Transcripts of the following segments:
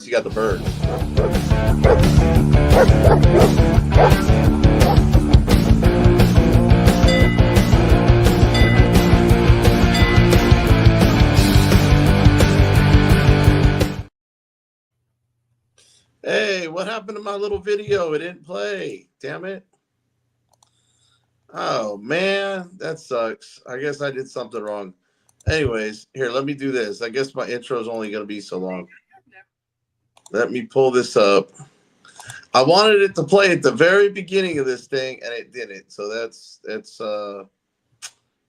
You got the bird. Hey, what happened to my little video? It didn't play. Damn it. Oh, man. That sucks. I guess I did something wrong. Anyways, here, let me do this. I guess my intro is only going to be so long. Let me pull this up. I wanted it to play at the very beginning of this thing, and it didn't. So that's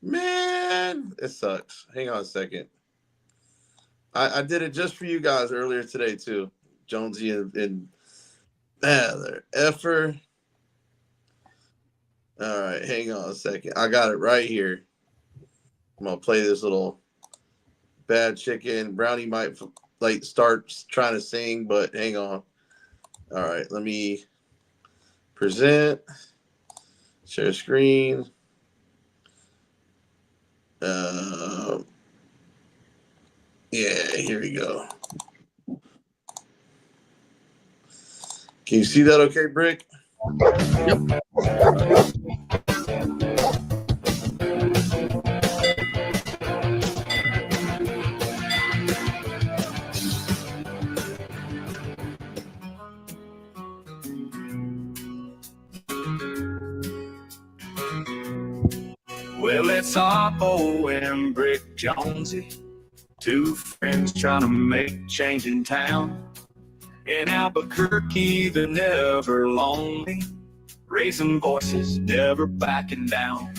man, it sucks. Hang on a second. I did it just for you guys earlier today, too. Jonesy and there. Effer. All right, hang on a second. I got it right here. I'm going to play this little bad chicken. Brownie might like start trying to sing, but hang on. All right, let me present, share screen. Yeah, here we go. Can you see that okay, Brick? Yep. Well, it's Otvo and Brick Jonesy, two friends trying to make change in town. In Albuquerque, they're never lonely, raising voices, never backing down.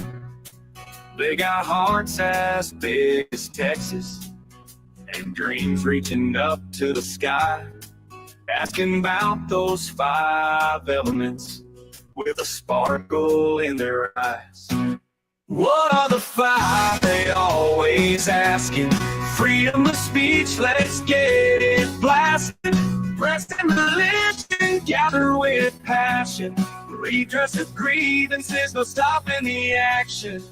They got hearts as big as Texas and dreams reaching up to the sky, asking about those 5 elements with a sparkle in their eyes. What are the 5 they always asking? Freedom of speech, let's get it blasted. Rest in religion, gather with passion. Redress of grievances, no stopping the action.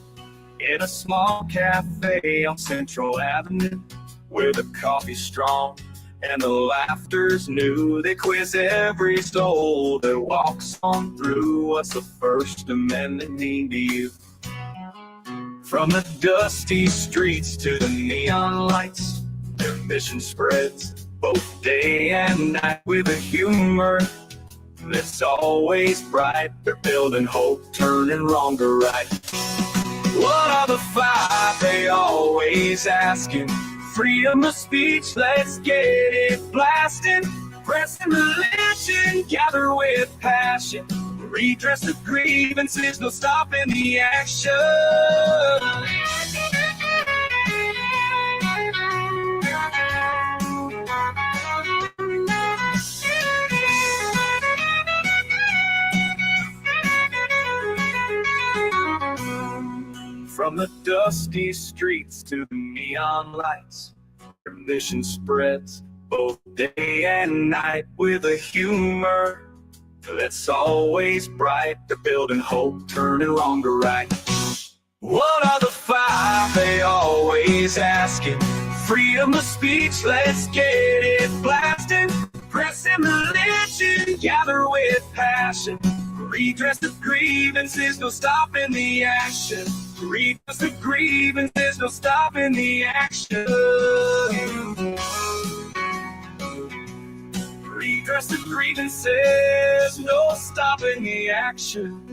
In a small cafe on Central Avenue, where the coffee's strong and the laughter's new, they quiz every soul that walks on through. What's the First Amendment mean to you? From the dusty streets to the neon lights, their mission spreads both day and night with a humor that's always bright. They're building hope, turning wrong to right. What are the 5 they always asking? Freedom of speech, let's get it blasting. Press and religion, gather with passion. Redress of grievances, no stopping the action. From the dusty streets to the neon lights, their mission spreads both day and night with a humor that's always bright. They're building hope, turning wrong to right. What are the 5 they always asking? Freedom of speech, let's get it blasting. Press and religion, gather with passion. Redress of grievances, no stopping the action. Redress of grievances, no stopping the action. Redress of grievances, no stopping the action.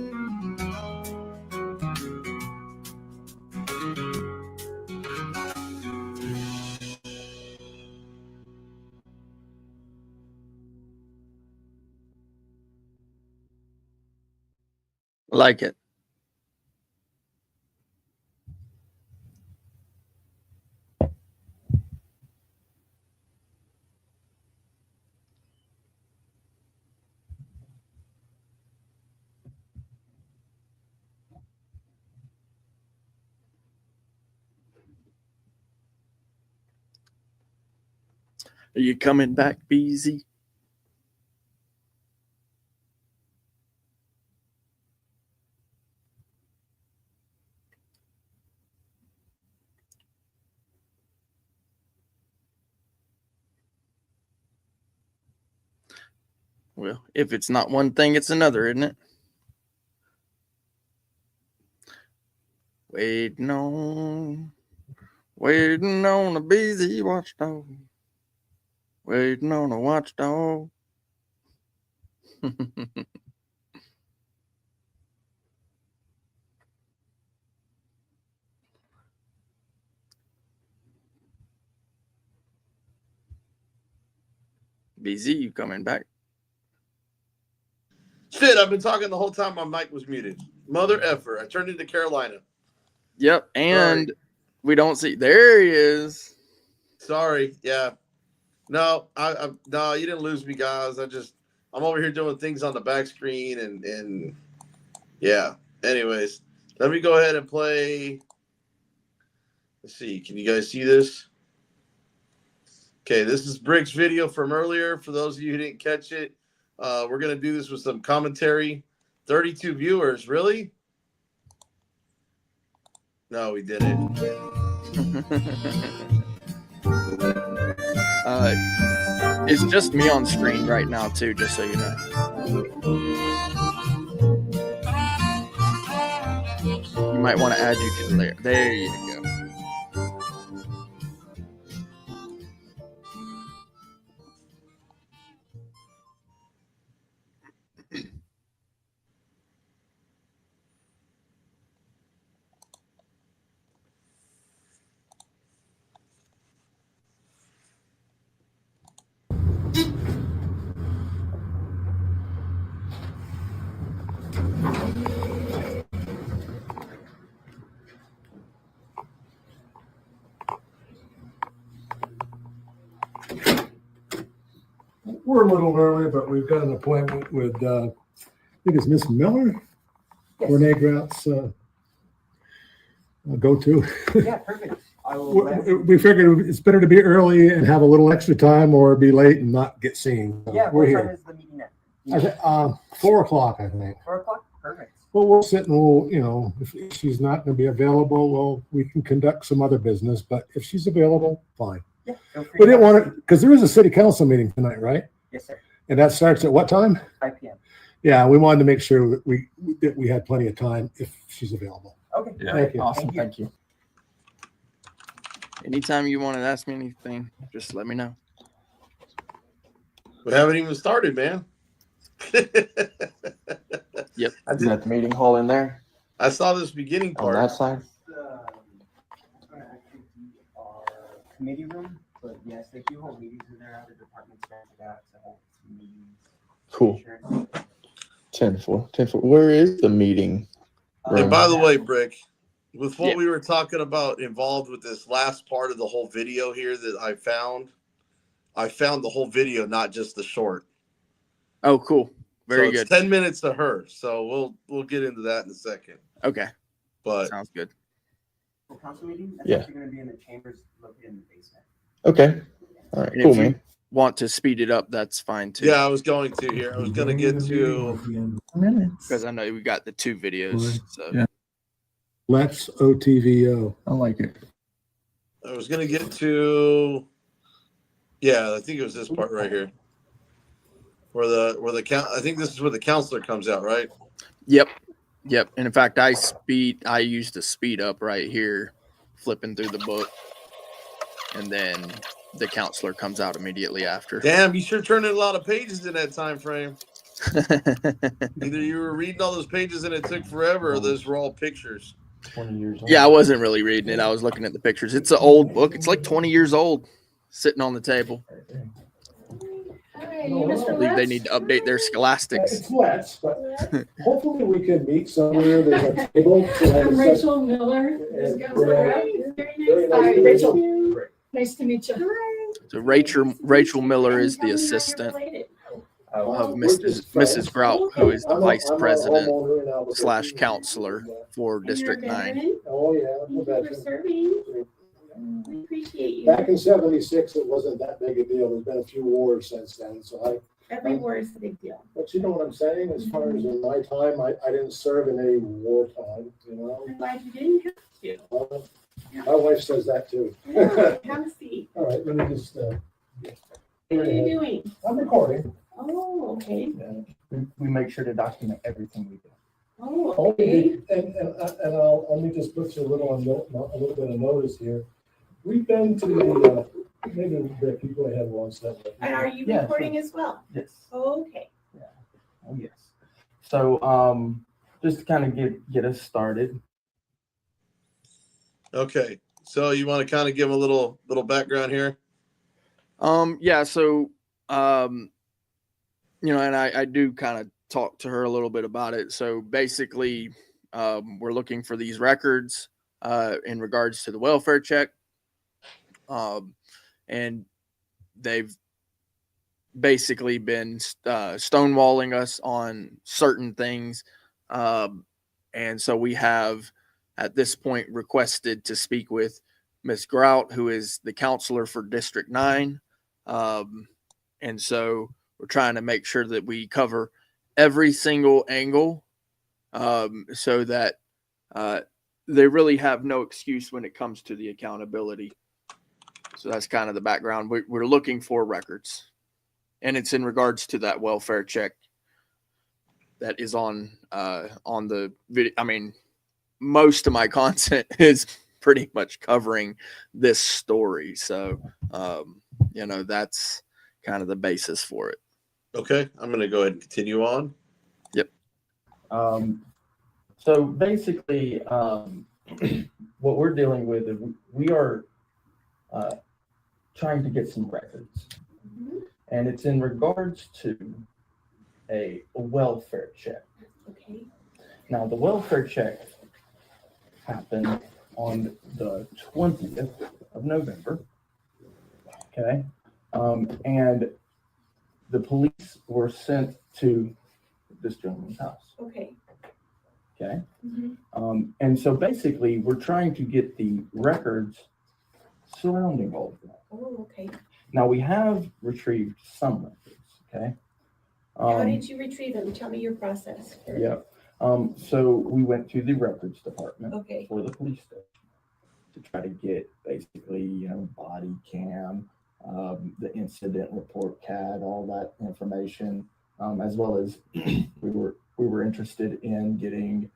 Like it. Are you coming back, BZ? Well, if it's not one thing, it's another, isn't it? Waiting on a busy watchdog. Waiting on a watchdog. BZ, you coming back? Shit, I've been talking the whole time my mic was muted. Mother effer. I turned into Carolina. Yep, and we don't see. There he is. Sorry. Yeah. No, no, you didn't lose me, guys. I'm over here doing things on the back screen and yeah. Anyways, let me go ahead and play. Let's see. Can you guys see this? Okay, this is Brick's video from earlier. For those of you who didn't catch it, we're going to do this with some commentary. 32 viewers. Really? No, we didn't. It's just me on screen right now, too, just so you know. You might want to add you to the layer. There you go. We're a little early, but we've got an appointment with, I think it's Miss Miller, Yes. Renee Grout's go-to. Yeah, perfect. I will. We figured it's better to be early and have a little extra time or be late and not get seen. So Yeah, we're what time here. is the meeting at? 4 o'clock, I think. 4 o'clock? Perfect. Well, we'll sit and we'll, if she's not going to be available, well, we can conduct some other business. But if she's available, fine. Yeah, feel free We to didn't have want a to, because there is a city council meeting tonight, right? seat. Yes, sir. And that starts at what time? 5 p.m. Yeah, we wanted to make sure that we had plenty of time if she's available. Okay. Yeah. Thank you. Awesome. Thank you. Anytime you want to ask me anything, just let me know. We haven't even started, man. Yep. Is that the meeting hall in there I saw this beginning on that part. side? Our committee room, but yes, they do hold meetings in there. Other departments rented out to hold meetings. Cool. Sure. 10-4. Where is the meeting? And by the way, Brick, with what Yeah. we were talking about involved with this last part of the whole video here that I found the whole video, not just the short. Oh, cool. Very So good. it's 10 minutes to her. So we'll get into that in a second. Okay. But Sounds good. For council meeting, that's Yeah. actually going to be in the chambers located in the basement. Okay. All right. And Cool, if you man. want to speed it up, that's fine too. yeah, I was going to here. I was going to get to Because I know we got the 2 videos. So Yeah. Let's OTVO. I like it. I was going to get to yeah, I think it was this part right here. Where the I think this is where the counselor comes out, right? Yep. And in fact, I used the speed up right here, flipping through the book. And then the counselor comes out immediately after. Damn, you sure turned in a lot of pages in that time frame. Either you were reading all those pages and it took forever, or those were all pictures. 20 years old. Yeah, I wasn't really reading it. I was looking at the pictures. It's an old book. It's like 20 years old, sitting on the table. Hi, I believe they need to update their scholastics. It's Let's, but hopefully we can meet somewhere. There's a table. I'm Rachel Miller. And, Very nice. Hi, Rachel. Nice to meet you. So Rachel Miller is the assistant of Mrs. Grout, who is the vice president / counselor for District 9. Oh, yeah. I'm a Thank you for veteran. serving. We appreciate you. Back in '76, it wasn't that big a deal. There's been a few wars since then. So Every war is a big deal. but you know what I'm saying? As far as in my time, I didn't serve in any wartime, I'm glad you didn't have to. My wife says that too. Yeah, have a seat. All right, let me just, What are you doing? I'm recording. Oh, okay. We make sure to document everything we do. Oh, okay. And let me just put you a little bit of notice here. We've been to the, maybe the people ahead one second. And are you Yeah, recording as well? Yes. Okay. Oh, yes. So, just to kind of get us started. Okay. So you want to kind of give a little background here? Yeah, so you know, and I do kind of talk to her a little bit about it. So basically, we're looking for these records in regards to the welfare check. And they've basically been stonewalling us on certain things. And so we have at this point requested to speak with Ms. Grout, who is the counselor for District 9. And so we're trying to make sure that we cover every single angle so that they really have no excuse when it comes to the accountability. So that's kind of the background. We're looking for records, and it's in regards to that welfare check that is on the video. I mean, most of my content is pretty much covering this story. So, you know, that's kind of the basis for it. Okay. I'm going to go ahead and continue on. Yep. So basically, what we're dealing with is we are trying to get some records, and it's in regards to a welfare check. Okay. Now, the welfare check happened on the 20th of November. Okay. And the police were sent to this gentleman's house. Okay. Okay. Mm-hmm. And so basically, we're trying to get the records surrounding all of that. Oh, okay. Now, we have retrieved some records. Okay. How did you retrieve them? Tell me your process. Yeah. So we went to the records department Okay. for the police station to try to get basically, you know, body cam, the incident report CAD, all that information, as well as we were interested in getting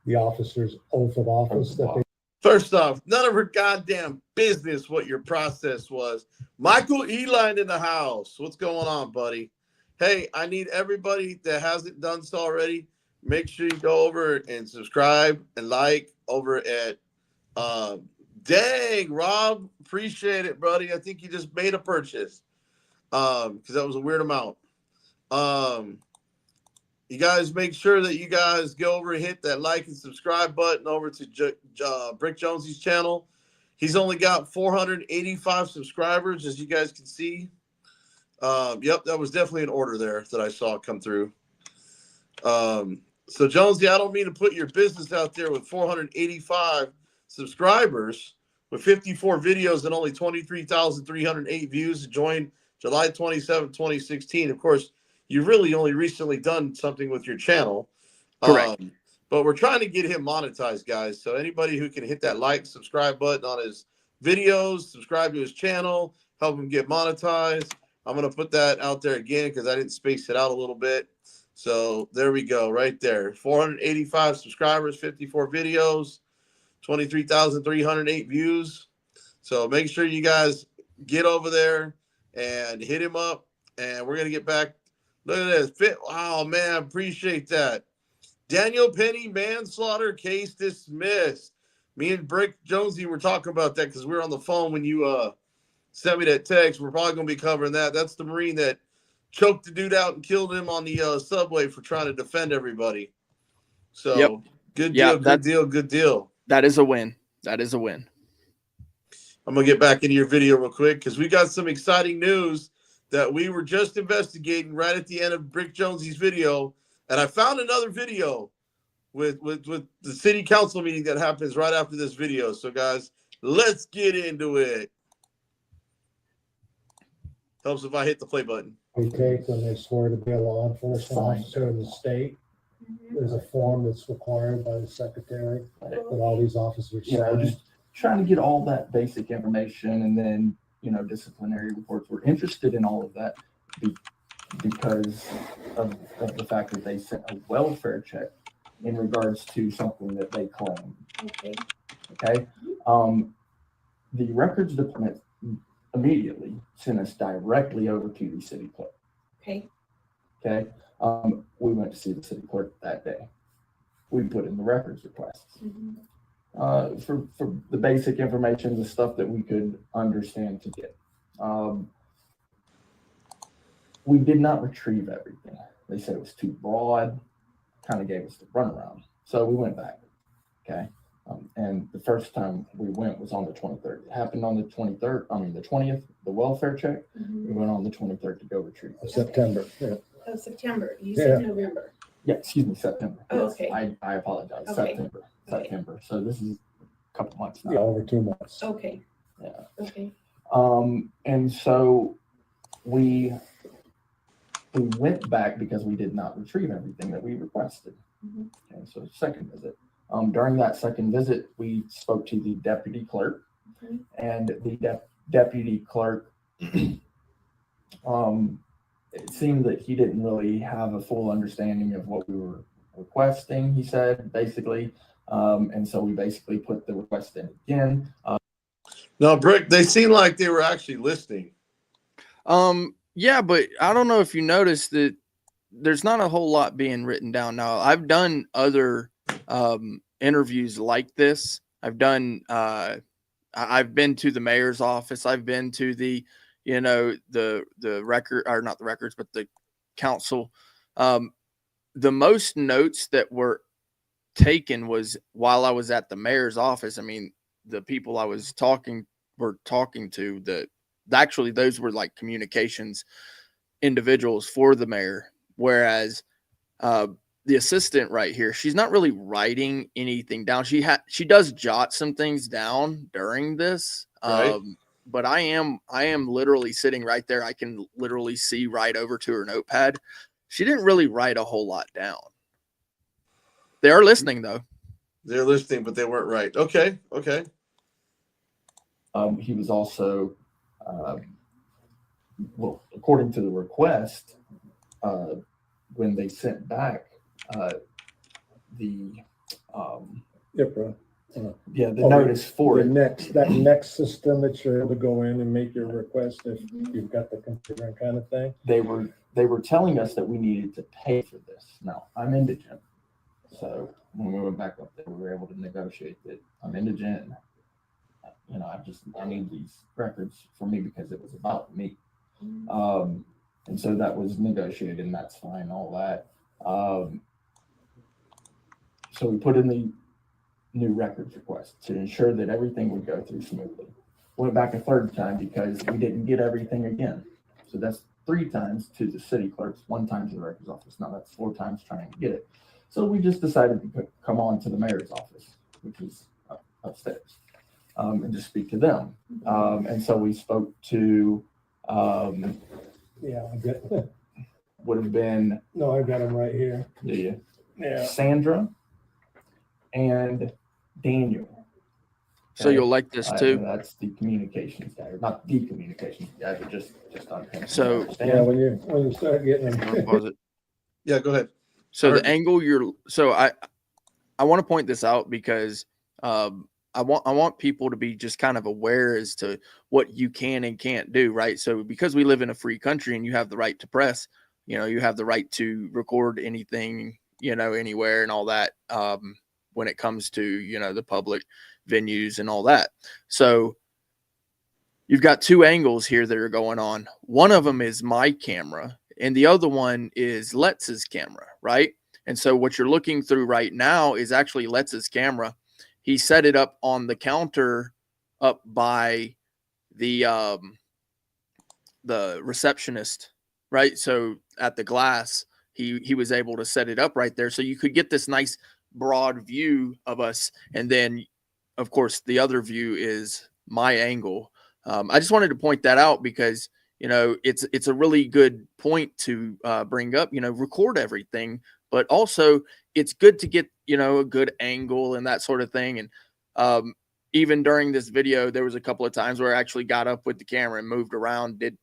The officer's oath of office that they. First off, none of her goddamn business what your process was. Michael Eline in the house. What's going on, buddy? Hey, I need everybody that hasn't done so already, make sure you go over and subscribe and like over at dang, Rob, appreciate it, buddy. I think you just made a purchase. Because that was a weird amount. You guys make sure that you guys go over and hit that like and subscribe button over to Brick Jonesey's channel. He's only got 485 subscribers, as you guys can see. Yep, that was definitely an order there that I saw come through. So Jonesy, I don't mean to put your business out there with 485 subscribers with 54 videos and only 23,308 views. Joined July 27, 2016. Of course, you've really only recently done something with your channel. Correct. But we're trying to get him monetized, guys. So anybody who can hit that like, subscribe button on his videos, subscribe to his channel, help him get monetized. I'm going to put that out there again because I didn't space it out a little bit. So there we go, right there. 485 subscribers, 54 videos, 23,308 views. So make sure you guys get over there and hit him up. And we're going to get back. Look at this. Oh, man, appreciate that. Daniel Penny, manslaughter case dismissed. Me and Brick Jonesy were talking about that because we were on the phone when you sent me that text. We're probably going to be covering that. That's the Marine that choked the dude out and killed him on the subway for trying to defend everybody. So, Yep. Good Yeah, deal, good deal, good deal. That is a win. That is a win. I'm going to get back into your video real quick because we got some exciting news that we were just investigating right at the end of Brick Jonesy's video. And I found another video with the city council meeting that happens right after this video. So, guys, let's get into it. Helps if I hit the play button. They take when they swear to be a law enforcement officer in the state. There's a form that's required by the secretary that all these officers You know, sign. just trying to get all that basic information, and then, you know, disciplinary reports. We're interested in all of that because of the fact that they sent a welfare check in regards to something that they claimed. Okay. Okay. The records department immediately sent us directly over to the city clerk. Okay. Okay. We went to see the city clerk that day. We put in the records requests for the basic information, the stuff that we could understand to get. We did not retrieve everything. They said it was too broad, kind of gave us the runaround. So we went back. Okay. And the first time we went was on the 23rd. It happened on the 23rd, the 20th, the welfare check. We went on the 23rd to go retrieve it. September, yeah. Oh, September. You said November. Yeah, excuse me, September. Oh, Yes, okay. I apologize. Okay. September. So this is a couple months now. Yeah, over 2 months. Okay. Yeah. Okay. And so we went back because we did not retrieve everything that we requested. Okay, so second visit. During that second visit, we spoke to the deputy clerk, and the deputy clerk, it seemed that he didn't really have a full understanding of what we were requesting, he said, basically. And so we basically put the request in again. No, Brick, they seemed like they were actually listening. Yeah, but I don't know if you noticed that there's not a whole lot being written down. Now, I've done other interviews like this. I've been to the mayor's office. I've been to the, the record, or not the records, but the council. The most notes that were taken was while I was at the mayor's office. I mean, the people I was talking to, actually those were like communications individuals for the mayor. Whereas the assistant right here, she's not really writing anything down. She does jot some things down during this. Right. But I am literally sitting right there. I can literally see right over to her notepad. She didn't really write a whole lot down. They are listening though. They're listening, but they weren't right. Okay. Okay. He was also, well, according to the request, when they sent back the IPRA. the notice for it, That next system that you're able to go in and make your request if you've got the computer kind of thing. they were telling us that we needed to pay for this. Now, I'm indigent, so when we went back up there, we were able to negotiate that I'm indigent. I need these records for me because it was about me. And so that was negotiated, and that's fine, all that. So we put in the new records request to ensure that everything would go through smoothly. Went back a third time because we didn't get everything again. So that's 3 times to the city clerks, 1 time to the records office. Now that's 4 times trying to get it. So we just decided to come on to the mayor's office, which is upstairs, and just speak to them. And so we spoke to, Yeah, I got. would have been No, I got them right here. Yeah. Sandra and Daniel. So you'll like this too. That's the communications guy, not the communications guy, but just on him. So Yeah, when you start getting them. Pause it. Yeah, go ahead. So the angle I want to point this out because I want people to be just kind of aware as to what you can and can't do, right? So because we live in a free country and you have the right to press, you have the right to record anything, anywhere and all that, when it comes to, the public venues and all that. So you've got 2 angles here that are going on. One of them is my camera and the other one is Letz's camera, right? And so what you're looking through right now is actually Letz's camera. He set it up on the counter up by the receptionist, right? So at the glass, he was able to set it up right there. So you could get this nice broad view of us. And then of course the other view is my angle. I just wanted to point that out because, it's a really good point to bring up, record everything, but also it's good to get, a good angle and that sort of thing. And even during this video, there was a couple of times where I actually got up with the camera and moved around, did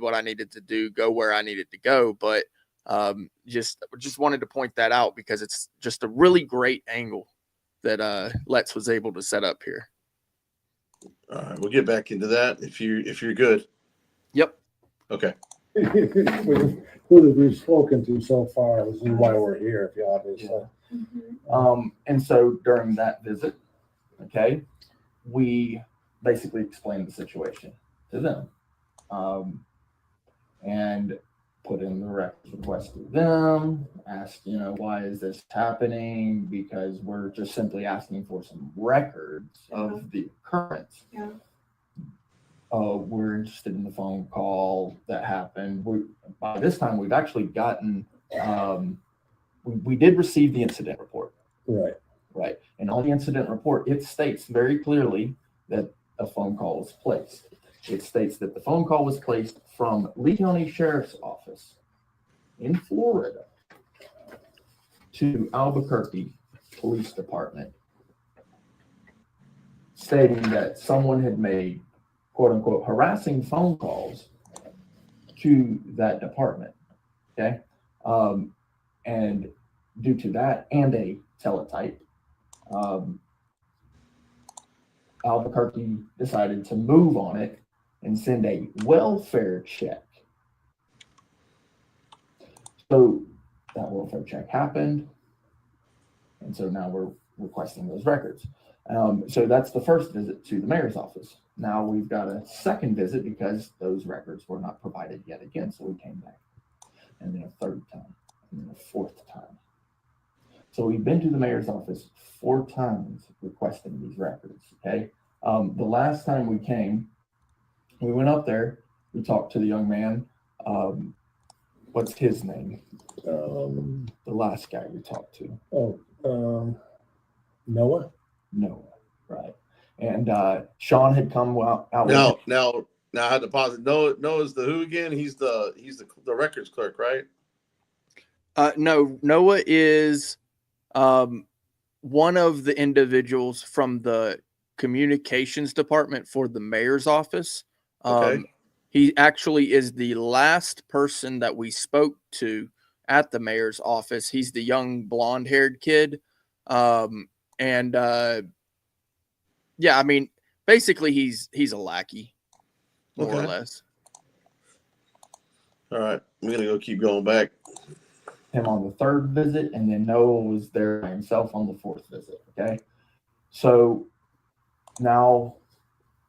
what I needed to do, go where I needed to go. But just wanted to point that out because it's just a really great angle that Letz was able to set up here. All right, we'll get back into that if you're good. Yep. Okay. Who that we've spoken to so far, this is why we're here, if you obviously. And so during that visit, okay, we basically explained the situation to them, and put in the records request to them, asked, why is this happening? Because we're just simply asking for some records of the occurrence. Yeah. We're interested in the phone call that happened. By this time, we've actually gotten, we did receive the incident report. Right. And on the incident report, it states very clearly that a phone call was placed. It states that the phone call was placed from Lee County Sheriff's Office in Florida to Albuquerque Police Department, stating that someone had made quote unquote harassing phone calls to that department. Okay. And due to that and a teletype, Albuquerque decided to move on it and send a welfare check. So that welfare check happened. And so now we're requesting those records. So that's the first visit to the mayor's office. Now we've got a second visit because those records were not provided yet again. So we came back, and then a third time, and then a fourth time. So we've been to the mayor's office 4 times requesting these records. Okay. The last time we came, we went up there, we talked to the young man. What's his name? The last guy we talked to. Noah? Noah, right. And Sean had come out. Now I had to pause it. Noah's the who again? He's the records clerk, right? No, Noah is one of the individuals from the communications department for the mayor's office. Okay. He actually is the last person that we spoke to at the mayor's office. He's the young blonde-haired kid. Yeah, I mean, basically he's a lackey, more or less. All right, I'm gonna go keep going back. Him on the third visit, and then Noah was there by himself on the fourth visit. Okay. So now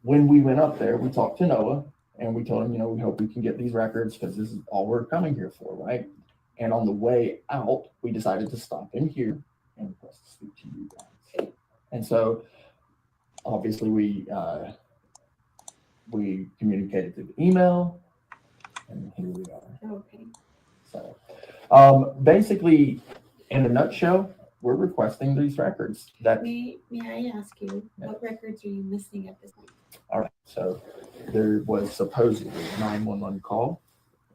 when we went up there, we talked to Noah and we told him, we hope we can get these records because this is all we're coming here for, right? And on the way out, we decided to stop in here and request to speak to you guys. And so obviously we communicated through the email, and here we are. Okay. So basically, in a nutshell, we're requesting these records. May I ask you, what records are you missing at this point? All right. So there was supposedly a 911 call,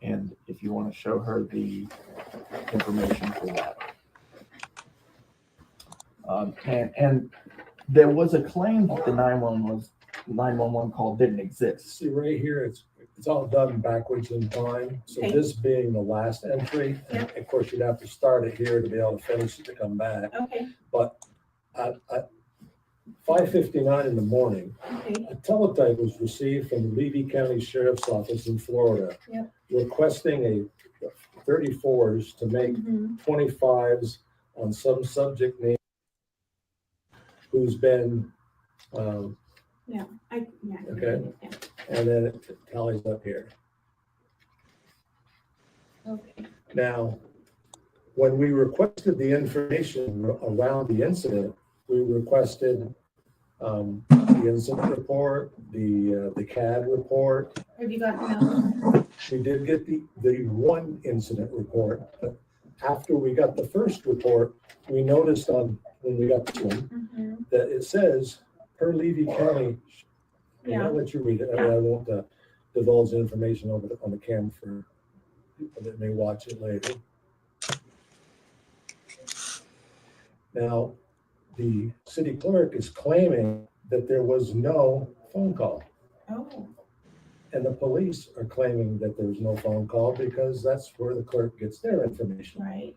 and if you want to show her the information for that. And there was a claim that the 911 call didn't exist. See right here, it's all done backwards in time. So Okay. this being the last entry, and of course you'd have to start it here to be able to finish it to come back. Okay. But at 5:59 in the morning, Okay. a teletype was received from the Levy County Sheriff's Office in Florida, requesting a 34s to make 25s on some subject name who's been, Okay. Okay. and then it tallies up here. Okay. Now, when we requested the information around the incident, we requested the incident report, the CAD report. Have you gotten We did get the one incident report, but after we got the first report, we noticed when we got this one, that it says per Levy County. Yeah. I'll let you read it. I won't divulge information on the camera for people that may watch it later. Now, the city clerk is claiming that there was no phone call. Oh, And the police are claiming that there's no phone call because that's where the clerk gets their information. right.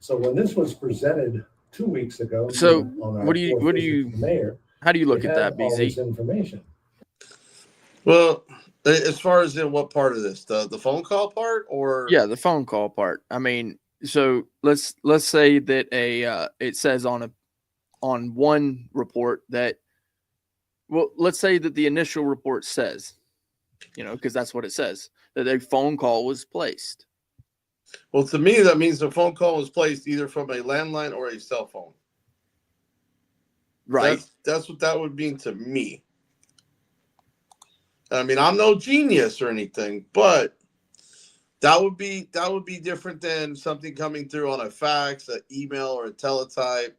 So when this was presented 2 weeks ago, So, on our what do you- fourth what do visit you- to the mayor, How do you look it at had that, all this BZ? information. Well, as far as in what part of this, the phone call part, or Yeah, the phone call part. I mean, so let's say that it says on one report that, well, let's say that the initial report says, because that's what it says, that a phone call was placed. Well, to me, that means the phone call was placed either from a landline or a cell phone. Right. That's what that would mean to me. I mean, I'm no genius or anything, but that would be different than something coming through on a fax, an email, or a teletype.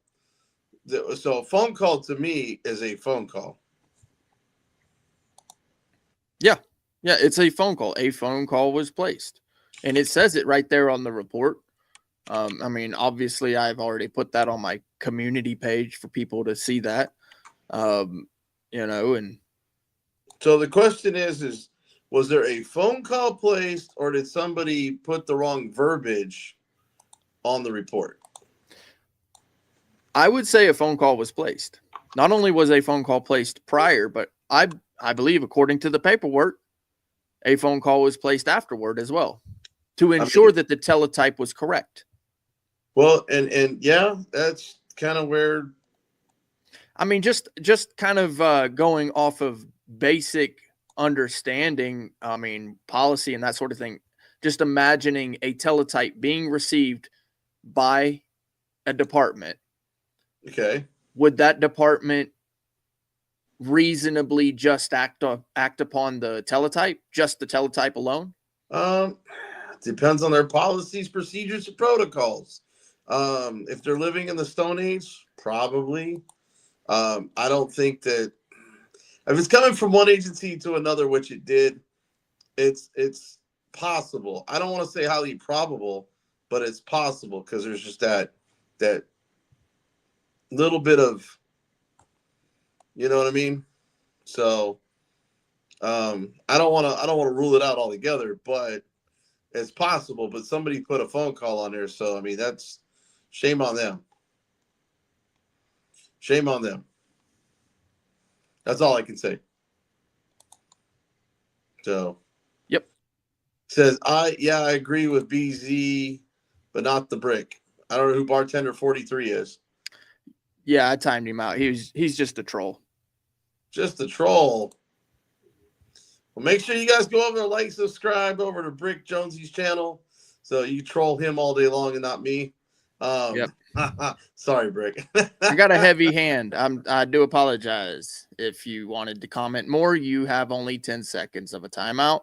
So a phone call to me is a phone call. Yeah, it's a phone call. A phone call was placed. And it says it right there on the report. I mean, obviously, I've already put that on my community page for people to see that. And So the question is was there a phone call placed, or did somebody put the wrong verbiage on the report? I would say a phone call was placed. Not only was a phone call placed prior, but I believe, according to the paperwork, a phone call was placed afterward as well to ensure that the teletype was correct. Well, and yeah, that's kind of where. I mean, just kind of going off of basic understanding, I mean, policy and that sort of thing, just imagining a teletype being received by a department. Okay. Would that department reasonably just act upon the teletype, just the teletype alone? Depends on their policies, procedures, and protocols. If they're living in the Stone Age, probably. I don't think that if it's coming from one agency to another, which it did, it's possible. I don't want to say highly probable, but it's possible because there's just that little bit of, you know what I mean? So I don't want to rule it out altogether, but it's possible. But somebody put a phone call on there, so I mean that's shame on them. Shame on them. That's all I can say. So, Yep. Says I agree with BZ, but not the brick. I don't know who bartender 43 is. Yeah, I timed him out. He's just a troll. Just a troll. Well, make sure you guys go over and like, subscribe over to Brick Jonesy's channel, so you troll him all day long and not me. Yep. Sorry, Brick. I got a heavy hand. I do apologize. If you wanted to comment more, you have only 10 seconds of a timeout.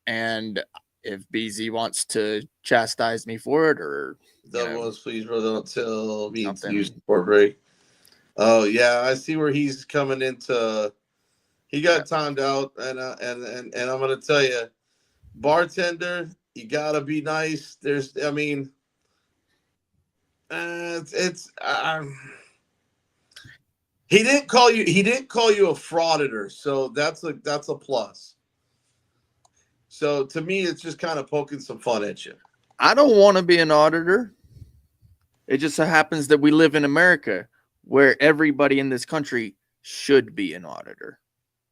And if BZ wants to chastise me for it, or Please, brother, don't tell me to something. use support break. Oh yeah, I see where he's coming into. He got timed out, and I'm gonna tell you, bartender, you gotta be nice. I mean, he didn't call you a frauditor, so that's a plus. So to me, it's just kind of poking some fun at you. I don't want to be an auditor. It just so happens that we live in America, where everybody in this country should be an auditor.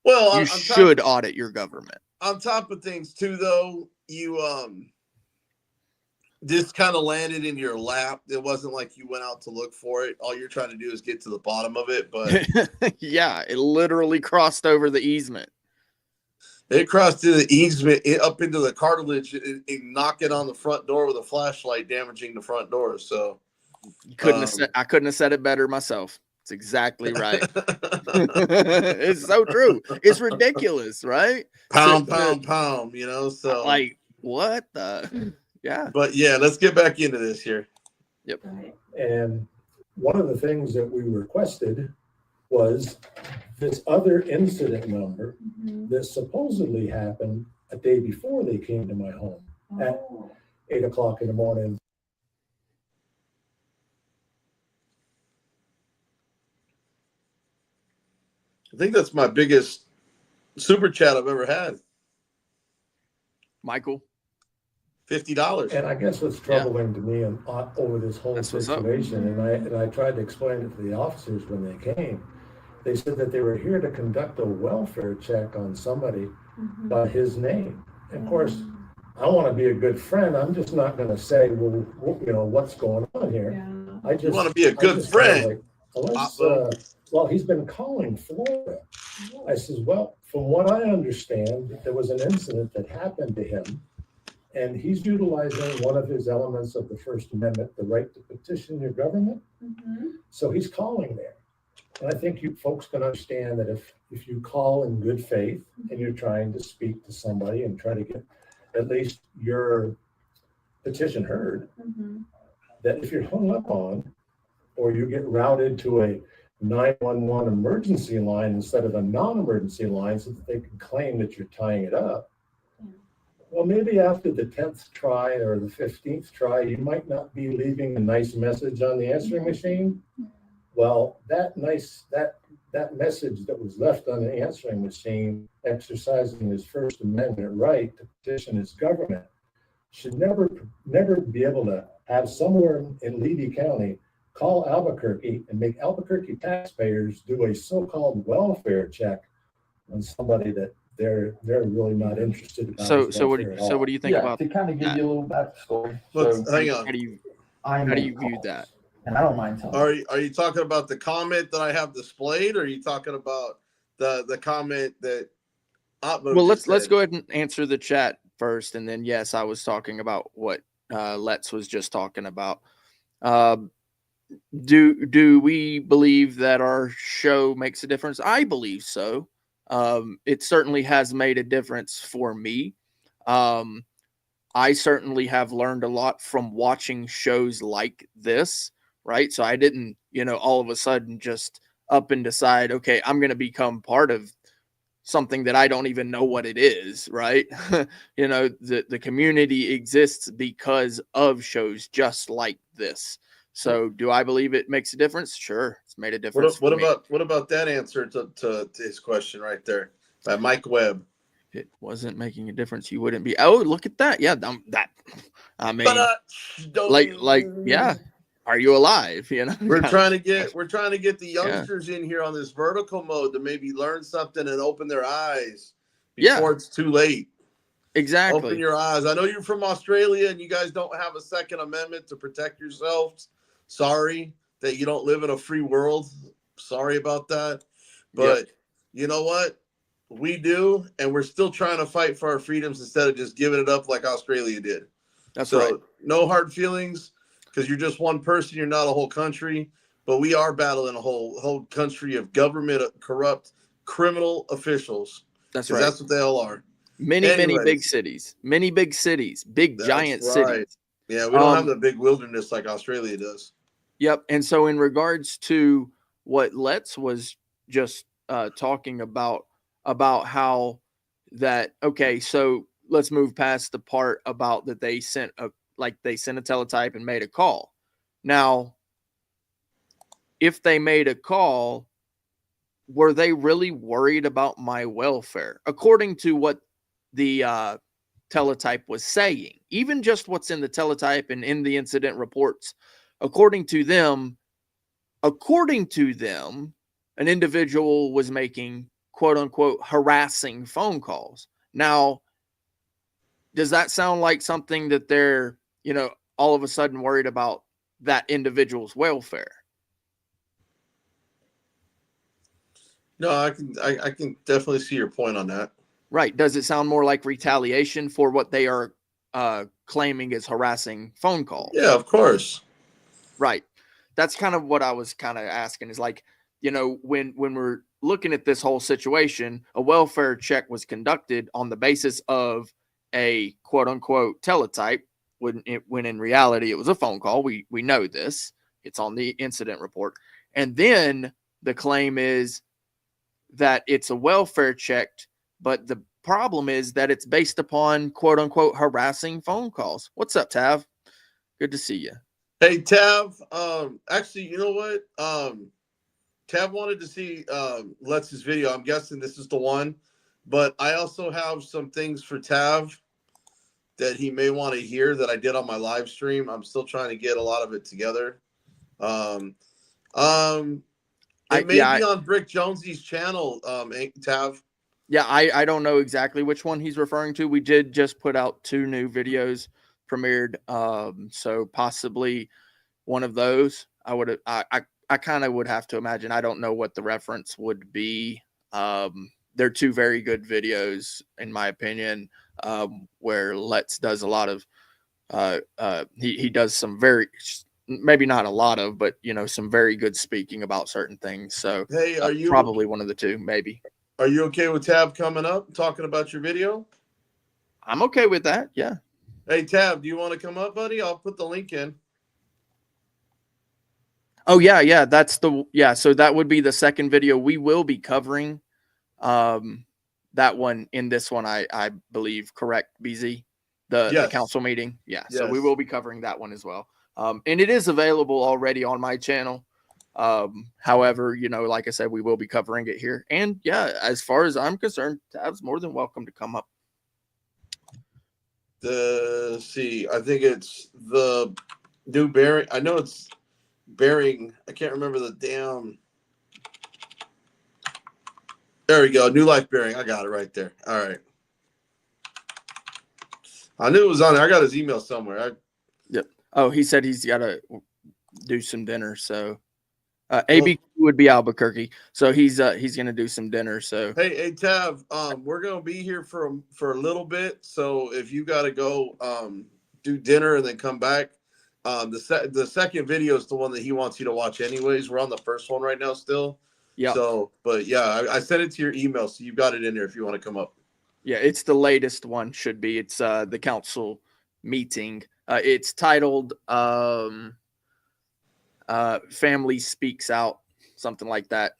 Well, you should audit your government. On top of things too, though, you this kind of landed in your lap. It wasn't like you went out to look for it. All you're trying to do is get to the bottom of it. But yeah, it literally crossed over the easement. It crossed through the easement up into the cartilage and knocked it on the front door with a flashlight, damaging the front door. So I couldn't have said it better myself. It's exactly right. It's so true. It's ridiculous, right? Pound. So like what the yeah. But yeah, let's get back into this here. Yep. And one of the things that we requested was this other incident number that supposedly happened a day before they came to my home at 8 o'clock in the morning. I think that's my biggest super chat I've ever had. Michael. $50. And I guess what's troubling to me over this whole That's what's up. situation, and I tried to explain it to the officers when they came. They said that they were here to conduct a welfare check on somebody by his name. And of course, I want to be a good friend. I'm just not going to say, well, you know, what's going on here. Yeah. I just want to be a good friend. Well, he's been calling Florida. I says, well, from what I understand, there was an incident that happened to him, and he's utilizing one of his elements of the First Amendment, the right to petition your government. So he's calling there. And I think you folks can understand that if you call in good faith and you're trying to speak to somebody and try to get at least your petition heard, that if you're hung up on, or you get routed to a 911 emergency line instead of a non-emergency line so that they can claim that you're tying it up, well, maybe after the 10th try or the 15th try, you might not be leaving a nice message on the answering machine. Well, that message that was left on the answering machine, exercising his First Amendment right to petition his government, should never be able to have somewhere in Levy County call Albuquerque and make Albuquerque taxpayers do a so-called welfare check on somebody that they're really not interested about. So what do you think about to kind of give that? you a little backstory? Hang on. How do you How view that? And I don't mind telling. Are you talking about the comment that I have displayed, or are you talking about the comment that Otvo Well, let's said? go ahead and answer the chat first, and then yes, I was talking about what Let's was just talking about. Do we believe that our show makes a difference? I believe so. It certainly has made a difference for me. I certainly have learned a lot from watching shows like this, right? So I didn't, all of a sudden just up and decide, okay, I'm going to become part of something that I don't even know what it is, right? The community exists because of shows just like this. So do I believe it makes a difference? Sure. It's made a difference. What about that answer to his question right there by Mike Webb? If it wasn't making a difference, you wouldn't be. Oh, look at that. Yeah. I mean, yeah. Are you alive? We're trying to get the youngsters in here on this vertical mode to maybe learn something and open their eyes before it's too late. Exactly. Open your eyes. I know you're from Australia and you guys don't have a Second Amendment to protect yourselves. Sorry that you don't live in a free world. Sorry about that. But you know what? We do, and we're still trying to fight for our freedoms instead of just giving it up like Australia did. That's right. No hard feelings, because you're just one person. You're not a whole country. But we are battling a whole country of government corrupt criminal officials. That's right. That's what they all are. Many big cities, big giant cities. Yeah, we don't have the big wilderness like Australia does. Yep. And so in regards to what Let's was just talking about how that, okay, so let's move past the part about that they sent a teletype and made a call. Now, if they made a call, were they really worried about my welfare? According to what the teletype was saying, even just what's in the teletype and in the incident reports, according to them, an individual was making quote unquote harassing phone calls. Now, does that sound like something that they're, all of a sudden worried about that individual's welfare? No, I can definitely see your point on that. Right. Does it sound more like retaliation for what they are claiming as harassing phone calls? Yeah, of course. Right. That's kind of what I was kind of asking is like, when we're looking at this whole situation, a welfare check was conducted on the basis of a quote unquote teletype when in reality it was a phone call. We know this. It's on the incident report. And then the claim is that it's a welfare check, but the problem is that it's based upon quote unquote harassing phone calls. What's up, Tav? Good to see you. Hey, Tav. Actually, you know what? Tab wanted to see Letz's video. I'm guessing this is the one, but I also have some things for Tav that he may want to hear that I did on my live stream. I'm still trying to get a lot of it together. It may be on Brick Jonesy's channel, Tav. Yeah, I don't know exactly which one he's referring to. We did just put out 2 new videos premiered, so possibly one of those. I kind of would have to imagine. I don't know what the reference would be. They're 2 very good videos, in my opinion, where Let's does a lot of, he does some very, maybe not a lot of, but, you know, some very good speaking about certain things. So hey, are you probably one of the 2, maybe. Are you okay with Tab coming up talking about your video? I'm okay with that. Yeah. Hey, Tab, do you want to come up, buddy? I'll put the link in. Oh yeah. That's so that would be the second video we will be covering. That one in this one, I believe, correct, BZ? The council meeting. Yeah. Yes. So we will be covering that one as well. And it is available already on my channel. However, you know, like I said, we will be covering it here. And yeah, as far as I'm concerned, Tab's more than welcome to come up. See, I think it's the new bearing. I know it's bearing. I can't remember the damn. There we go. New Life bearing. I got it right there. All right. I knew it was on there. I got his email somewhere. Yep. Oh, he said he's got to do some dinner. So AB would be Albuquerque. So he's going to do some dinner. So hey, Tav, we're going to be here for a little bit. So if you got to go do dinner and then come back, the second video is the one that he wants you to watch anyways. We're on the first one right now still. Yeah. So, but yeah, I sent it to your email, so you've got it in there if you want to come up. Yeah, it's the latest one. Should be. It's the council meeting. It's titled "Family Speaks Out," something like that.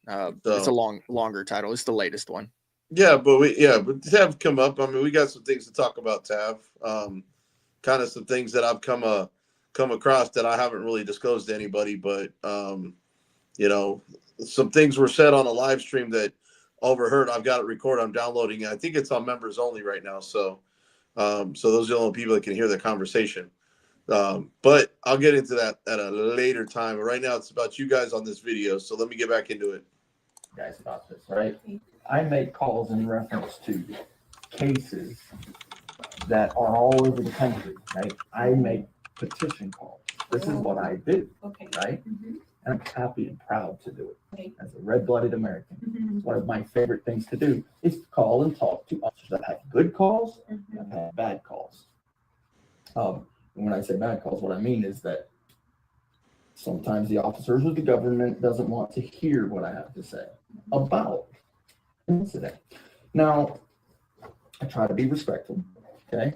It's a longer title. It's the latest one. Yeah, but Tav come up. I mean, we got some things to talk about, Tav. Kind of some things that I've come across that I haven't really disclosed to anybody, but you know, some things were said on a live stream that overheard. I've got it recorded. I'm downloading it. I think it's on members only right now. So those are the only people that can hear the conversation. But I'll get into that at a later time. But right now it's about you guys on this video. So let me get back into it. Guys about this, right? I make calls in reference to cases that are all over the country, right? I make petition calls. This is what I do, right? And I'm happy and proud to do it as a red-blooded American. One of my favorite things to do is to call and talk to officers that have good calls and have bad calls. And when I say bad calls, what I mean is that sometimes the officers or the government doesn't want to hear what I have to say about an incident. Now, I try to be respectful, okay?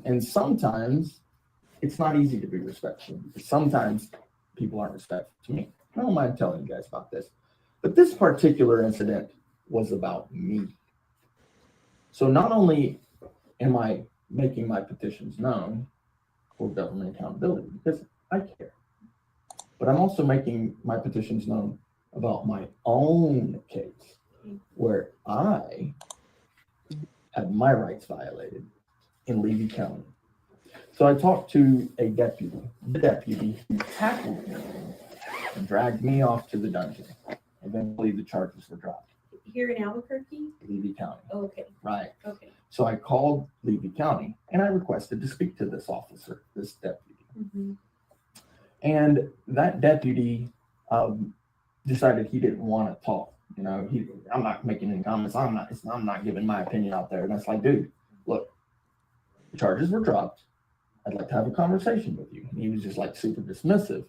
And sometimes it's not easy to be respectful because sometimes people aren't respectful to me. I don't mind telling you guys about this. But this particular incident was about me. So not only am I making my petitions known for government accountability because I care, but I'm also making my petitions known about my own case where I had my rights violated in Levy County. So I talked to a deputy. The deputy who tackled me and dragged me off to the dungeon. Eventually, the charges were dropped. Here in Albuquerque? Levy County. Oh, okay. Right. Okay. So I called Levy County and I requested to speak to this officer, this deputy. And that deputy decided he didn't want to talk. You know, I'm not making any comments. I'm not giving my opinion out there. And that's like, dude, look, the charges were dropped. I'd like to have a conversation with you. And he was just like super dismissive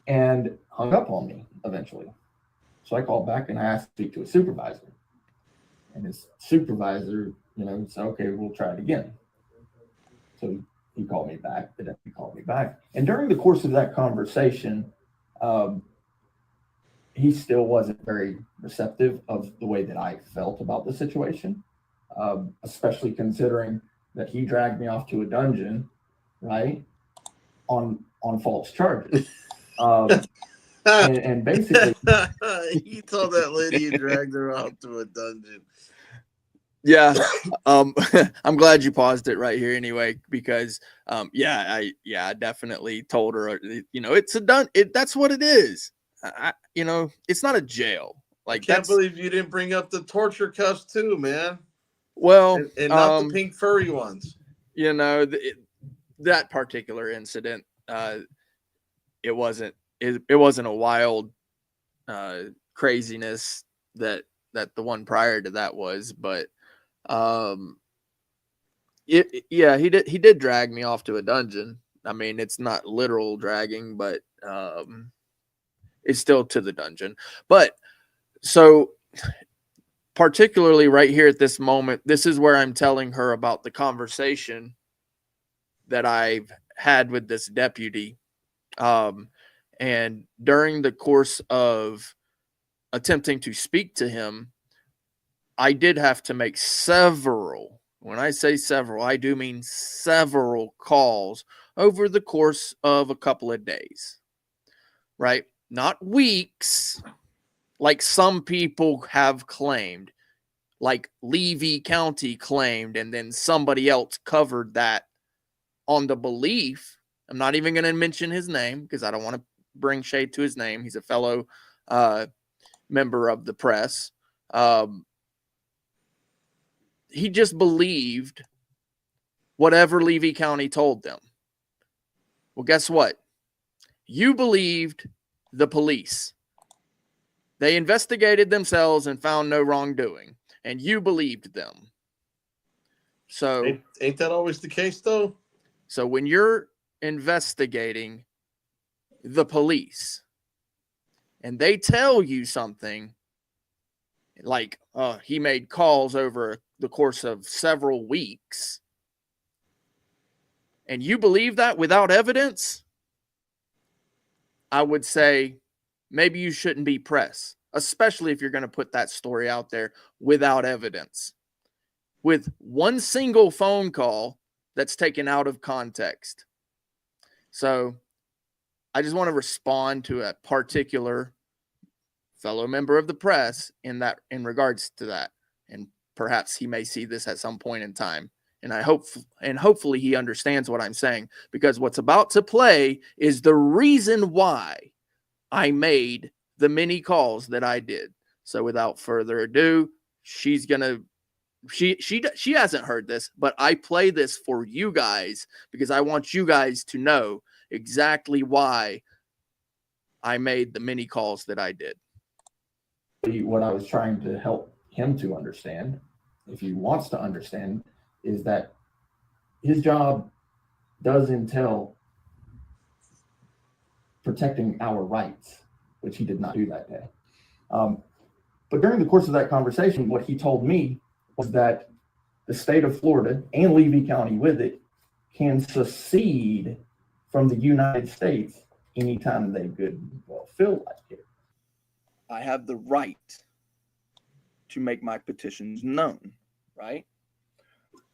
and hung up on me eventually. So I called back and I asked to speak to a supervisor. And his supervisor, you know, said, okay, we'll try it again. So he called me back. The deputy called me back. And during the course of that conversation, he still wasn't very receptive of the way that I felt about the situation, especially considering that he dragged me off to a dungeon, right, on false charges. and basically, He told that lady you dragged her out to a dungeon. Yeah. I'm glad you paused it right here anyway, because I definitely told her, it's that's what it is. It's not a jail. Like, I can't believe you didn't bring up the torture cuffs too, man. Well, and not the pink furry ones. That particular incident, it wasn't a wild craziness that the one prior to that was, but he did drag me off to a dungeon. I mean, it's not literal dragging, but it's still to the dungeon. But so particularly right here at this moment, this is where I'm telling her about the conversation that I've had with this deputy. And during the course of attempting to speak to him, I did have to make several, when I say several, I do mean several calls over the course of a couple of days, right? Not weeks, like some people have claimed, like Levy County claimed, and then somebody else covered that on the belief. I'm not even going to mention his name because I don't want to bring shade to his name. He's a fellow member of the press. He just believed whatever Levy County told them. Well, guess what? You believed the police. They investigated themselves and found no wrongdoing, and you believed them. So ain't that always the case, though? So when you're investigating the police and they tell you something like, he made calls over the course of several weeks, and you believe that without evidence, I would say maybe you shouldn't be press, especially if you're going to put that story out there without evidence, with one single phone call that's taken out of context. So I just want to respond to a particular fellow member of the press in regards to that. And perhaps he may see this at some point in time. And hopefully he understands what I'm saying, because what's about to play is the reason why I made the many calls that I did. So without further ado, she hasn't heard this, but I play this for you guys because I want you guys to know exactly why I made the many calls that I did. What I was trying to help him to understand, if he wants to understand, is that his job does entail protecting our rights, which he did not do that day. But during the course of that conversation, what he told me was that the state of Florida and Levy County with it can secede from the United States anytime they could feel like it. I have the right to make my petitions known, right?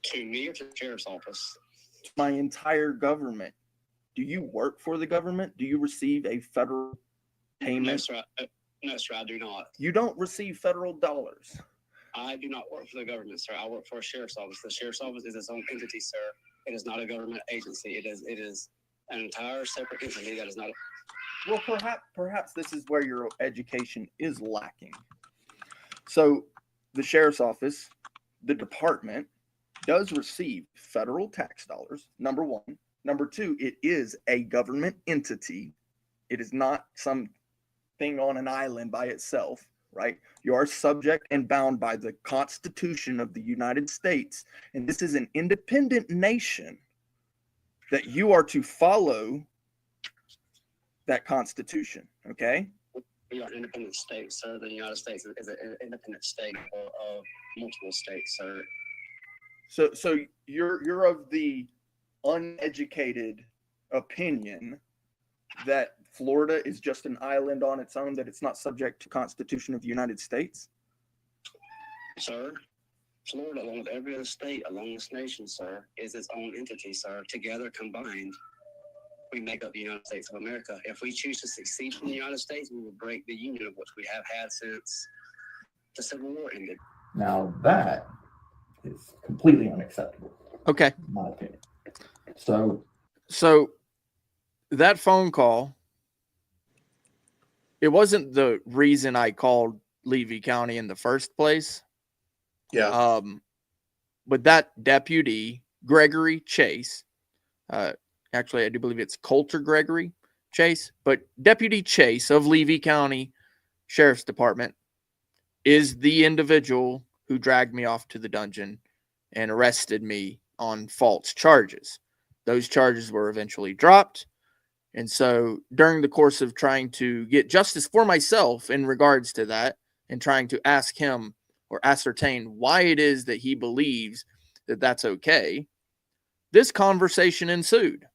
To me or to the sheriff's office? To my entire government. Do you work for the government? Do you receive a federal payment? No, sir, I do not. You don't receive federal dollars. I do not work for the government, sir. I work for a sheriff's office. The sheriff's office is its own entity, sir. It is not a government agency. It is an entire separate entity that is not. Well, perhaps this is where your education is lacking. So the sheriff's office, the department, does receive federal tax dollars, number one. Number two, it is a government entity. It is not some thing on an island by itself, right? You are subject and bound by the Constitution of the United States. And this is an independent nation that you are to follow that Constitution, okay? We are an independent state, sir. The United States is an independent state of multiple states, sir. So you're of the uneducated opinion that Florida is just an island on its own, that it's not subject to Constitution of the United States? Sir, Florida, along with every other state along this nation, sir, is its own entity, sir, together combined. we make up the United States of America. If we choose to secede from the United States, we will break the union of which we have had since the Civil War ended. Now that is completely unacceptable, Okay. in my opinion. So that phone call, it wasn't the reason I called Levy County in the first place. Yeah. But that deputy, Gregory Chase, actually, I do believe it's Coulter Gregory Chase, but Deputy Chase of Levy County Sheriff's Department is the individual who dragged me off to the dungeon and arrested me on false charges. Those charges were eventually dropped. And so during the course of trying to get justice for myself in regards to that and trying to ask him or ascertain why it is that he believes that that's okay, this conversation ensued.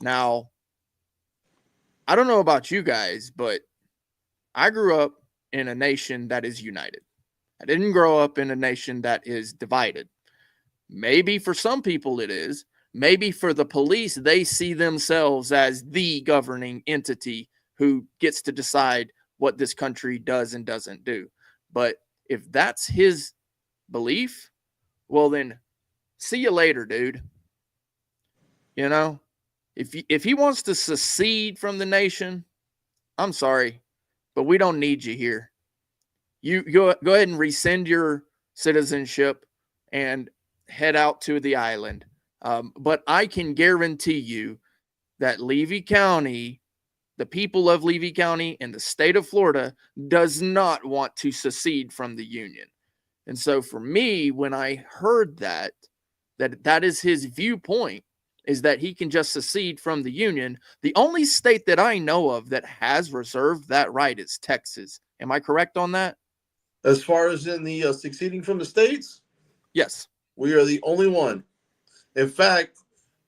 Now, I don't know about you guys, but I grew up in a nation that is united. I didn't grow up in a nation that is divided. Maybe for some people it is. Maybe for the police, they see themselves as the governing entity who gets to decide what this country does and doesn't do. But if that's his belief, well then, see you later, dude. You know, if he wants to secede from the nation, I'm sorry, but we don't need you here. You go ahead and rescind your citizenship and head out to the island. But I can guarantee you that Levy County, the people of Levy County and the state of Florida, does not want to secede from the Union. And so for me, when I heard that is his viewpoint, is that he can just secede from the Union. The only state that I know of that has reserved that right is Texas. Am I correct on that? As far as in the succeeding from the states? Yes. We are the only one. In fact,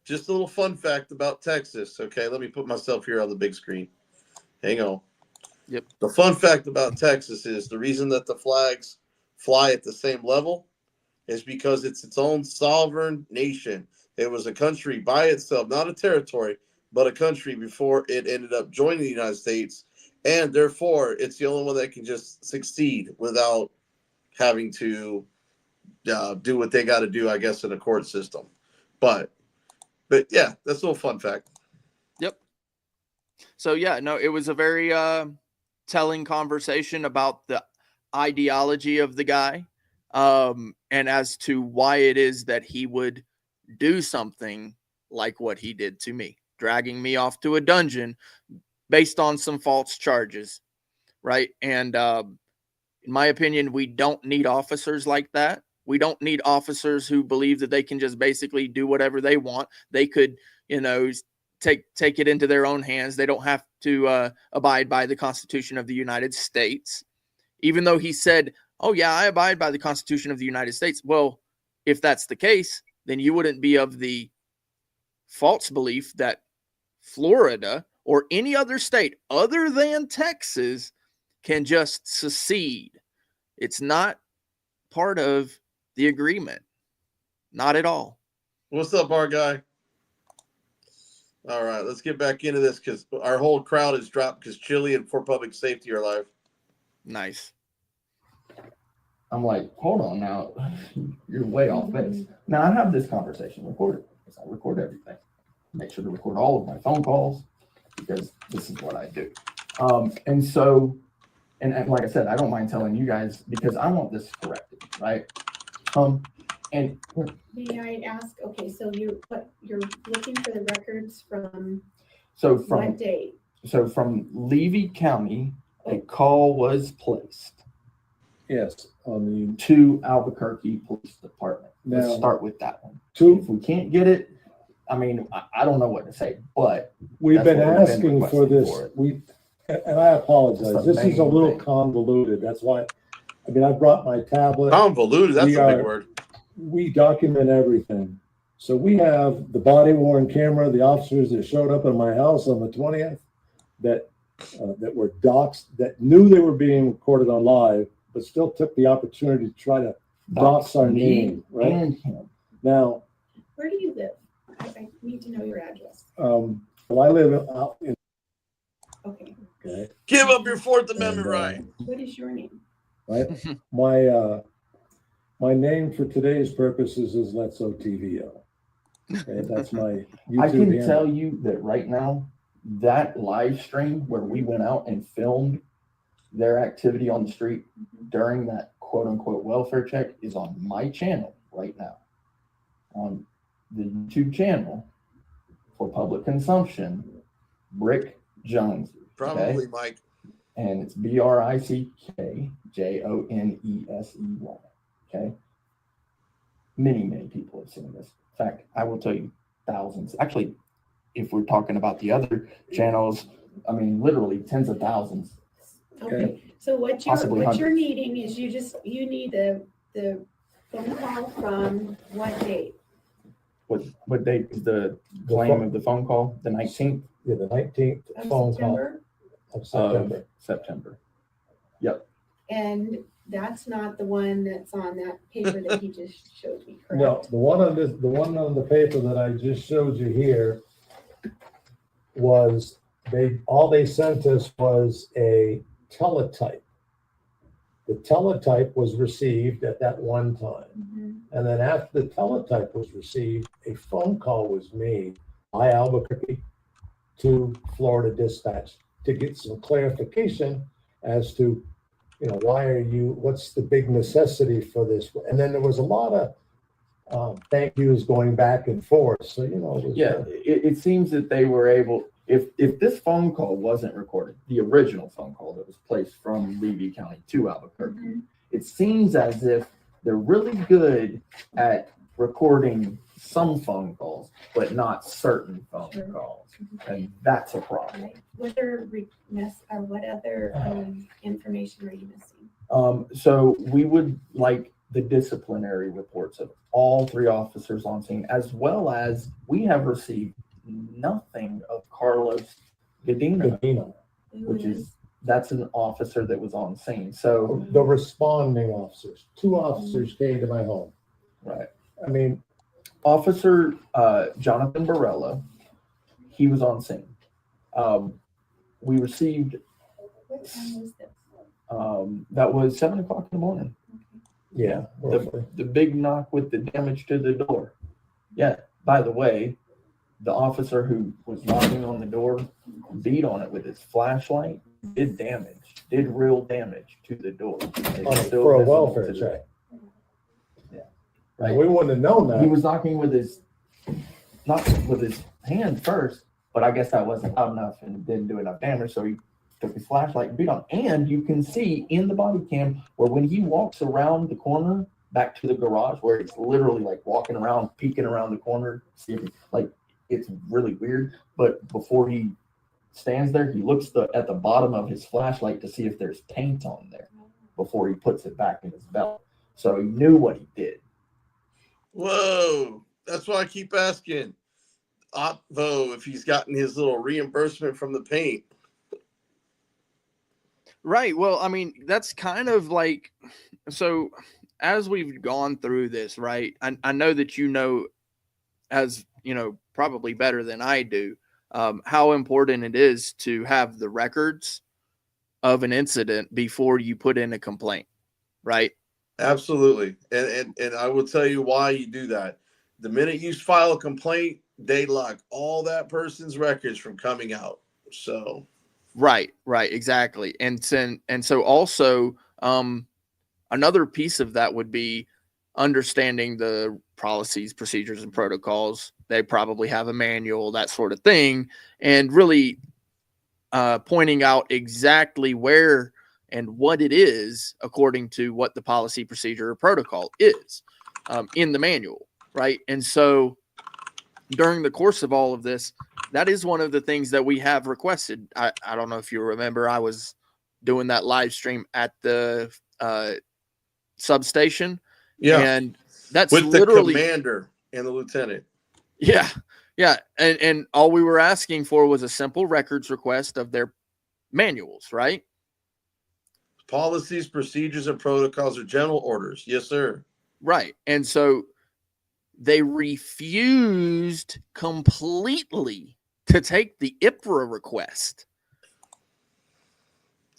just a little fun fact about Texas. Okay, let me put myself here on the big screen. Hang on. Yep. The fun fact about Texas is the reason that the flags fly at the same level is because it's its own sovereign nation. It was a country by itself, not a territory, but a country before it ended up joining the United States. And therefore, it's the only one that can just succeed without having to do what they got to do, I guess, in a court system. But yeah, that's a little fun fact. Yep. So yeah, no, it was a very telling conversation about the ideology of the guy, and as to why it is that he would do something like what he did to me, dragging me off to a dungeon based on some false charges, right? And in my opinion, we don't need officers like that. We don't need officers who believe that they can just basically do whatever they want. They could, take it into their own hands. They don't have to abide by the Constitution of the United States. Even though he said, oh yeah, I abide by the Constitution of the United States. Well, if that's the case, then you wouldn't be of the false belief that Florida or any other state other than Texas can just secede. It's not part of the agreement. Not at all. What's up, our guy? All right, let's get back into this because our whole crowd has dropped because Chili and For Public Safety are live. Nice. I'm like, hold on now. You're way off base. Now, I have this conversation recorded because I record everything. Make sure to record all of my phone calls because this is what I do. And so, and like I said, I don't mind telling you guys because I want this corrected, right? And may I ask, okay, so you're looking for the records from what date? So from Levy County, a call was placed. Yes, to Albuquerque Police Department. Now, Let's start with that one. Two. If we can't get it, I mean, I don't know what to say, but we've been that's what we've asking been for this. requesting And I apologize. That's the This is a main little thing. convoluted. That's why. I mean, I brought my tablet. Convoluted, that's a big word. We document everything. So we have the body worn camera, the officers that showed up at my house on the 20th that were doxxed, that knew they were being recorded on live, but still took the opportunity to try to dox our name, right? And him. Now, Where do you live? I need to know your address. Well, I live out in, Okay. okay, Give up your Fourth Amendment And, right. What is your name? right? My name for today's purposes is Letz Otvo. Okay, that's my YouTube I can handle. tell you that right now, that live stream where we went out and filmed their activity on the street during that quote unquote welfare check is on my channel right now. On the YouTube channel for public consumption, Brick Jonesey. Probably, Mike. And it's BRICK JONESEY. Okay. Many people have seen this. In fact, I will tell you thousands. Actually, if we're talking about the other channels, I mean, literally tens of thousands. Okay, so what you're needing is you need the phone call from what date? What date is the claim of the phone call? The 19th? Yeah, the 19th Of phone September? call of September. September. Yep. And that's not the one that's on that paper that he just showed me, correct? No, the one on the paper that I just showed you here was all they sent us was a teletype. The teletype was received at that one time. Mhm. And then after the teletype was received, a phone call was made by Albuquerque to Florida Dispatch to get some clarification as to, what's the big necessity for this? And then there was a lot of thank yous going back and forth. So, it was, it seems that they were able, if this phone call wasn't recorded, the original phone call that was placed from Levy County to Albuquerque, Mhm. it seems as if they're really good at recording some phone calls, but not certain phone Sure. calls. And that's a problem. Right. What other information are you missing? So we would like the disciplinary reports of all 3 officers on scene, as well as we have received nothing of Carlos Godino, which is that's an officer that was on scene. So the responding officers, 2 officers came to my home. right. I mean, Officer Jonathan Barella, he was on scene. We received What time was this? that was 7 o'clock in the morning. yeah, roughly. The big knock with the damage to the door. Yeah. By the way, the officer who was knocking on the door beat on it with his flashlight, did real damage to the door. It's still For a visible welfare today. check. Yeah. Right. Right. We wouldn't have known that. He was knocking with his hand first, but I guess that wasn't loud enough and didn't do enough damage. So he took his flashlight and beat on. And you can see in the body cam where when he walks around the corner back to the garage, where he's literally like walking around, peeking around the corner, see if it's really weird. But before he stands there, he looks at the bottom of his flashlight to see if there's paint on there before he puts it back in his belt. So he knew what he did. Whoa. That's why I keep asking Otvo if he's gotten his little reimbursement from the paint. Right. Well, I mean, that's kind of like, so as we've gone through this, right, I know that as probably better than I do, how important it is to have the records of an incident before you put in a complaint, right? Absolutely. And I will tell you why you do that. The minute you file a complaint, they lock all that person's records from coming out. So Right, exactly. And so also another piece of that would be understanding the policies, procedures, and protocols. They probably have a manual, that sort of thing, and really pointing out exactly where and what it is according to what the policy, procedure, or protocol is in the manual, right? And so during the course of all of this, that is one of the things that we have requested. I don't know if you remember, I was doing that live stream at the substation. yeah, and that's with literally the commander and the lieutenant. Yeah. And all we were asking for was a simple records request of their manuals, right? Policies, procedures, and protocols are general orders. Yes, sir. Right. And so they refused completely to take the IPRA request.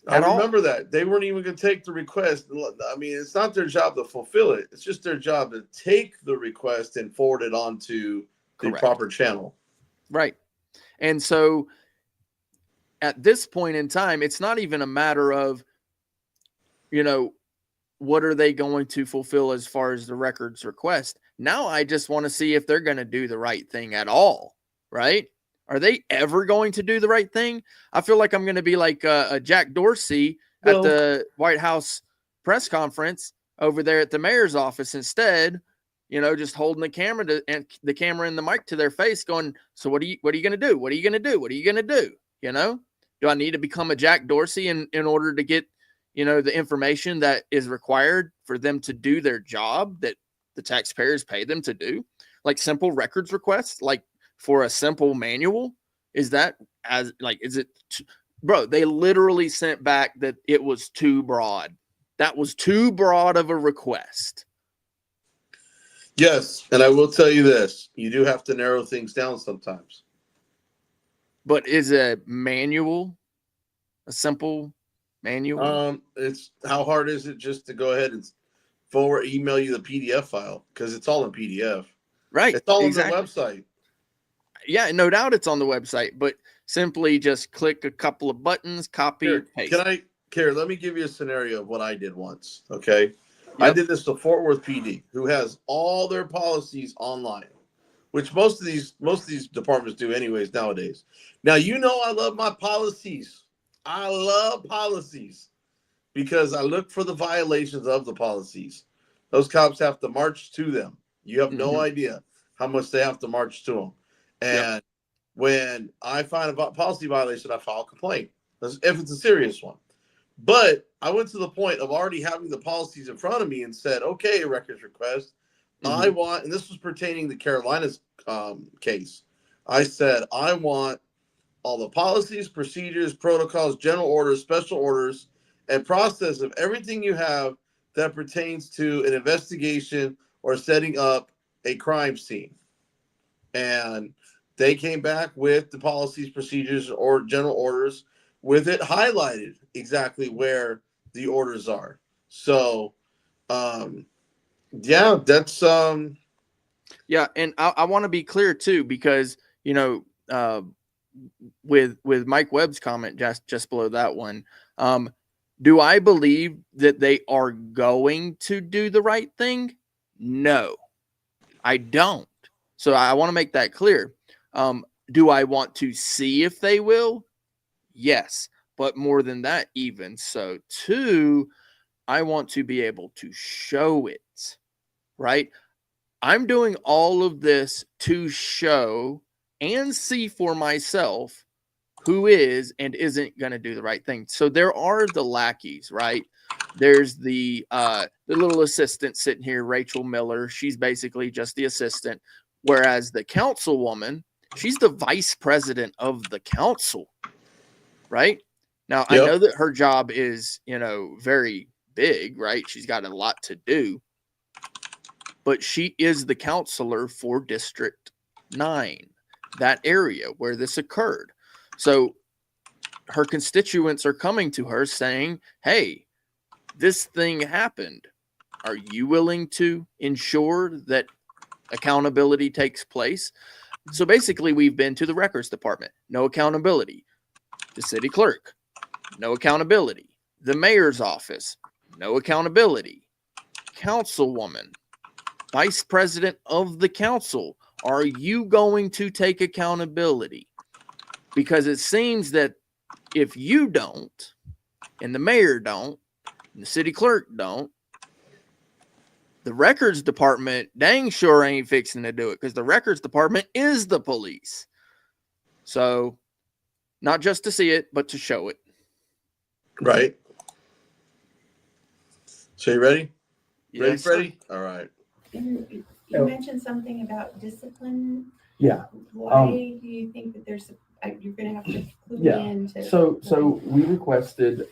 I remember that. They weren't even going to take the request. I mean, it's not their job to fulfill it. It's just their job to take the request and forward it on to the proper channel. Right. And so at this point in time, it's not even a matter of, you know, what are they going to fulfill as far as the records request? Now I just want to see if they're going to do the right thing at all, right? Are they ever going to do the right thing? I feel like I'm going to be like a Jack Dorsey at the White House press conference over there at the mayor's office instead, you know, just holding the camera and the mic to their face going, so what are you going to do? What are you going to do? What are you going to do? You know, do I need to become a Jack Dorsey in order to get, you know, the information that is required for them to do their job that the taxpayers pay them to do? Like simple records requests, like for a simple manual? Is that as like, is it, bro, they literally sent back that it was too broad. That was too broad of a request. Yes. And I will tell you this, you do have to narrow things down sometimes. But is a manual a simple manual? It's how hard is it just to go ahead and email you the PDF file? Because it's all in PDF. Right. It's all on the website. Yeah, no doubt it's on the website, but simply just click a couple of buttons, copy, paste. Let me give you a scenario of what I did once. Okay. Yep. I did this to Fort Worth PD, who has all their policies online, which most of these departments do anyways nowadays. Now, you know, I love my policies. I love policies because I look for the violations of the policies. Those cops have to march to them. You have no idea how much they have to march to them. And when I find a policy violation, I file a complaint if it's a serious one. But I went to the point of already having the policies in front of me and said, okay, records request. I want, and this was pertaining to Carolina's case. I said, I want all the policies, procedures, protocols, general orders, special orders, and process of everything you have that pertains to an investigation or setting up a crime scene. And they came back with the policies, procedures, or general orders with it highlighted exactly where the orders are. So, yeah, that's yeah, and I want to be clear too, because you know, with Mike Webb's comment just below that one, do I believe that they are going to do the right thing? No, I don't. So I want to make that clear. Do I want to see if they will? Yes, but more than that, even so, too, I want to be able to show it, right? I'm doing all of this to show and see for myself who is and isn't going to do the right thing. So there are the lackeys, right? There's the little assistant sitting here, Rachel Miller. She's basically just the assistant, whereas the councilwoman, she's the vice president of the council, right? Now, I know that her job is, you know, very big, right? She's got a lot to do, but she is the counselor for District 9, that area where this occurred. So her constituents are coming to her saying, hey, this thing happened. Are you willing to ensure that accountability takes place? So basically, we've been to the records department, no accountability. The city clerk, no accountability. The mayor's office, no accountability. Councilwoman, vice president of the council, are you going to take accountability? Because it seems that if you don't, and the mayor don't, and the city clerk don't, the records department dang sure ain't fixing to do it, because the records department is the police. So not just to see it, but to show it. Right. So you ready? Yes, ready, Freddie? All right. You mentioned something about discipline. Yeah. Why do you think that you're going to have to clue me into? So we requested,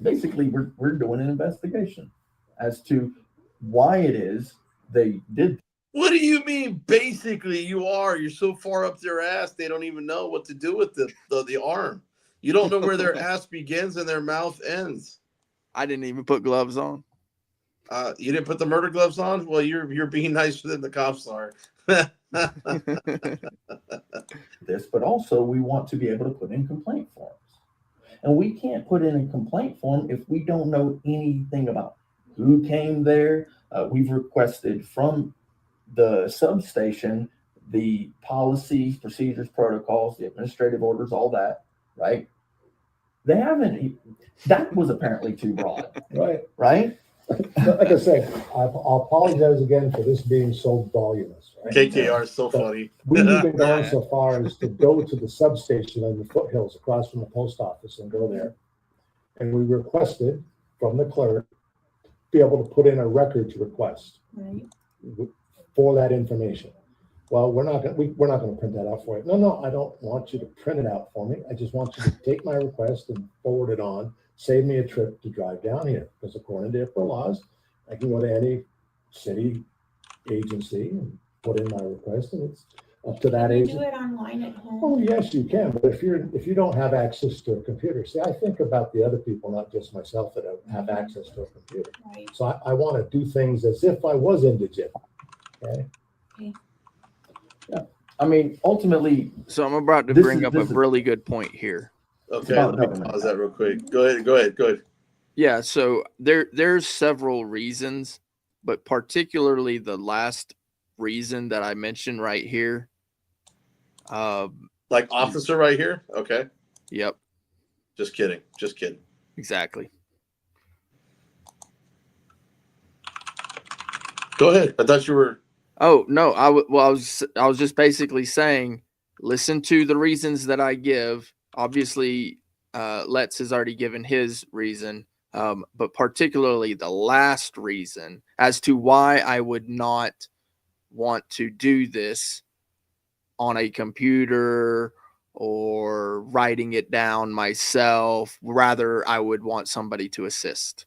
basically we're doing an investigation as to why it is they did What do you mean? Basically, you are. You're so far up their ass, they don't even know what to do with the arm. You don't know where their ass begins and their mouth ends. I didn't even put gloves on. You didn't put the murder gloves on? Well, you're being nicer than the cops are. This, but also we want to be able to put in complaint forms. And we can't put in a complaint form if we don't know anything about who came there. We've requested from the substation the policies, procedures, protocols, the administrative orders, all that, right? They haven't, that was apparently too broad, right? Like I said, I'll apologize again for this being so voluminous. Right? KKR is so funny. We've even gone so far as to go to the substation in the foothills across from the post office and go there. And we requested from the clerk to be able to put in a records request for that information. Well, we're not going to print that out for you. No, I don't want you to print it out for me. I just want you to take my request and forward it on. Save me a trip to drive down here, because according to IPRA laws, I can go to any city agency and put in my request, and it's up to that agency. Do it online at home. Oh, yes, you can. But if you don't have access to a computer, see, I think about the other people, not just myself, that have access to a computer. Right. So I want to do things as if I was indigent. Okay. Yeah. I mean, ultimately. So I'm about to bring up a really good point here. Okay, let me pause that real quick. Go ahead. Yeah, so there's several reasons, but particularly the last reason that I mentioned right here. Like officer right here? Okay. Yep. Just kidding. Exactly. Go ahead. I thought you were. Oh, no, I was just basically saying, listen to the reasons that I give. Obviously, Letz has already given his reason, but particularly the last reason as to why I would not want to do this on a computer or writing it down myself. Rather, I would want somebody to assist.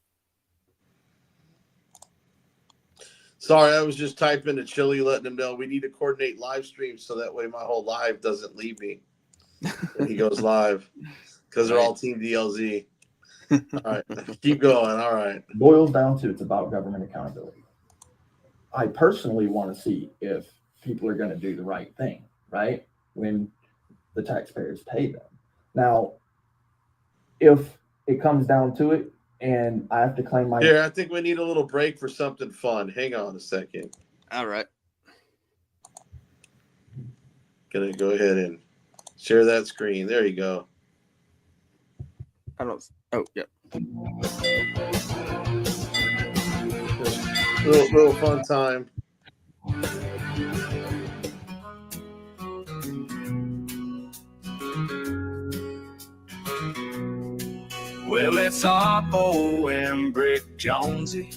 Sorry, I was just typing to Chili, letting him know we need to coordinate live streams so that way my whole live doesn't leave me when he goes live, because they're all Team DLZ. All right, keep going. All right. Boils down to, it's about government accountability. I personally want to see if people are going to do the right thing, right? When the taxpayers pay them. Now, if it comes down to it, and I have to claim my... Here, I think we need a little break for something fun. Hang on a second. All right. Gonna go ahead and share that screen. There you go. I don't... Oh, yep. Little fun time. Well, it's Otvo and Brick Jonesy,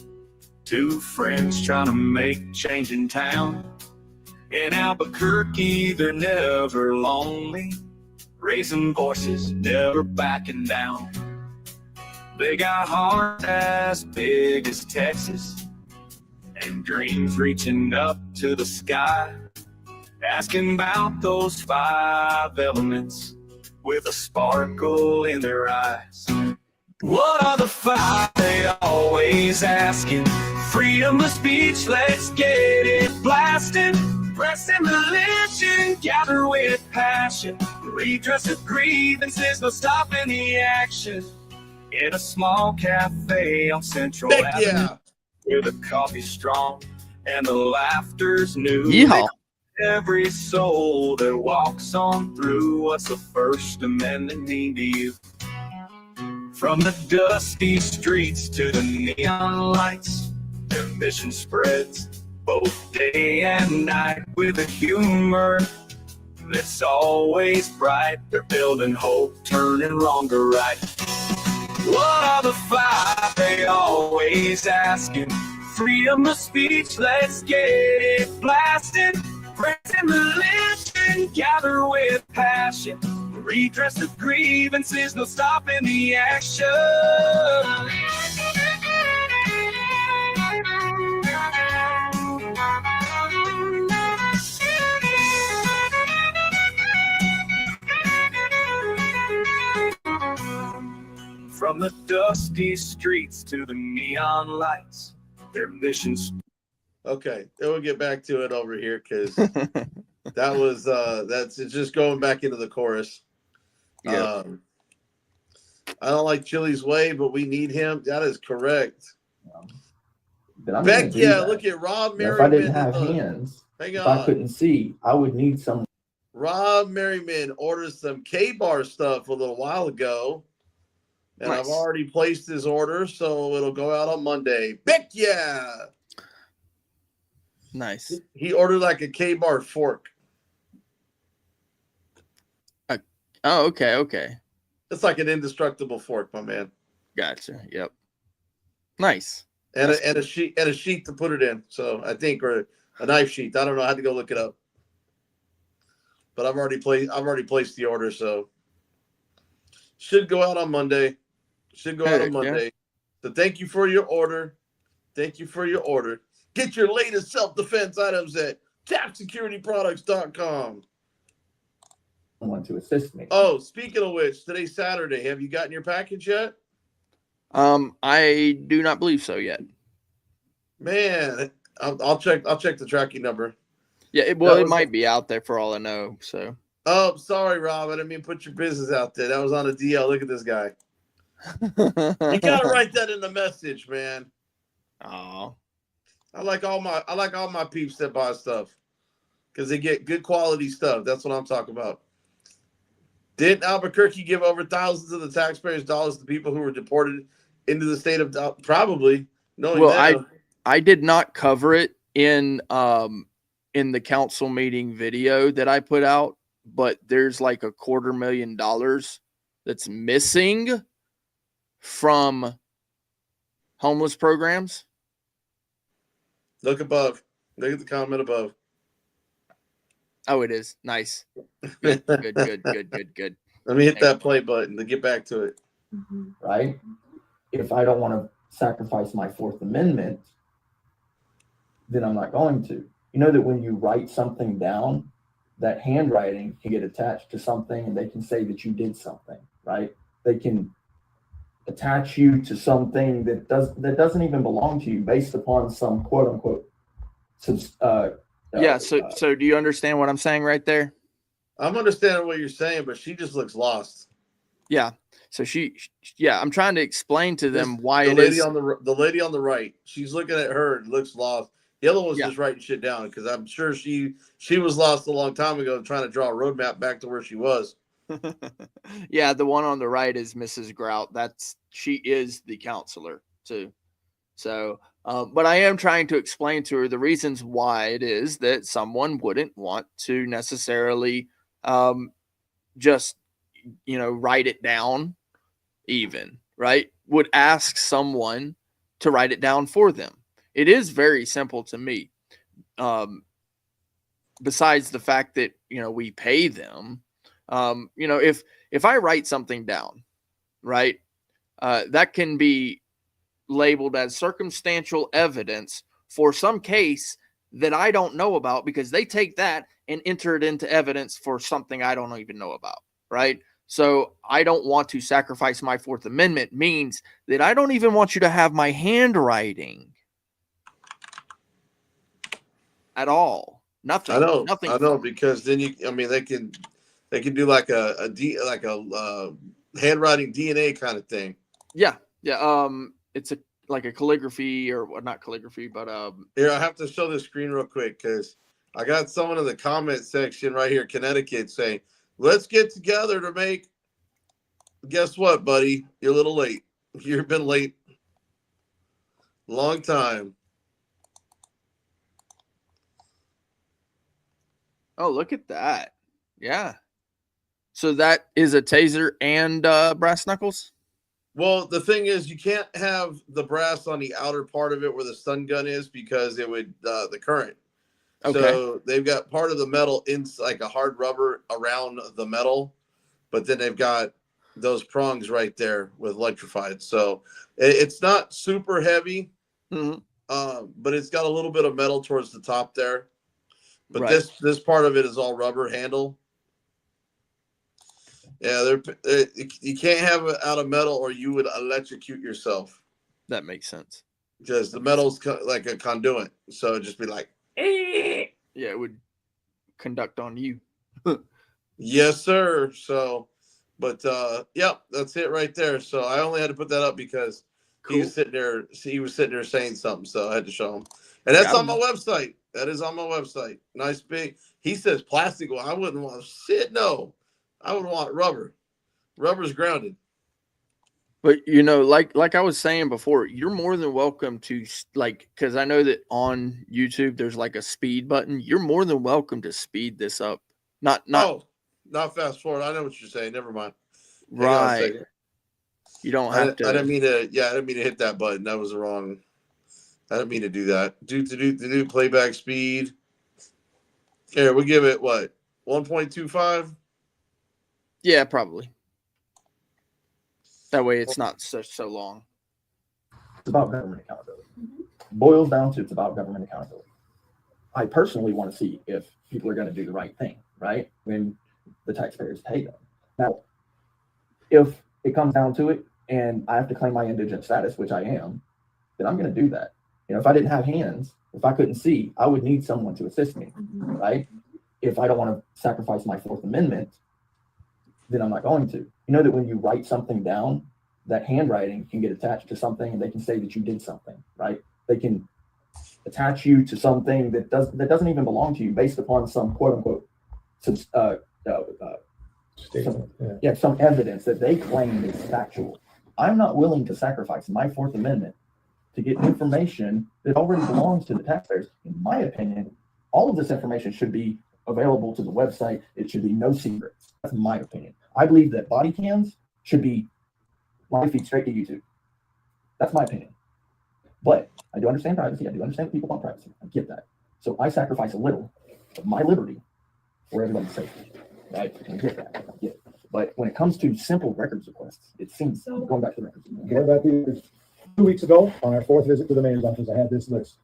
two friends trying to make change in town. In Albuquerque, they're never lonely, raising voices, never backing down. They got hearts as big as Texas and dreams reaching up to the sky, asking about those 5 elements with a sparkle in their eyes. What are the 5 they always asking? Freedom of speech, let's get it blasting. Pressing militia, gather with passion. Redress of grievances, no stopping the action. In a small cafe on Central Avenue, where the coffee's strong and the laughter's new. Yeehaw. Every soul that walks on through, what's the First Amendment mean to you? From the dusty streets to the neon lights, their mission spreads both day and night with a humor that's always bright. They're building hope, turning wrong to right. What are the 5 they always asking? Freedom of speech, let's get it blasting. Pressing militia, gather with passion. Redress of grievances, no stopping the action. From the dusty streets to the neon lights, their missions. Okay, then we'll get back to it over here because that was that's it's just going back into the chorus. Yeah. I don't like Chili's way, but we need him. That is correct. Then I'm Beck, gonna do yeah, that. look at Rob Now, if I didn't Merriman. have hands, Hang if I on. couldn't see, I would need someone. Rob Merriman ordered some K-Bar stuff a little while ago, and Nice. I've already placed his order, so it'll go out on Monday. Beck, yeah. Nice. He ordered like a K-Bar fork. Oh, okay. It's like an indestructible fork, my man. Gotcha. Yep. Nice. And That's a sheet to put it in. So I think, or a knife sheath. I don't know. I had to go look it up. But I've already placed the order, so should go out on Monday. Yeah. So thank you for your order. Get your latest self-defense items at TAPSSECURITYPRODUCT.com. Someone to assist me. Oh, speaking of which, today's Saturday. Have you gotten your package yet? I do not believe so yet. Man, I'll check the tracking number. Yeah, it might be out there for all I know. So. Oh, sorry, Rob. I didn't mean to put your business out there. That was on a DL. Look at this guy. You gotta write that in the message, man. Oh. I like all my peeps that buy stuff because they get good quality stuff. That's what I'm talking about. Didn't Albuquerque give over thousands of the taxpayers' dollars to people who were deported into the state of probably knowing Well, I did not cover it in the council meeting video that I put out, but there's like $250,000 that's missing from homeless programs. Look above. Look at the comment above. Oh, it is. Nice. Good. Let me hit that play button to get back to it. Right? If I don't want to sacrifice my Fourth Amendment, then I'm not going to. You know that when you write something down, that handwriting can get attached to something and they can say that you did something, right? They can attach you to something that doesn't even belong to you based upon some quote unquote yeah, so do you understand what I'm saying right there? I'm understanding what you're saying, but she just looks lost. Yeah. So I'm trying to explain to them why the it lady is. The lady on the right, she's looking at her and looks lost. The other one's Yeah. just writing shit down because I'm sure she was lost a long time ago trying to draw a roadmap back to where she was. Yeah, the one on the right is Mrs. Grout. She is the counselor too. So, but I am trying to explain to her the reasons why it is that someone wouldn't want to necessarily just, write it down even, right? Would ask someone to write it down for them. It is very simple to me. Besides the fact that, we pay them, if I write something down, right, that can be labeled as circumstantial evidence for some case that I don't know about because they take that and enter it into evidence for something I don't even know about, right? So I don't want to sacrifice my Fourth Amendment means that I don't even want you to have my handwriting at all. Nothing. I know, Nothing. because then they can do like a handwriting DNA kind of thing. Yeah. It's like a calligraphy or not calligraphy, but here, I have to show the screen real quick because I got someone in the comment section right here, Connecticut, saying, "Let's get together to make." Guess what, buddy? You're a little late. You've been late, long time. Oh, look at that! Yeah. So that is a taser and brass knuckles. Well, the thing is, you can't have the brass on the outer part of it where the stun gun is because it would the current. Okay. So they've got part of the metal in like a hard rubber around the metal, but then they've got those prongs right there with electrified. So it's not super heavy, but it's got a little bit of metal towards the top there. But this part of it is all rubber handle. Yeah, you can't have it out of metal, or you would electrocute yourself. That makes sense. Because the metal's like a conduit, so it'd just be like, yeah, it would conduct on you. yes, sir. So, but yep, that's it right there. So I only had to put that up because he was sitting there. He was sitting there saying something, so I had to show him. And that's on my website. That is on my website. Nice big. He says plastic. Well, I wouldn't want shit. No, I would want rubber. Rubber's grounded. But you know, like I was saying before, you're more than welcome to because I know that on YouTube there's like a speed button. You're more than welcome to speed this up. Not fast forward. I know what you're saying. Never mind. Right. You don't have to. I didn't mean to. Yeah, I didn't mean to hit that button. That was the wrong. I didn't mean to do that. Do playback speed. Here, we give it what 1.25. Yeah, probably. That way it's not so long. It's about government accountability. Boils down to it's about government accountability. I personally want to see if people are going to do the right thing, right? When the taxpayers pay them. Now, if it comes down to it and I have to claim my indigent status, which I am, then I'm going to do that. You know, if I didn't have hands, if I couldn't see, I would need someone to assist me, right? If I don't want to sacrifice my Fourth Amendment, then I'm not going to. You know that when you write something down, that handwriting can get attached to something and they can say that you did something, right? They can attach you to something that doesn't even belong to you based upon some quote unquote some evidence that they claim is factual. I'm not willing to sacrifice my Fourth Amendment to get information that already belongs to the taxpayers. In my opinion, all of this information should be available to the website. It should be no secrets. That's my opinion. I believe that body cams should be live feed straight to YouTube. That's my opinion. But I do understand privacy. I do understand that people want privacy. I get that. So I sacrifice a little of my liberty for everybody's safety. Right? I get that. I get it. But when it comes to simple records requests, it seems going back to the records. Going back to 2 weeks ago, on our fourth visit to the mayor's office, I had this list.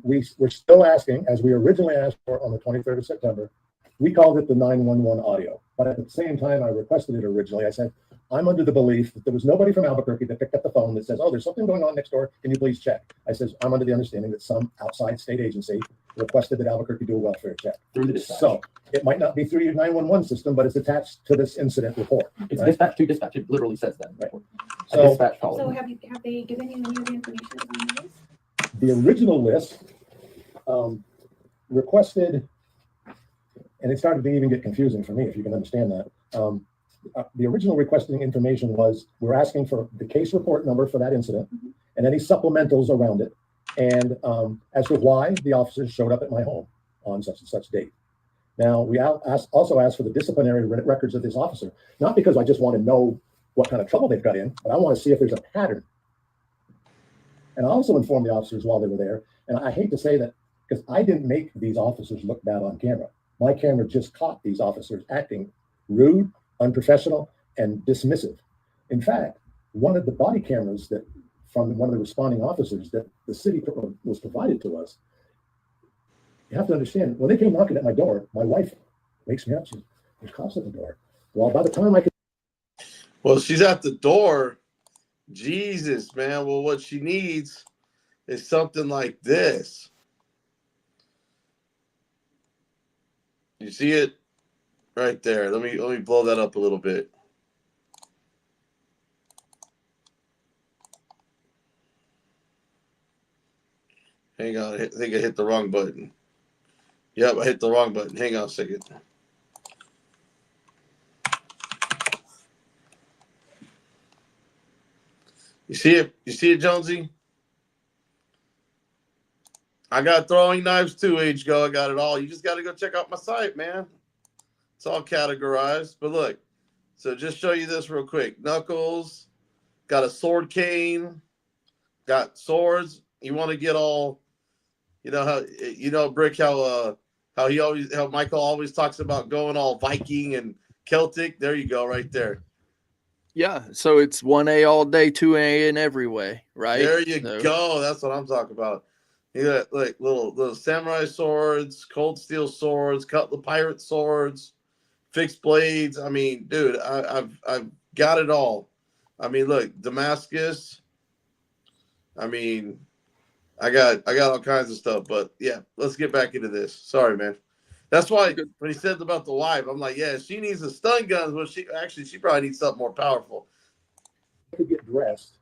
We're still asking, as we originally asked for on the 23rd of September, we called it the 911 audio. But at the same time, I requested it originally. I said, I'm under the belief that there was nobody from Albuquerque that picked up the phone that says, oh, there's something going on next door. Can you please check? I says, I'm under the understanding that some outside state agency requested that Albuquerque do a welfare check. So it might not be through your 911 system, but it's attached to this incident report. It's dispatch to dispatch. It literally says that. Right. So, dispatch call. So have they given you any of the information on the list? The original list requested, and it started to even get confusing for me, if you can understand that. The original requesting information was, we're asking for the case report number for that incident and any supplementals around it. And as to why the officers showed up at my home on such and such date. Now, we also asked for the disciplinary records of this officer, not because I just want to know what kind of trouble they've got in, but I want to see if there's a pattern. And I also informed the officers while they were there, and I hate to say that because I didn't make these officers look bad on camera. My camera just caught these officers acting rude, unprofessional, and dismissive. In fact, one of the body cameras that from one of the responding officers that the city was provided to us, you have to understand, when they came knocking at my door, my wife wakes me up, says, there's cops at the door. Well, by the time I could... Well, she's at the door. Jesus, man. Well, what she needs is something like this. You see it right there. Let me blow that up a little bit. Hang on. I think I hit the wrong button. Yep, I hit the wrong button. Hang on a second. You see it? You see it, Jonesy? I got throwing knives too, H-Go. I got it all. You just got to go check out my site, man. It's all categorized. But look, so just show you this real quick. Knuckles, got a sword cane, got swords. You want to get all, you know how, Brick, how Michael always talks about going all Viking and Celtic. There you go, right there. Yeah, so it's 1A all day, 2A in every way, right? There you go. That's what I'm talking about. You got like little samurai swords, cold steel swords, cut the pirate swords, fixed blades. I mean, dude, I've got it all. I mean, look, Damascus. I mean, I got all kinds of stuff. But yeah, let's get back into this. Sorry, man. That's why when he said about the wife, I'm like, yeah, she needs a stun gun. Well, she probably needs something more powerful. To get dressed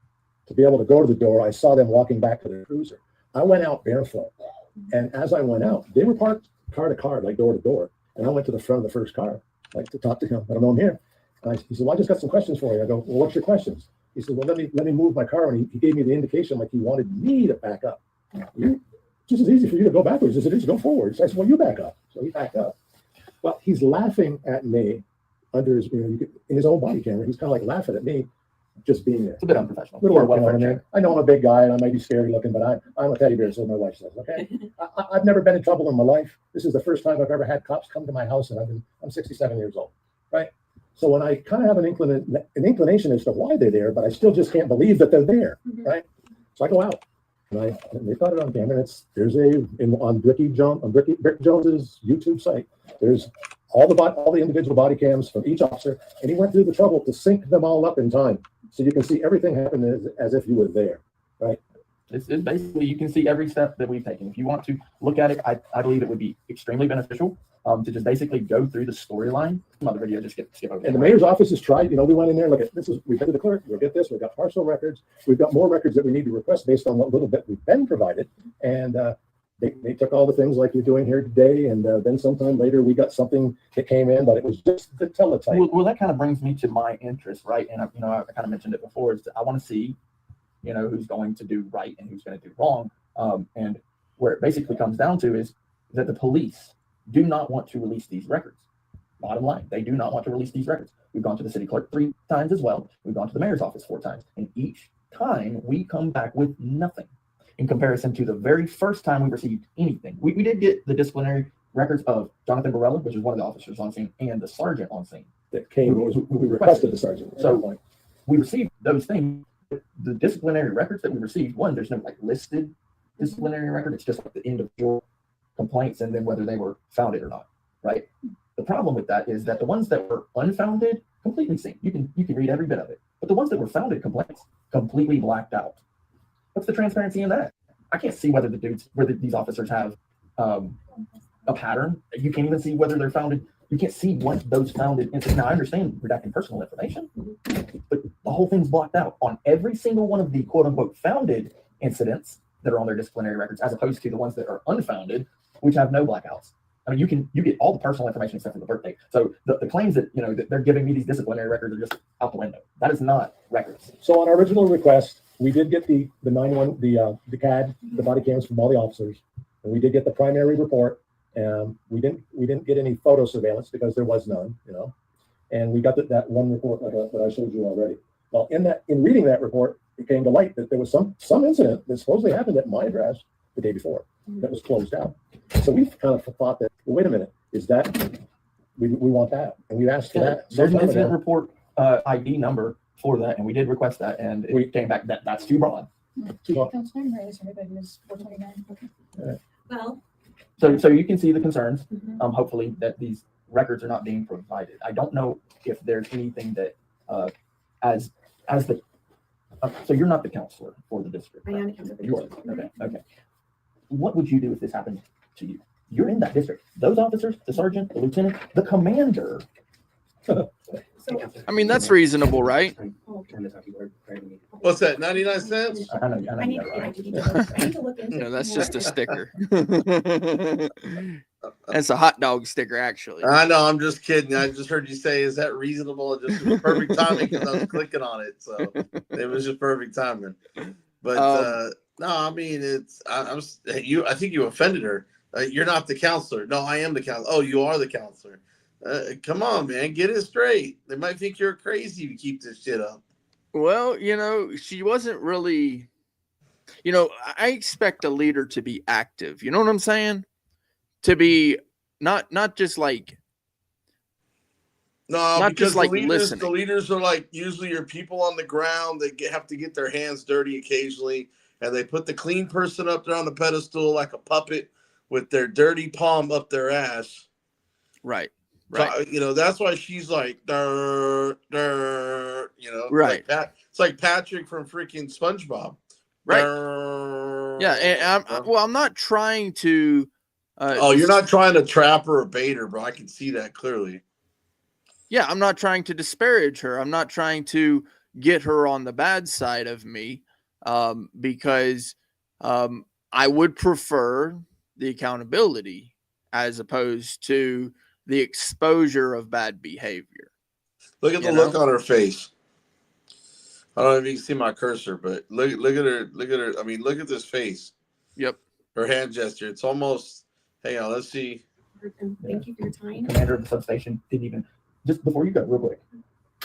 to be able to go to the door, I saw them walking back to the cruiser. I went out barefoot, and as I went out, they were parked car to car, like door to door. And I went to the front of the first car, like to talk to him. I don't know him here. And he said, "Well, I just got some questions for you." I go, "Well, what's your questions?" He said, "Well, let me move my car." And he gave me the indication like he wanted me to back up. It's just as easy for you to go backwards as it is to go forwards. So I said, "Well, you back up." So he backed up. Well, he's laughing at me under his, in his own body camera. He's kind of like laughing at me just being there. It's a bit unprofessional. I know I'm a big guy and I might be scary looking, but I'm a teddy bear, so my wife says, okay? I've never been in trouble in my life. This is the first time I've ever had cops come to my house, and I'm 67 years old, right? So when I kind of have an inclination as to why they're there, but I still just can't believe that they're there, right? So I go out, and they got it on camera. On Brick Jones's YouTube site. There's all the individual body cams from each officer, and he went through the trouble to sync them all up in time, so you can see everything happen as if you were there, right? It's basically, you can see every step that we've taken. If you want to look at it, I believe it would be extremely beneficial to just basically go through the storyline. Some other video, just skip over. And the mayor's office has tried, we went in there, look at this, we've been to the clerk, we'll get this, we've got partial records, we've got more records that we need to request based on what little bit we've been provided. And they took all the things like you're doing here today, and then sometime later we got something that came in, but it was just the teletype. Well, that kind of brings me to my interest, right? And I kind of mentioned it before, is I want to see, who's going to do right and who's going to do wrong. And where it basically comes down to is that the police do not want to release these records. Bottom line, they do not want to release these records. We've gone to the city clerk 3 times as well. We've gone to the mayor's office 4 times. And each time we come back with nothing in comparison to the very first time we received anything. We did get the disciplinary records of Jonathan Borrella, which is one of the officers on scene, and the sergeant on scene. That came, we requested the sergeant. So we received those things. The disciplinary records that we received, one, there's no listed disciplinary record. It's just the individual complaints and then whether they were founded or not, right? The problem with that is that the ones that were unfounded, completely seen. You can read every bit of it. But the ones that were founded complaints, completely blacked out. What's the transparency in that? I can't see whether these officers have a pattern. You can't even see whether they're founded. You can't see what those founded incidents. Now, I understand redacting personal information, but the whole thing's blocked out on every single one of the quote unquote founded incidents that are on their disciplinary records, as opposed to the ones that are unfounded, which have no blackouts. I mean, you get all the personal information except for the birthday. So the claims that that they're giving me these disciplinary records are just out the window. That is not records. So on our original request, we did get the CAD, the body cams from all the officers, and we did get the primary report. We didn't get any photo surveillance because there was none, and we got that one report that I showed you already. Well, in reading that report, it came to light that there was some incident that supposedly happened at my address the day before that was closed down. So we kind of thought that, well, wait a minute, is that we want that, and we asked for that. There's an incident report ID number for that, and we did request that, and it came back that's too broad. Well, so you can see the concerns. Hopefully that these records are not being provided. I don't know if there's anything that as the so you're not the counselor for the district. I am the counselor. You are. Okay. What would you do if this happened to you? You're in that district. Those officers, the sergeant, the lieutenant, the commander. I mean, that's reasonable, right? What's that? 99 cents? I know. I need to look into No, that's it just more. a sticker. That's a hot dog sticker, actually. I know. I'm just kidding. I just heard you say, "Is that reasonable?" It just was perfect timing because I was clicking on it, so it was just perfect timing. But no, I mean, I think you offended her. You're not the counselor. No, I am the counselor. Oh, you are the counselor. Come on, man, get it straight. They might think you're crazy if you keep this shit up. Well, she wasn't really. I expect a leader to be active. You know what I'm saying? To be not just like. No, not because just like the listening. leaders are like usually your people on the ground. They have to get their hands dirty occasionally, and they put the clean person up there on the pedestal like a puppet with their dirty palm up their ass. Right. Right. You know, that's why she's like, "Durr, durr," you know, Right. it's like Patrick from freaking SpongeBob. Right. Durr. Yeah. And I'm not trying to. Oh, you're not trying to trap her or bait her, bro. I can see that clearly. Yeah, I'm not trying to disparage her. I'm not trying to get her on the bad side of me, because I would prefer the accountability as opposed to the exposure of bad behavior. Look at the look on her face. I don't know if you can see my cursor, but look at her. Look at her. I mean, look at this face. Yep. Her hand gesture. It's almost. Hang on. Let's see. Thank you for your time. Commander of the substation didn't even, just before you go, real quick,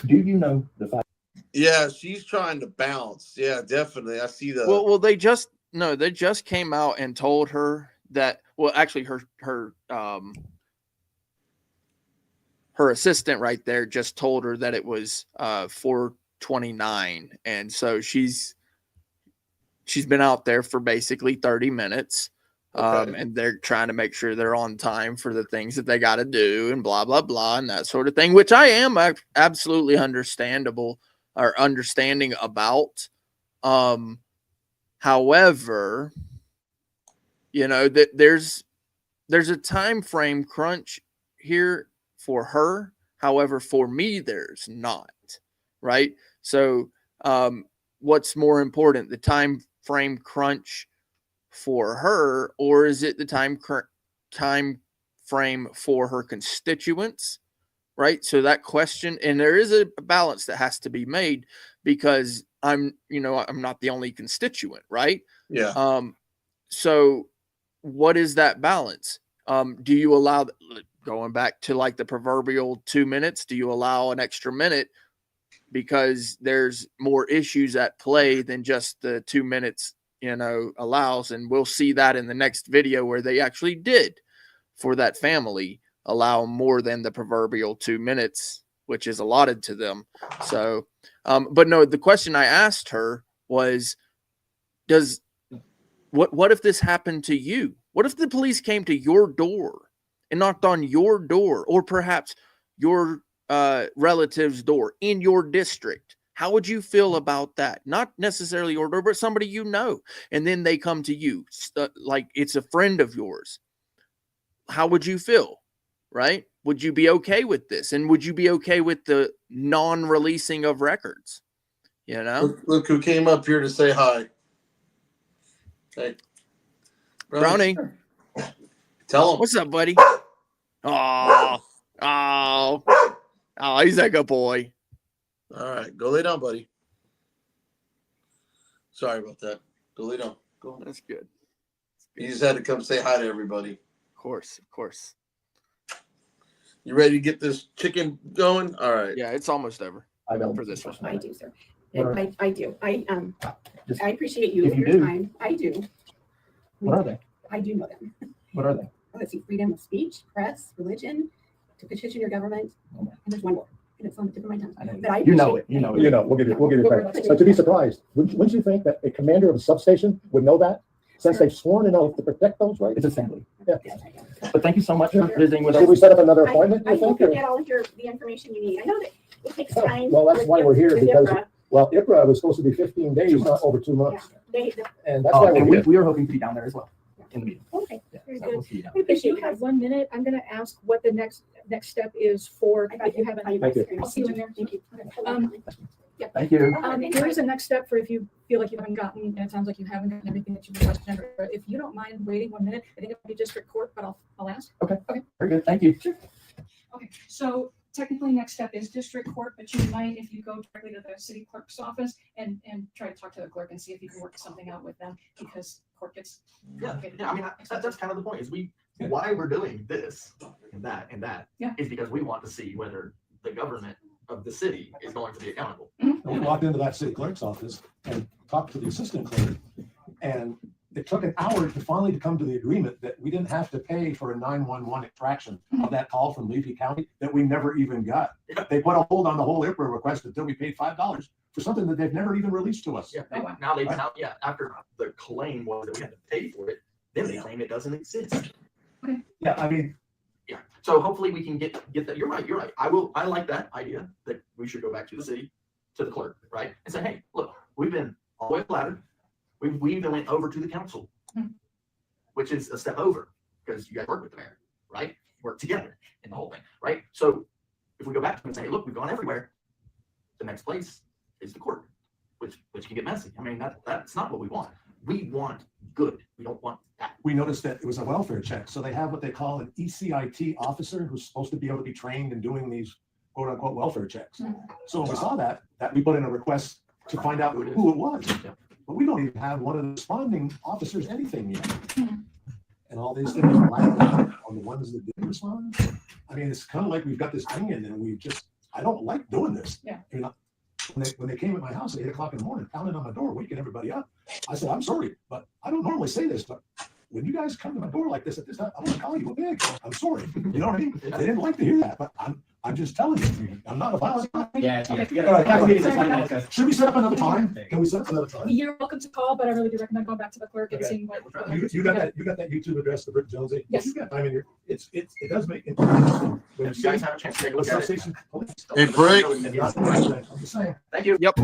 do you know the fact? Yeah, she's trying to bounce. Yeah, definitely. I see the. Well, they just came out and told her that. Well, actually, her assistant right there just told her that it was 4:29, and so she's been out there for basically 30 minutes. Okay. And they're trying to make sure they're on time for the things that they got to do and blah, blah, blah, and that sort of thing, which I am absolutely understanding about. However, you know, that there's a time frame crunch here for her. However, for me, there's not, right? So what's more important, the time frame crunch for her, or is it the time frame for her constituents, right? So that question, and there is a balance that has to be made, because I'm not the only constituent, right? Yeah. So what is that balance? Do you allow, going back to like the proverbial 2 minutes, do you allow an extra minute because there's more issues at play than just the 2 minutes allows? And we'll see that in the next video where they actually did, for that family, allow more than the proverbial 2 minutes, which is allotted to them. So, but no, the question I asked her was, what if this happened to you? What if the police came to your door and knocked on your door, or perhaps your relative's door in your district? How would you feel about that? Not necessarily your door, but somebody you know, and then they come to you like it's a friend of yours. How would you feel, right? Would you be okay with this? And would you be okay with the non-releasing of records? Look who came up here to say hi. Hey, Brownie. Tell him. What's up, buddy? Oh, he's like a boy. All right, go lay down, buddy. Sorry about that. Go lay down. Go. That's good. You just had to come say hi to everybody. Of course. You ready to get this chicken going? All right. Yeah, it's almost over. I know for this one. I do, sir. What I do. I appreciate If you your do. time. I do. What are they? I do know them. What are they? Let's see, freedom of speech, press, religion, to petition your government, and there's one more. And it's on the tip of my tongue. But I You know it. appreciate- You know it. We'll give you credit. But to be surprised, wouldn't you think that a commander of a substation would know that? Since they've sworn an oath to protect those rights? It's assembly. Yeah. But thank you so much for visiting with us. Should we set up another appointment, I you hope think? you get all of the information you need. I know that it takes time. Well, that's why we're here, with because, IPRA. well, IPRA was supposed to be 15 days, not over 2 Yeah, months. And that's Oh, why and we're here. we are hoping to be down there as well in the meeting. Okay, Yeah, very so good. we'll see you down I there. If you appreciate have it. 1 minute, I'm going to ask what the next step is for, if you haven't. Thank you. I'll see you in there. Thank you. Thank you. There is a next step for if you feel like you haven't gotten, and it sounds like you haven't gotten everything that you requested. But if you don't mind waiting 1 minute, I think it might be district court, but I'll ask. Very good. Thank you. Okay, so technically next step is district court, but you might, if you go directly to the city clerk's office and try to talk to the clerk and see if you can work something out with them, because court gets. Yeah, I mean, that's kind of the point, is why we're doing this and that Yeah. is because we want to see whether the government of the city is going to be accountable. We walked into that city clerk's office and talked to the assistant clerk, and it took an hour to finally come to the agreement that we didn't have to pay for a 911 extraction of that call from Levy County that we never even got. They put a hold on the whole IPRA request until we paid $5 for something that they've never even released to us. Yeah, now they've been out, after the claim was that we had to pay for it, then they claim it doesn't exist. Yeah, I mean, Yeah. So hopefully we can get that. You're right. You're right. I like that idea that we should go back to the city, to the clerk, right, and say, hey, look, we've been all the way up the ladder. We even went over to the council, which is a step over because you guys work with the mayor, right? Work together in the whole thing, right? So if we go back to them and say, look, we've gone everywhere, the next place is the court, which can get messy. I mean, that's not what we want. We want good. We don't want that. We noticed that it was a welfare check. So they have what they call an ECIT officer who's supposed to be able to be trained in doing these quote unquote welfare checks. So when we saw that we put in a request to find out who it was. But we don't even have one of the responding officers anything yet. And all these things are on the ones that didn't respond. I mean, it's kind of like we've got this thing in and I don't like doing this. Yeah. You know, when they came at my house at 8 o'clock in the morning, pounding on my door, waking everybody up, I said, I'm sorry, but I don't normally say this, but when you guys come to my door like this at this time, I'm going to call you a pig. I'm sorry. You know what I mean? They didn't like to hear that, but I'm just telling you, I'm not a violent guy. Yeah. Should we set up another time? Can we set up another time? You're welcome to call, but I really do recommend going back to the clerk and Okay. seeing what. You got that YouTube address, the Brick Jonesy? Yes. You got time in here. It does make it interesting. When If you guys have a chance to take a look at it. Hey, Brick. I'm just saying. Thank you. Yep.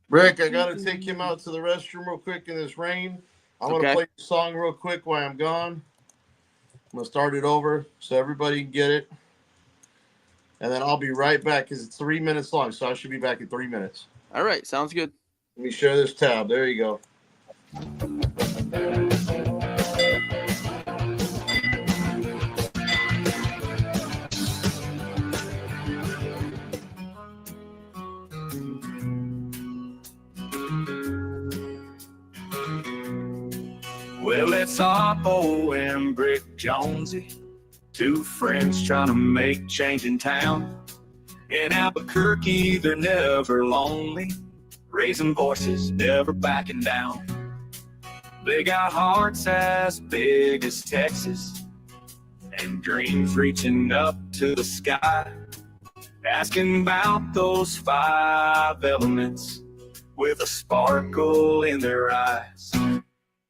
Rick, I gotta take him out to the restroom real quick in this rain. I'm gonna Okay. play the song real quick while I'm gone. I'm gonna start it over so everybody can get it. And then I'll be right back because it's 3 minutes long, so I should be back in 3 minutes. All right. Sounds good. Let me share this tab. There you go. Well, it's Otvo and Brick Jonesy, two friends trying to make change in town. In Albuquerque, they're never lonely, raising voices, never backing down. They got hearts as big as Texas and dreams reaching up to the sky, asking about those 5 elements with a sparkle in their eyes.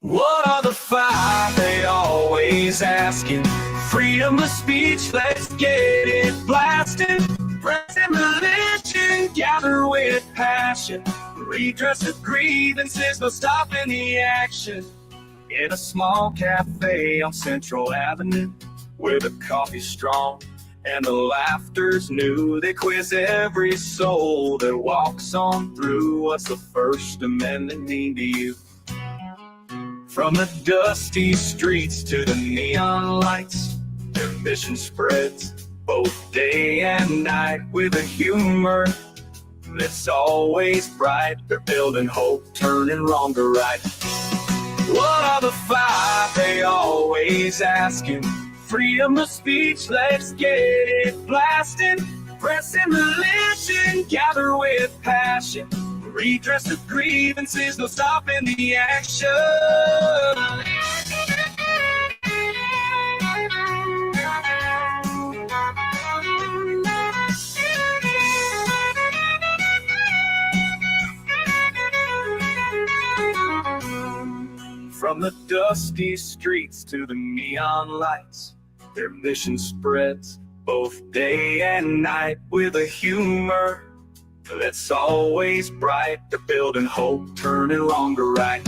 What are the 5 they always asking? Freedom of speech, let's get it blasting. Press and religion, gather with passion. Redress of grievances, no stopping the action. In a small cafe on Central Avenue, where the coffee's strong and the laughter's new, they quiz every soul that walks on through. What's the First Amendment mean to you? From the dusty streets to the neon lights, their mission spreads both day and night with a humor that's always bright. They're building hope, turning wrong to right. What are the 5 they always asking? Freedom of speech, let's get it blasting. Press and religion, gather with passion. Redress of grievances, no stopping the action. From the dusty streets to the neon lights, their mission spreads both day and night with a humor that's always bright. They're building hope, turning wrong to right.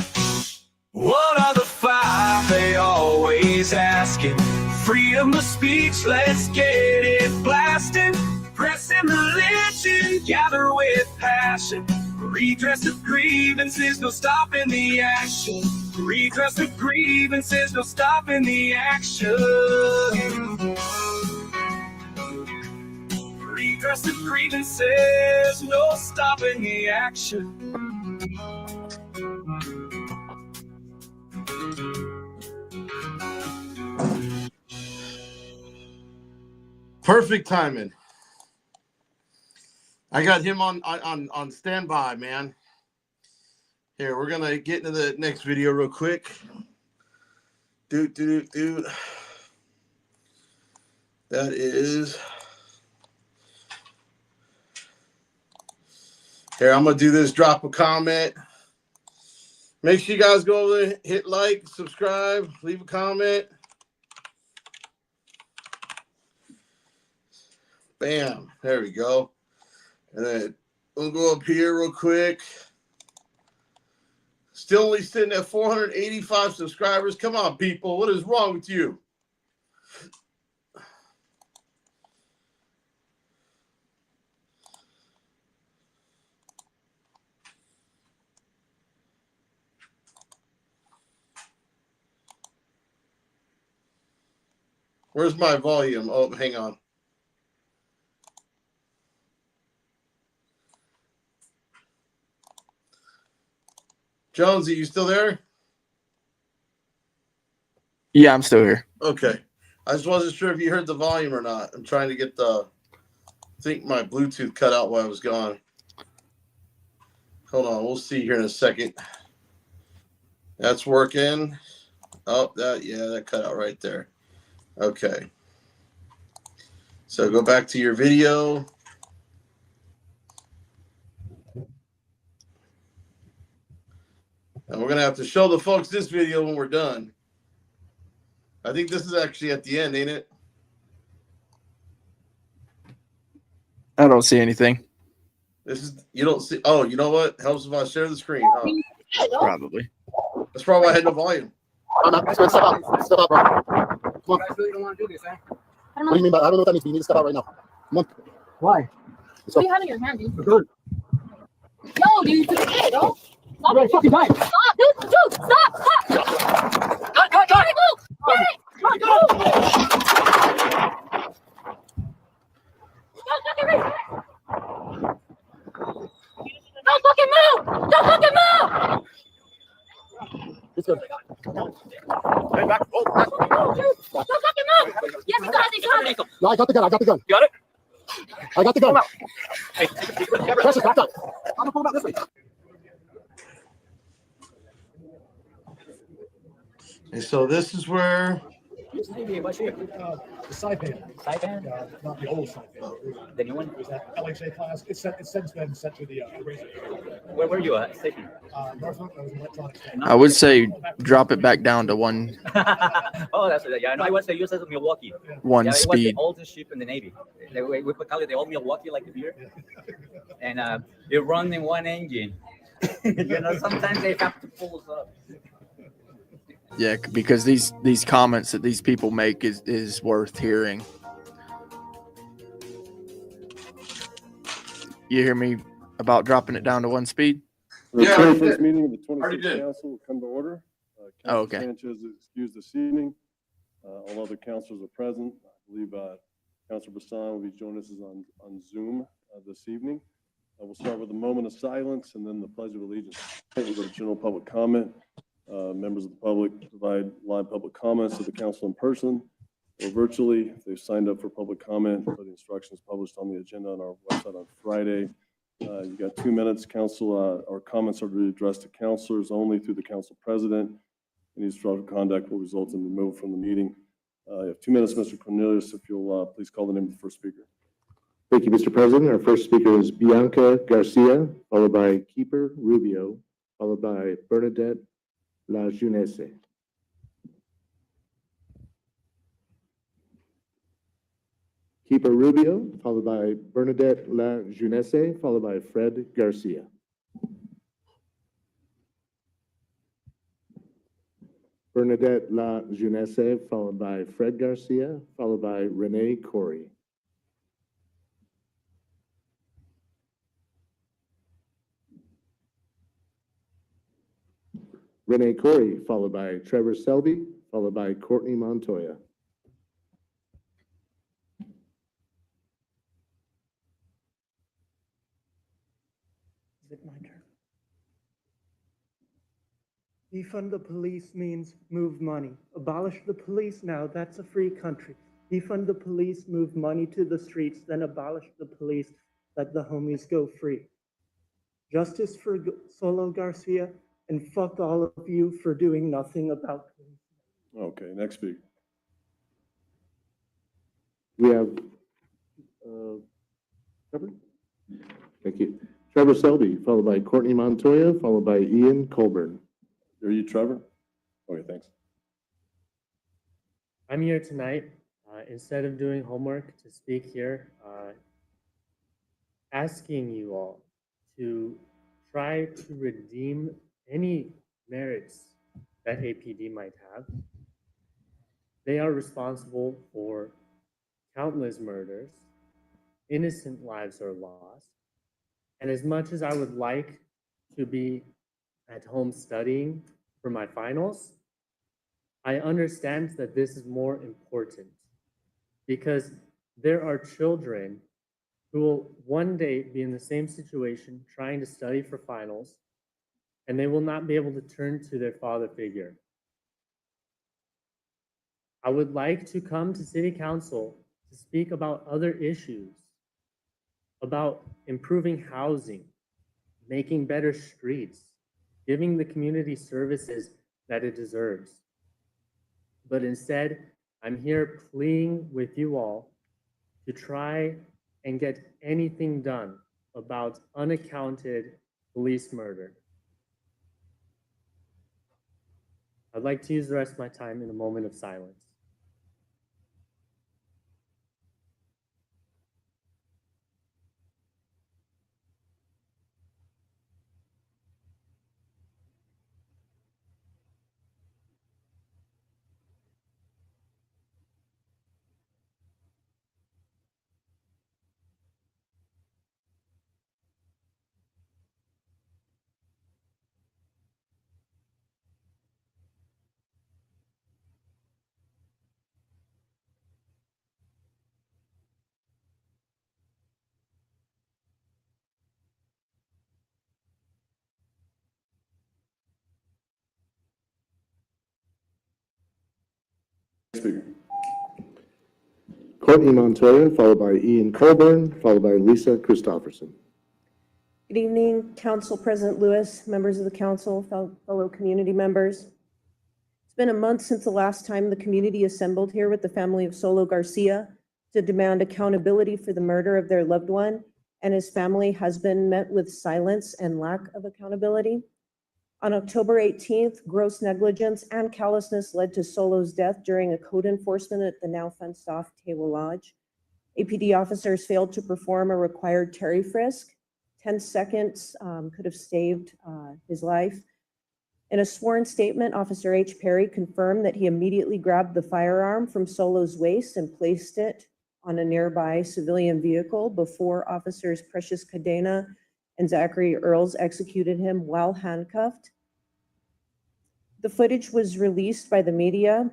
What are the 5 they always asking? Freedom of speech, let's get it blasting. Press and religion, gather with passion. Redress of grievances, no stopping the action. Redress of grievances, no stopping the action. Redress of grievances, no stopping the action. Perfect timing. I got him on standby, man. Here, we're gonna get into the next video real quick. Dude. That is. Here, I'm gonna do this. Drop a comment. Make sure you guys go over there, hit like, subscribe, leave a comment. Bam. There we go. And then we'll go up here real quick. Still only sitting at 485 subscribers. Come on, people. What is wrong with you? Where's my volume? Oh, hang on. Jonesy, you still there? Yeah, I'm still here. Okay. I just wasn't sure if you heard the volume or not. I'm trying to get the, I think my Bluetooth cut out while I was gone. Hold on. We'll see here in a second. That's working. Oh, that cut out right there. Okay. So go back to your video. And we're going to have to show the folks this video when we're done. I think this is actually at the end, ain't it? I don't see anything. This is, you don't see, oh, you know what? Helps if I share the screen, huh? Probably. That's probably why I had no volume. What do you mean by, I don't know what that means, but you need to step out right now. Come on. Why? What do you have in your hand, dude? Good. No, dude, put your hand, bro. Stop, Right, fucking die. Stop, dude, stop. Cut. Get it, move. Don't fucking move. Don't fucking move. It's good. Hey, back. Oh, back. Don't fucking move. Yes, you got it. No, I got the gun. You got it? I got the gun. Hey, Press it back up. I'm gonna pull it out this way. And so this is where The Saipan. Saipan? Not the old Saipan. The new one? It was that LHA class. It's since been sent to the Razor. Where were you stationed? Norfolk. I was in electronics. I would say drop it back down to one Oh, that's it. Yeah, no, I was used as Milwaukee. one Yeah, it was speed. the oldest ship in the Navy. We could call it the old Milwaukee, like the beer. And it runs in one engine. You know, sometimes they have to pull us up. Yeah, because these comments that these people make is worth hearing. You hear me about dropping it down to one speed? The Yeah, 21st meeting of the Already 26th did. council will come to order. Oh, Councilor okay. Sanchez is excused this evening. All other councilors are present. I believe Councilor Bassan will be joining us on Zoom this evening. We'll start with a moment of silence and then the Pledge of Allegiance. We'll go to general public comment. Members of the public provide live public comments to the council in person or virtually. If they've signed up for public comment, the instructions published on the agenda on our website on Friday. You got 2 minutes. Council, our comments are to be addressed to councilors only through the council president. Any disruptive conduct will result in removal from the meeting. You have 2 minutes, Mr. Cornelius, if you'll please call the name of the first speaker. Thank you, Mr. President. Our first speaker is Bianca Garcia, followed by Keeper Rubio, followed by Bernadette La Jeunesse. Keeper Rubio, followed by Bernadette La Jeunesse, followed by Fred Garcia. Bernadette La Jeunesse, followed by Fred Garcia, followed by Renee Corey. Renee Corey, followed by Trevor Selby, followed by Courtney Montoya. Is it my turn? Defund the police means move money. Abolish the police now, that's a free country. Defund the police, move money to the streets, then abolish the police, let the homies go free. Justice for Solo Garcia, and fuck all of you for doing nothing about police. Okay, next speaker. We have Trevor? Thank you. Trevor Selby, followed by Courtney Montoya, followed by Ian Colburn. Are you Trevor? Okay, thanks. I'm here tonight instead of doing homework to speak here, asking you all to try to redeem any merits that APD might have. They are responsible for countless murders. Innocent lives are lost. And as much as I would like to be at home studying for my finals, I understand that this is more important because there are children who will one day be in the same situation trying to study for finals, and they will not be able to turn to their father figure. I would like to come to City Council to speak about other issues, about improving housing, making better streets, giving the community services that it deserves. But instead, I'm here pleading with you all to try and get anything done about unaccounted police murder. I'd like to use the rest of my time in a moment of silence. Speaker. Courtney Montoya, followed by Ian Colburn, followed by Lisa Christopherson. Good evening, Council President Lewis, members of the council, fellow community members. It's been a month since the last time the community assembled here with the family of Solo Garcia to demand accountability for the murder of their loved one, and his family has been met with silence and lack of accountability. On October 18th, gross negligence and callousness led to Solo's death during a code enforcement at the now fenced off Tewa Lodge. APD officers failed to perform a required Terry frisk. 10 seconds could have saved his life. In a sworn statement, Officer H. Perry confirmed that he immediately grabbed the firearm from Solo's waist and placed it on a nearby civilian vehicle before Officers Precious Cadena and Zachary Earls executed him while handcuffed. The footage was released by the media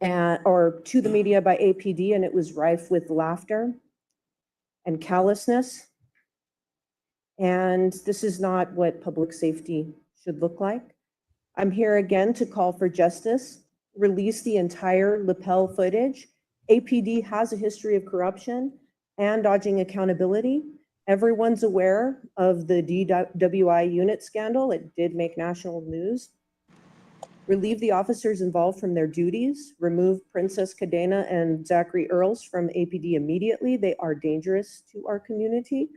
or to the media by APD, and it was rife with laughter and callousness. And this is not what public safety should look like. I'm here again to call for justice, release the entire lapel footage. APD has a history of corruption and dodging accountability. Everyone's aware of the DWI unit scandal. It did make national news. Relieve the officers involved from their duties. Remove Princess Cadena and Zachary Earls from APD immediately. They are dangerous to our community.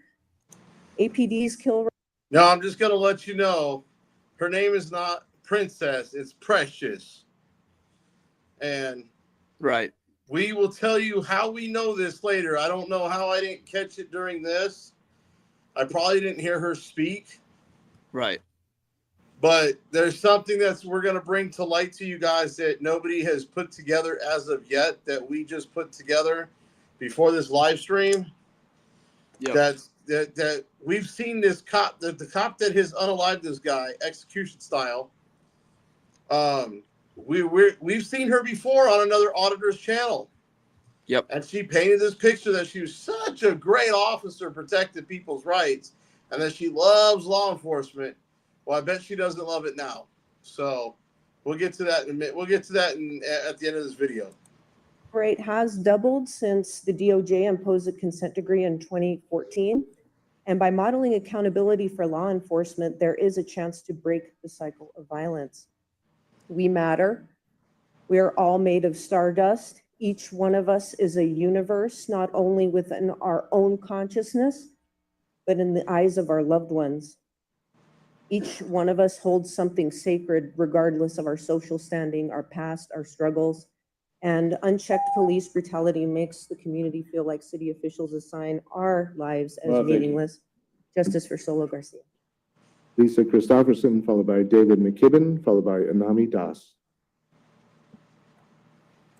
APD's kill. No, I'm just going to let you know, her name is not Princess, it's Precious. And right. We will tell you how we know this later. I don't know how I didn't catch it during this. I probably didn't hear her speak. Right. But there's something that's we're going to bring to light to you guys that nobody has put together as of yet, that we just put together before this live stream. Yep. That we've seen this cop, the cop that has unalived this guy, execution style. We've seen her before on another auditor's channel. Yep. And she painted this picture that she was such a great officer, protected people's rights, and that she loves law enforcement. Well, I bet she doesn't love it now. So we'll get to that in a minute. We'll get to that at the end of this video. Rate has doubled since the DOJ imposed a consent decree in 2014. And by modeling accountability for law enforcement, there is a chance to break the cycle of violence. We matter. We are all made of stardust. Each one of us is a universe, not only within our own consciousness, but in the eyes of our loved ones. Each one of us holds something sacred, regardless of our social standing, our past, our struggles. And unchecked police brutality makes the community feel like city officials assign our lives as Well, thank you. meaningless. Justice for Solo Garcia. Lisa Christopherson, followed by David McKibben, followed by Anami Das.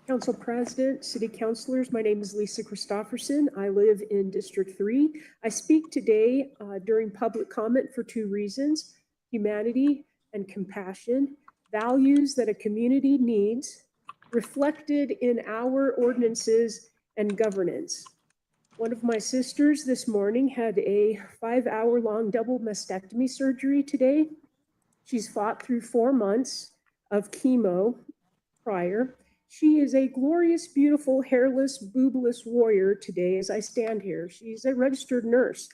Council President, City Councilors, my name is Lisa Christopherson. I live in District 3. I speak today during public comment for two reasons: humanity and compassion, values that a community needs, reflected in our ordinances and governance. One of my sisters this morning had a 5-hour-long double mastectomy surgery today. She's fought through 4 months of chemo prior. She is a glorious, beautiful, hairless, boobless warrior today as I stand here. She's a registered nurse.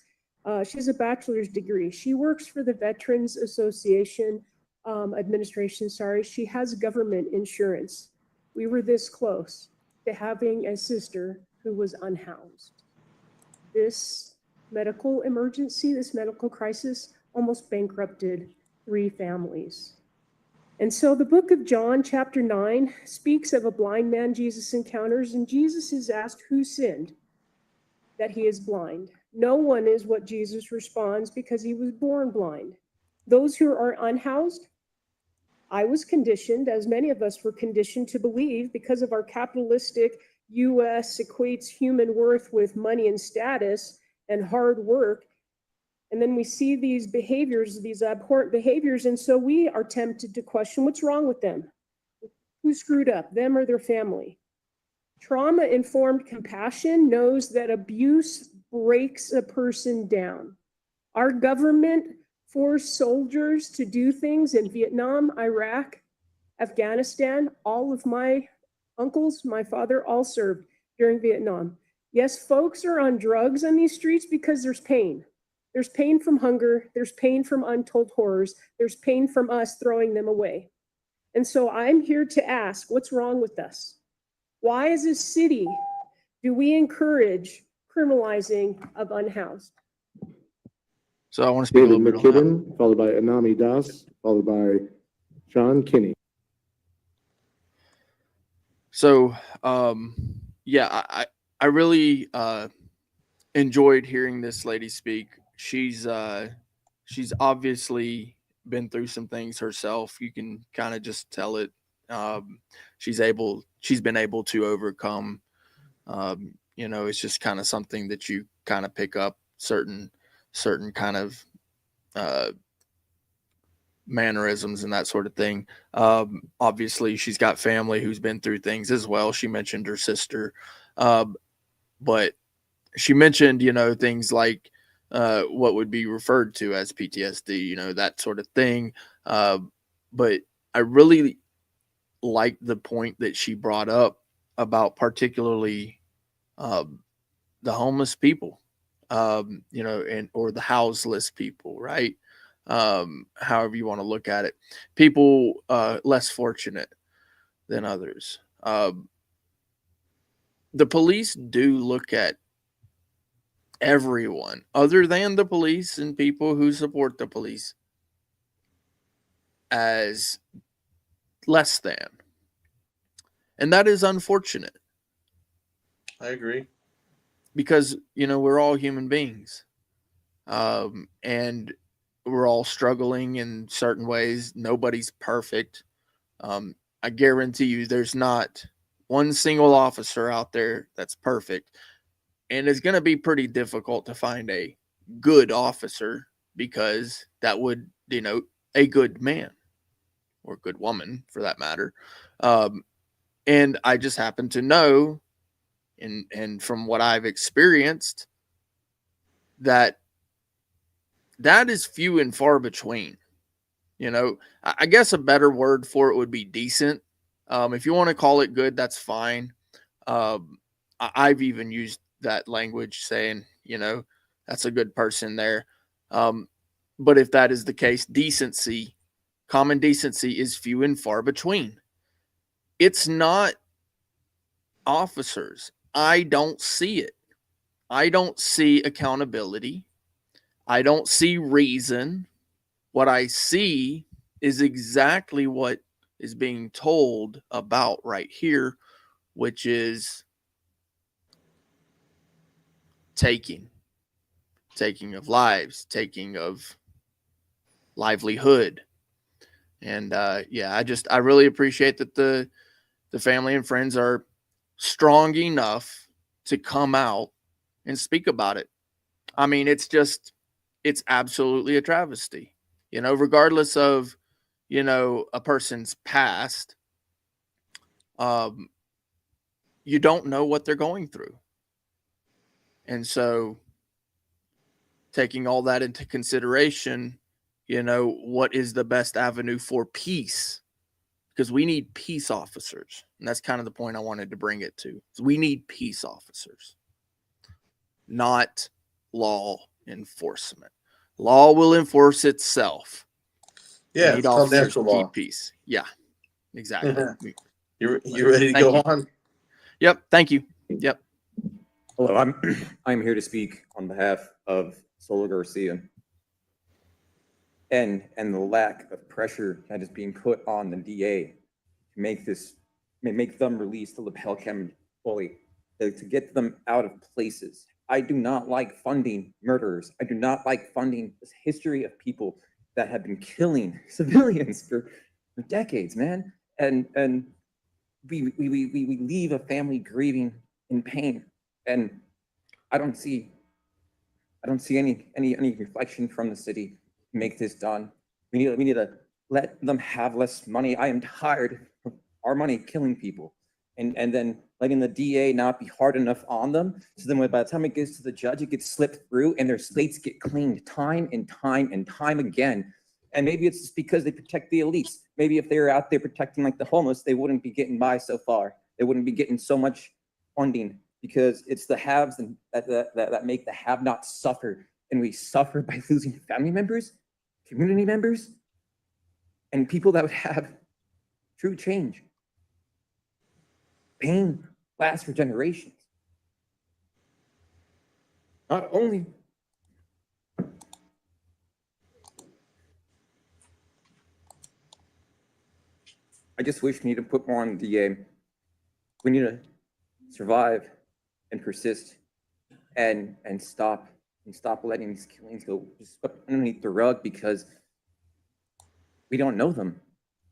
She has a bachelor's degree. She works for the Veterans Association administration, sorry. She has government insurance. We were this close to having a sister who was unhoused. This medical emergency, this medical crisis almost bankrupted 3 families. And so the book of John, chapter 9, speaks of a blind man Jesus encounters, and Jesus is asked who sinned that he is blind. No one is what Jesus responds, because he was born blind. Those who are unhoused, I was conditioned, as many of us were conditioned to believe, because of our capitalistic U.S. equates human worth with money and status and hard work. And then we see these behaviors, these abhorrent behaviors, and so we are tempted to question what's wrong with them. Who screwed up, them or their family? Trauma-informed compassion knows that abuse breaks a person down. Our government forced soldiers to do things in Vietnam, Iraq, Afghanistan. All of my uncles, my father, all served during Vietnam. Yes, folks are on drugs on these streets because there's pain. There's pain from hunger. There's pain from untold horrors. There's pain from us throwing them away. And so I'm here to ask, what's wrong with us? Why, as a city, do we encourage criminalizing of unhoused? So I want to speak a David little bit on that. McKibben, followed by Anami Das, followed by Sean Kinney. So, yeah, I really enjoyed hearing this lady speak. She's obviously been through some things herself. You can kind of just tell it. She's been able to overcome. You know, it's just kind of something that you kind of pick up certain kind of mannerisms and that sort of thing. Obviously, she's got family who's been through things as well. She mentioned her sister, but she mentioned, you know, things like what would be referred to as PTSD, you know, that sort of thing. But I really liked the point that she brought up about particularly the homeless people, you know, or the houseless people, right? However you want to look at it, people less fortunate than others. The police do look at everyone other than the police and people who support the police as less than. And that is unfortunate. I agree. Because, you know, we're all human beings. And we're all struggling in certain ways. Nobody's perfect. I guarantee you there's not one single officer out there that's perfect. And it's going to be pretty difficult to find a good officer, because that would denote a good man or good woman for that matter. And I just happen to know, and from what I've experienced, that is few and far between. You know, I guess a better word for it would be decent. If you want to call it good, that's fine. I've even used that language saying, you know, that's a good person there. But if that is the case, decency, common decency is few and far between. It's not officers. I don't see it. I don't see accountability. I don't see reason. What I see is exactly what is being told about right here which is taking of lives, taking of livelihood. And yeah, I really appreciate that the family and friends are strong enough to come out and speak about it. I mean, it's absolutely a travesty, regardless of, a person's past. You don't know what they're going through. And so taking all that into consideration, what is the best avenue for peace? Because we need peace officers. And that's kind of the point I wanted to bring it to. We need peace officers, not law enforcement. Law will enforce itself. Yeah, we need it's called officers natural to law. keep peace. Yeah, exactly. You ready to go on? Yep. Thank you. Yep. Hello, I'm here to speak on behalf of Solo Garcia and the lack of pressure that is being put on the DA to make them release the lapel cam fully, to get them out of places. I do not like funding murderers. I do not like funding this history of people that have been killing civilians for decades, man. And we leave a family grieving in pain. And I don't see any reflection from the city to make this done. We need to let them have less money. I am tired of our money killing people, and then letting the DA not be hard enough on them. So then by the time it gets to the judge, it gets slipped through and their slates get cleaned time and time and time again. And maybe it's just because they protect the elites. Maybe if they were out there protecting like the homeless, they wouldn't be getting by so far. They wouldn't be getting so much funding, because it's the haves and that make the have-nots suffer. And we suffer by losing family members, community members, and people that would have true change. Pain lasts for generations. Not only I just wish we need to put more on the DA. We need to survive and persist and stop letting these killings go just underneath the rug, because we don't know them.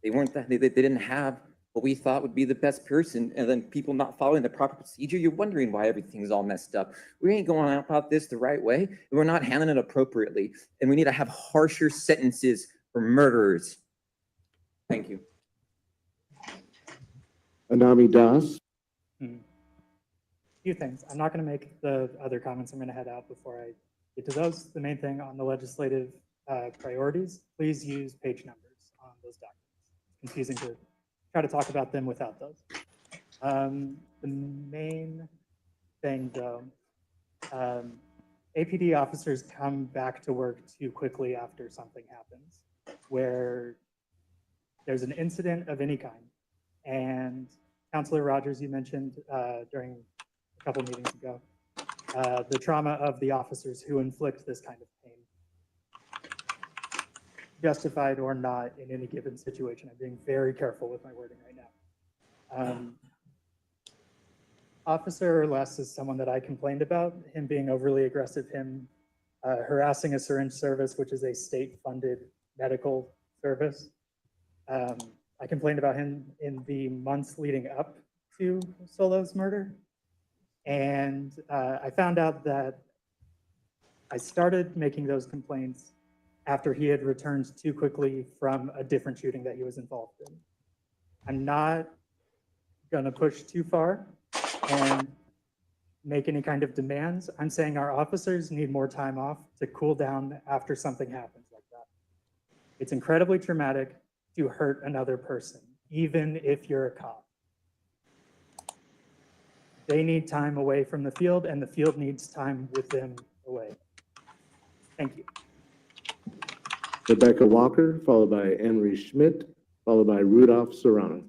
They weren't that, they didn't have what we thought would be the best person, and then people not following the proper procedure. You're wondering why everything's all messed up. We ain't going about this the right way, and we're not handling it appropriately. And we need to have harsher sentences for murderers. Thank you. Anami Das. Few things. I'm not going to make the other comments. I'm going to head out before I get to those. The main thing on the legislative priorities, please use page numbers on those documents. It's confusing to try to talk about them without those. The main thing, though, APD officers come back to work too quickly after something happens, where there's an incident of any kind. And Councilor Rogers, you mentioned during a couple meetings ago, the trauma of the officers who inflict this kind of pain, justified or not in any given situation. I'm being very careful with my wording right now. Officer Les is someone that I complained about, him being overly aggressive, him harassing a syringe service, which is a state-funded medical service. I complained about him in the months leading up to Solo's murder. And I found out that I started making those complaints after he had returned too quickly from a different shooting that he was involved in. I'm not gonna push too far and make any kind of demands. I'm saying our officers need more time off to cool down after something happens like that. It's incredibly traumatic to hurt another person, even if you're a cop. They need time away from the field, and the field needs time with them away. Thank you. Rebecca Walker, followed by Anne-Marie Schmidt, followed by Rudolph Serrano.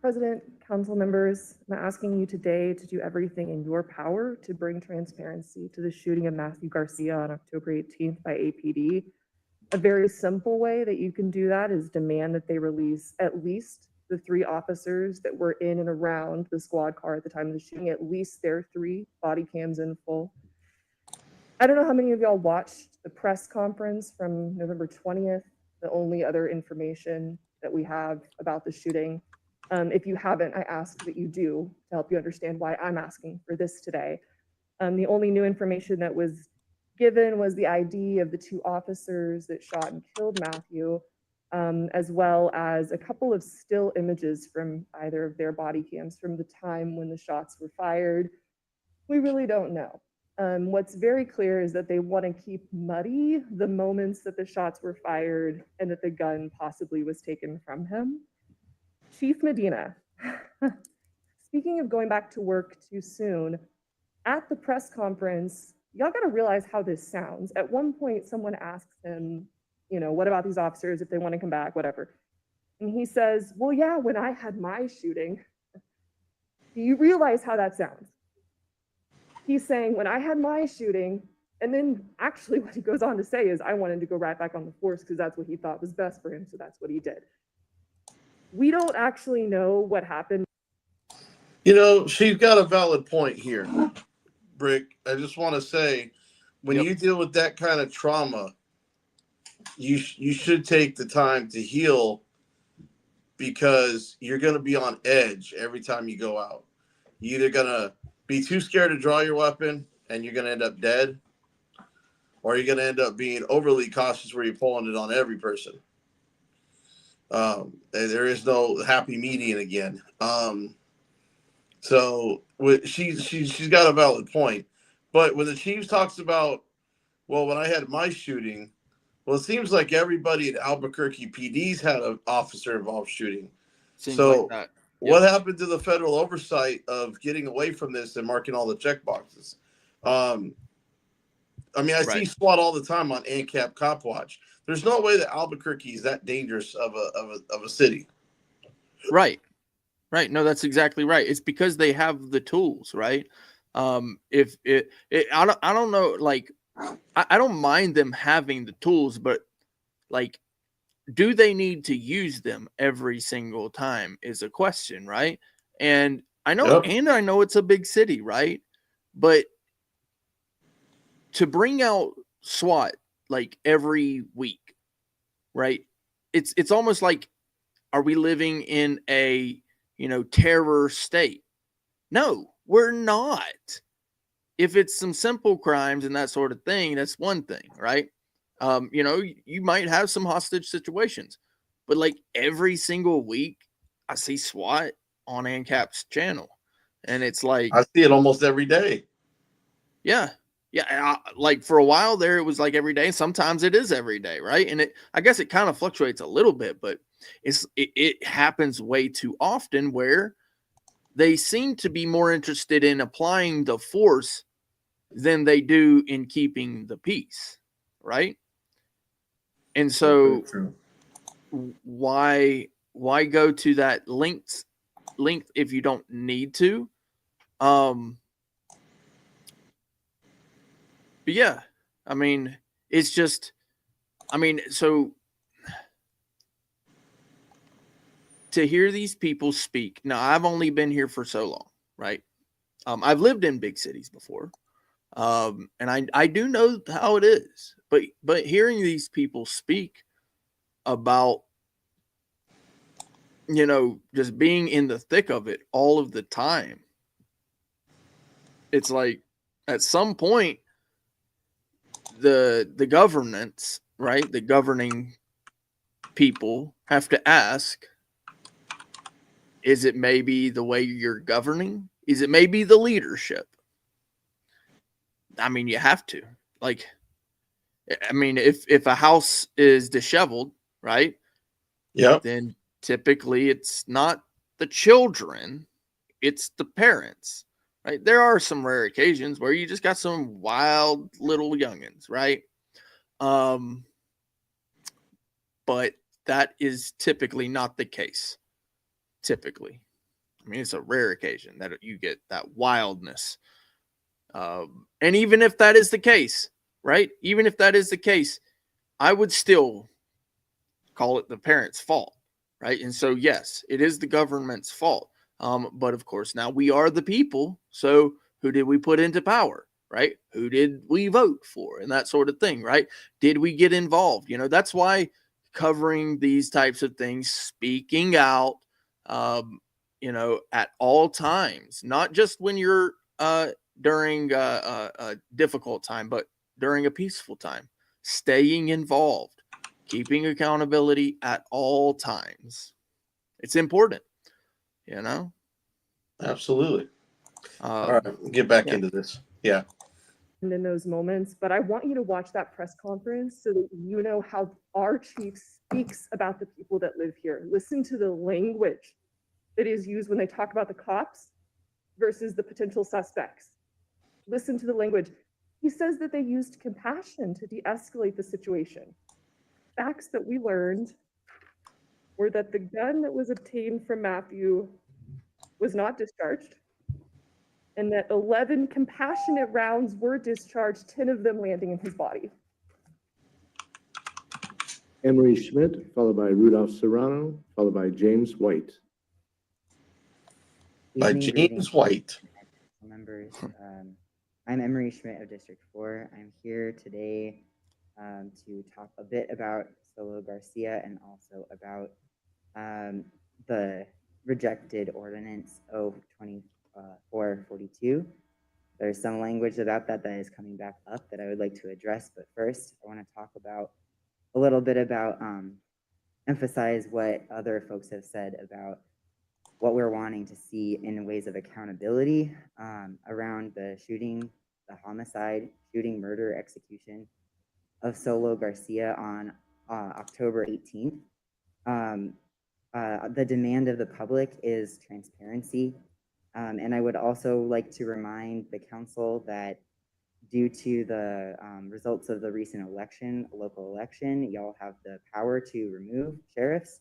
President, council members, I'm asking you today to do everything in your power to bring transparency to the shooting of Matthew Garcia on October 18th by APD. A very simple way that you can do that is demand that they release at least the 3 officers that were in and around the squad car at the time of the shooting, at least their 3 body cams in full. I don't know how many of y'all watched the press conference from November 20th, the only other information that we have about the shooting. If you haven't, I ask that you do to help you understand why I'm asking for this today. The only new information that was given was the ID of the 2 officers that shot and killed Matthew, as well as a couple of still images from either of their body cams from the time when the shots were fired. We really don't know. What's very clear is that they want to keep muddy the moments that the shots were fired and that the gun possibly was taken from him. Chief Medina, speaking of going back to work too soon, at the press conference, y'all got to realize how this sounds. At one point, someone asks him, you know, what about these officers, if they want to come back, whatever. And he says, well, yeah, when I had my shooting. Do you realize how that sounds? He's saying, when I had my shooting, and then actually what he goes on to say is, I wanted to go right back on the force because that's what he thought was best for him, so that's what he did. We don't actually know what happened. You know, she's got a valid point here, Brick. I just want to say, when you deal with that kind of trauma, you should take the time to heal, because you're going to be on edge every time you go out. You're either going to be too scared to draw your weapon and you're going to end up dead, or you're going to end up being overly cautious where you're pulling it on every person. There is no happy median again. So she's got a valid point. But when the chief talks about, well, when I had my shooting, well, it seems like everybody at Albuquerque PD's had an officer-involved shooting. Seems so like that. What happened to the federal oversight of getting away from this and marking all the check boxes? I mean, I see SWAT all the time on ANCAP Cop Watch. There's no way that Albuquerque is that dangerous of a city. Right. No, that's exactly right. It's because they have the tools, right? I don't know, like, I don't mind them having the tools, but like, do they need to use them every single time is a question, right? And I know, I know it's a big city, right? But to bring out SWAT like every week, right? It's almost like, are we living in a, you know, terror state? No, we're not. If it's some simple crimes and that sort of thing, that's one thing, right? You know, you might have some hostage situations, but like every single week I see SWAT on ANCAP's channel, and it's like, I see it almost every day. Yeah. Like for a while there, it was like every day. Sometimes it is every day, right? And I guess it kind of fluctuates a little bit, but it happens way too often where they seem to be more interested in applying the force than they do in keeping the peace, right? And so why go to that length if you don't need to? But yeah, I mean, it's just, I mean, so to hear these people speak. Now, I've only been here for so long, right? I've lived in big cities before. And I do know how it is, but hearing these people speak about, you know, just being in the thick of it all of the time, it's like at some point the governance, right, the governing people have to ask, is it maybe the way you're governing? Is it maybe the leadership? I mean, you have to. Like, I mean, if a house is disheveled, right? Yeah. Then typically it's not the children, it's the parents, right? There are some rare occasions where you just got some wild little youngins, right? But that is typically not the case. Typically. I mean, it's a rare occasion that you get that wildness. And even if that is the case, right? Even if that is the case, I would still call it the parents' fault, right? And so, yes, it is the government's fault. But of course, now we are the people. So who did we put into power, right? Who did we vote for, and that sort of thing, right? Did we get involved? You know, that's why covering these types of things, speaking out, you know, at all times, not just when you're during a difficult time, but during a peaceful time, staying involved, keeping accountability at all times. It's important, you know? Absolutely. All right, get back into this. Yeah. In those moments, but I want you to watch that press conference so that you know how our chief speaks about the people that live here. Listen to the language that is used when they talk about the cops versus the potential suspects. Listen to the language. He says that they used compassion to de-escalate the situation. Facts that we learned were that the gun that was obtained from Matthew was not discharged, and that 11 compassionate rounds were discharged, 10 of them landing in his body. Emery Schmidt, followed by Rudolph Serrano, followed by James White. By James White. Members, I'm Emery Schmidt of District 4. I'm here today to talk a bit about Solo Garcia and also about the rejected ordinance 02442. There's some language about that is coming back up that I would like to address, but first I want to talk about a little bit about emphasize what other folks have said about what we're wanting to see in ways of accountability around the shooting, the homicide, shooting, murder, execution of Solo Garcia on October 18th. The demand of the public is transparency. And I would also like to remind the council that due to the results of the recent election, local election, y'all have the power to remove sheriffs.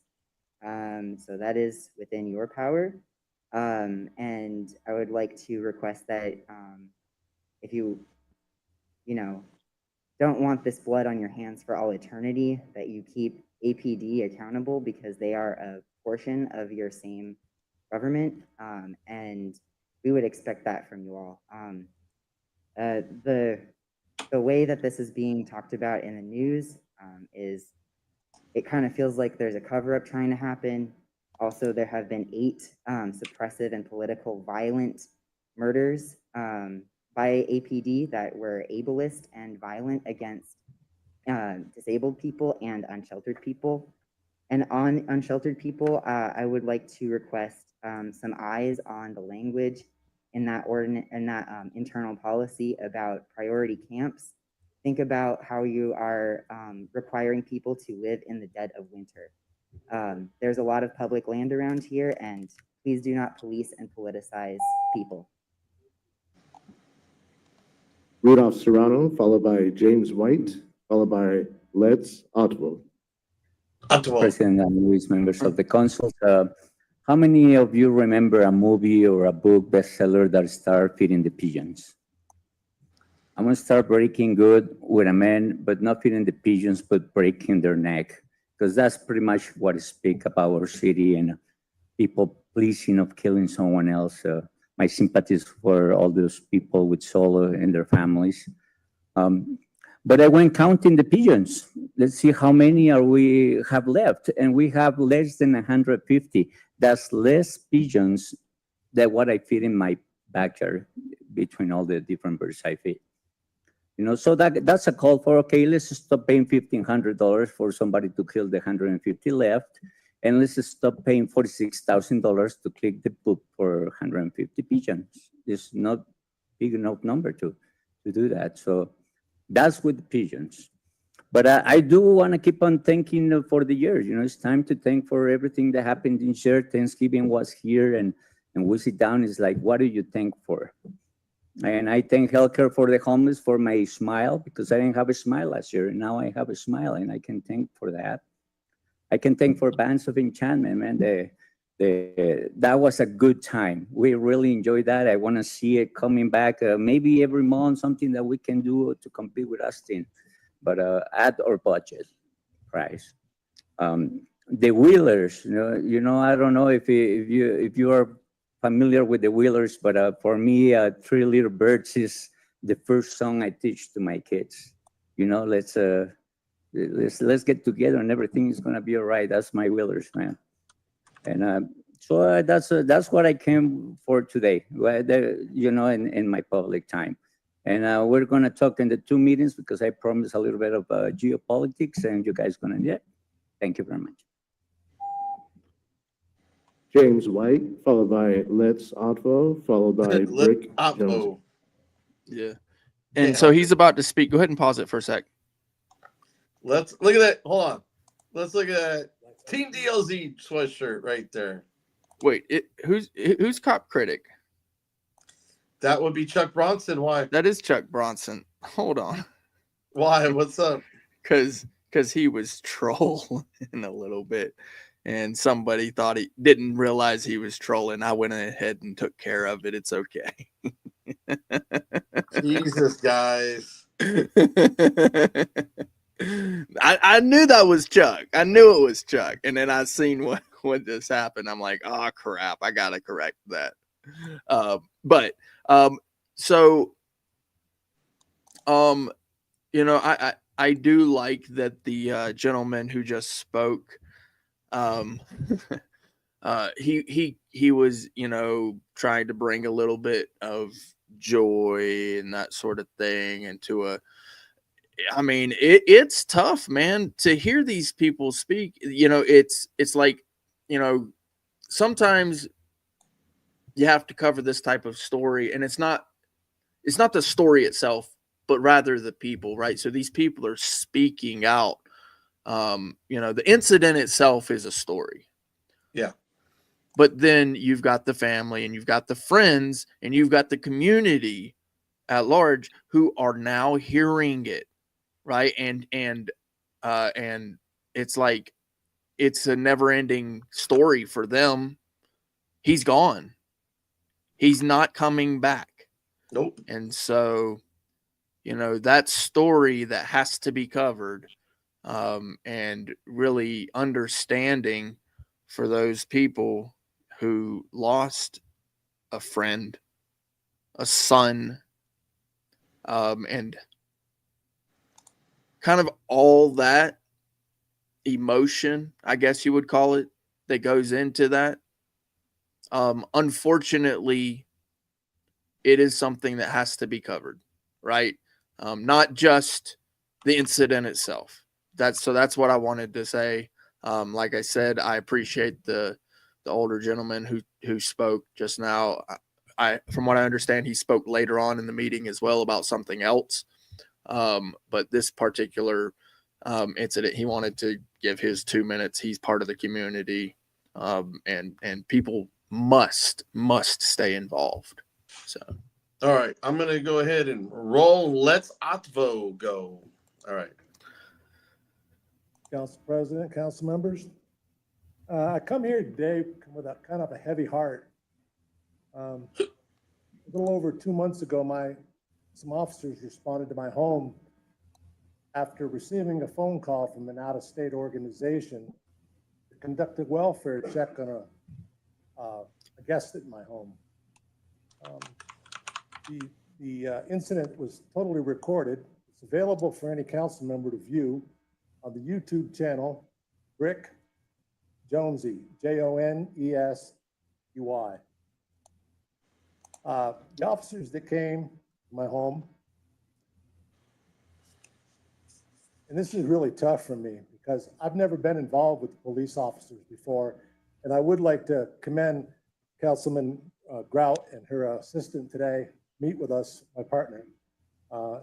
So that is within your power. And I would like to request that if you don't want this blood on your hands for all eternity, that you keep APD accountable because they are a portion of your same government. And we would expect that from you all. The way that this is being talked about in the news is it kind of feels like there's a cover-up trying to happen. Also, there have been 8 suppressive and political violent murders by APD that were ableist and violent against disabled people and unsheltered people. And on unsheltered people, I would like to request some eyes on the language in that internal policy about priority camps. Think about how you are requiring people to live in the dead of winter. There's a lot of public land around here, and please do not police and politicize people. Rudolph Serrano, followed by James White, followed by Letz Otvo. President and Luis, members of the council. How many of you remember a movie or a book bestseller that started feeding the pigeons? I'm gonna start breaking good with a man, but not feeding the pigeons, but breaking their neck, because that's pretty much what speaks about our city and people pleasing of killing someone else. My sympathies for all those people with Solo and their families. But I went counting the pigeons. Let's see how many we have left, and we have less than 150. That's less pigeons than what I feed in my backyard between all the different birds I feed. You know, so that's a call for, okay, let's stop paying $1,500 for somebody to kill the 150 left, and let's stop paying $46,000 to click the book for 150 pigeons. It's not big enough number to do that. So that's with the pigeons. But I do want to keep on thanking for the years. You know, it's time to thank for everything that happened this year. Thanksgiving was here, and we sit down, it's like, what do you thank for? And I thank healthcare for the homeless for my smile, because I didn't have a smile last year, and now I have a smile, and I can thank for that. I can thank for Bands of Enchantment, man. That was a good time. We really enjoyed that. I want to see it coming back, maybe every month, something that we can do to compete with Austin. but at our budget price. The wheelers, I don't know if you are familiar with the wheelers, but for me, Three Little Birds is the first song I teach to my kids. Let's get together and everything is gonna be all right. That's my wheelers, man. And so that's what I came for today, in my public time. And we're gonna talk in the 2 meetings because I promised a little bit of geopolitics, and you guys gonna Thank you very much. James White, followed by Letz Otvo, followed by Brick Jonesy. Yeah. And so he's about to speak. Go ahead and pause it for a sec. Let's look at that. Hold on. Let's look at that Team DLZ sweatshirt right there. Wait, who's cop critic? That would be Chuck Bronson. Why? That is Chuck Bronson. Hold on. Why? What's up? Because he was trolling a little bit, and somebody thought he didn't realize he was trolling. I went ahead and took care of it. It's okay. Jesus, guys. I knew that was Chuck. I knew it was Chuck. And then I seen what just happened. I'm like, oh crap, I gotta correct that. I do like that the gentleman who just spoke, he was, trying to bring a little bit of joy and that sort of thing into it's tough, man, to hear these people speak. It's like, sometimes you have to cover this type of story, and it's not the story itself, but rather the people, right? So these people are speaking out. The incident itself is a story. Yeah. But then you've got the family, and you've got the friends, and you've got the community at large who are now hearing it, right? And it's like, it's a never-ending story for them. He's gone. He's not coming back. Nope. And so, that story that has to be covered, and really understanding for those people who lost a friend, a son, and kind of all that emotion, I guess you would call it, that goes into that. Unfortunately, it is something that has to be covered, right? Not just the incident itself. That's what I wanted to say. Like I said, I appreciate the older gentleman who spoke just now. From what I understand, he spoke later on in the meeting as well about something else. But this particular incident, he wanted to give his 2 minutes. He's part of the community, and people must stay involved. So, all right, I'm gonna go ahead and roll. Let's Otvo go. All right. Council President, council members, I come here today with a kind of a heavy heart. A little over 2 months ago, some officers responded to my home after receiving a phone call from an out-of-state organization to conduct a welfare check on a guest at my home. The incident was totally recorded. It's available for any council member to view on the YouTube channel, Brick Jonesy, Jonesey. The officers that came to my home, and this is really tough for me because I've never been involved with police officers before, and I would like to commend Councilman Grout and her assistant today meet with us, my partner,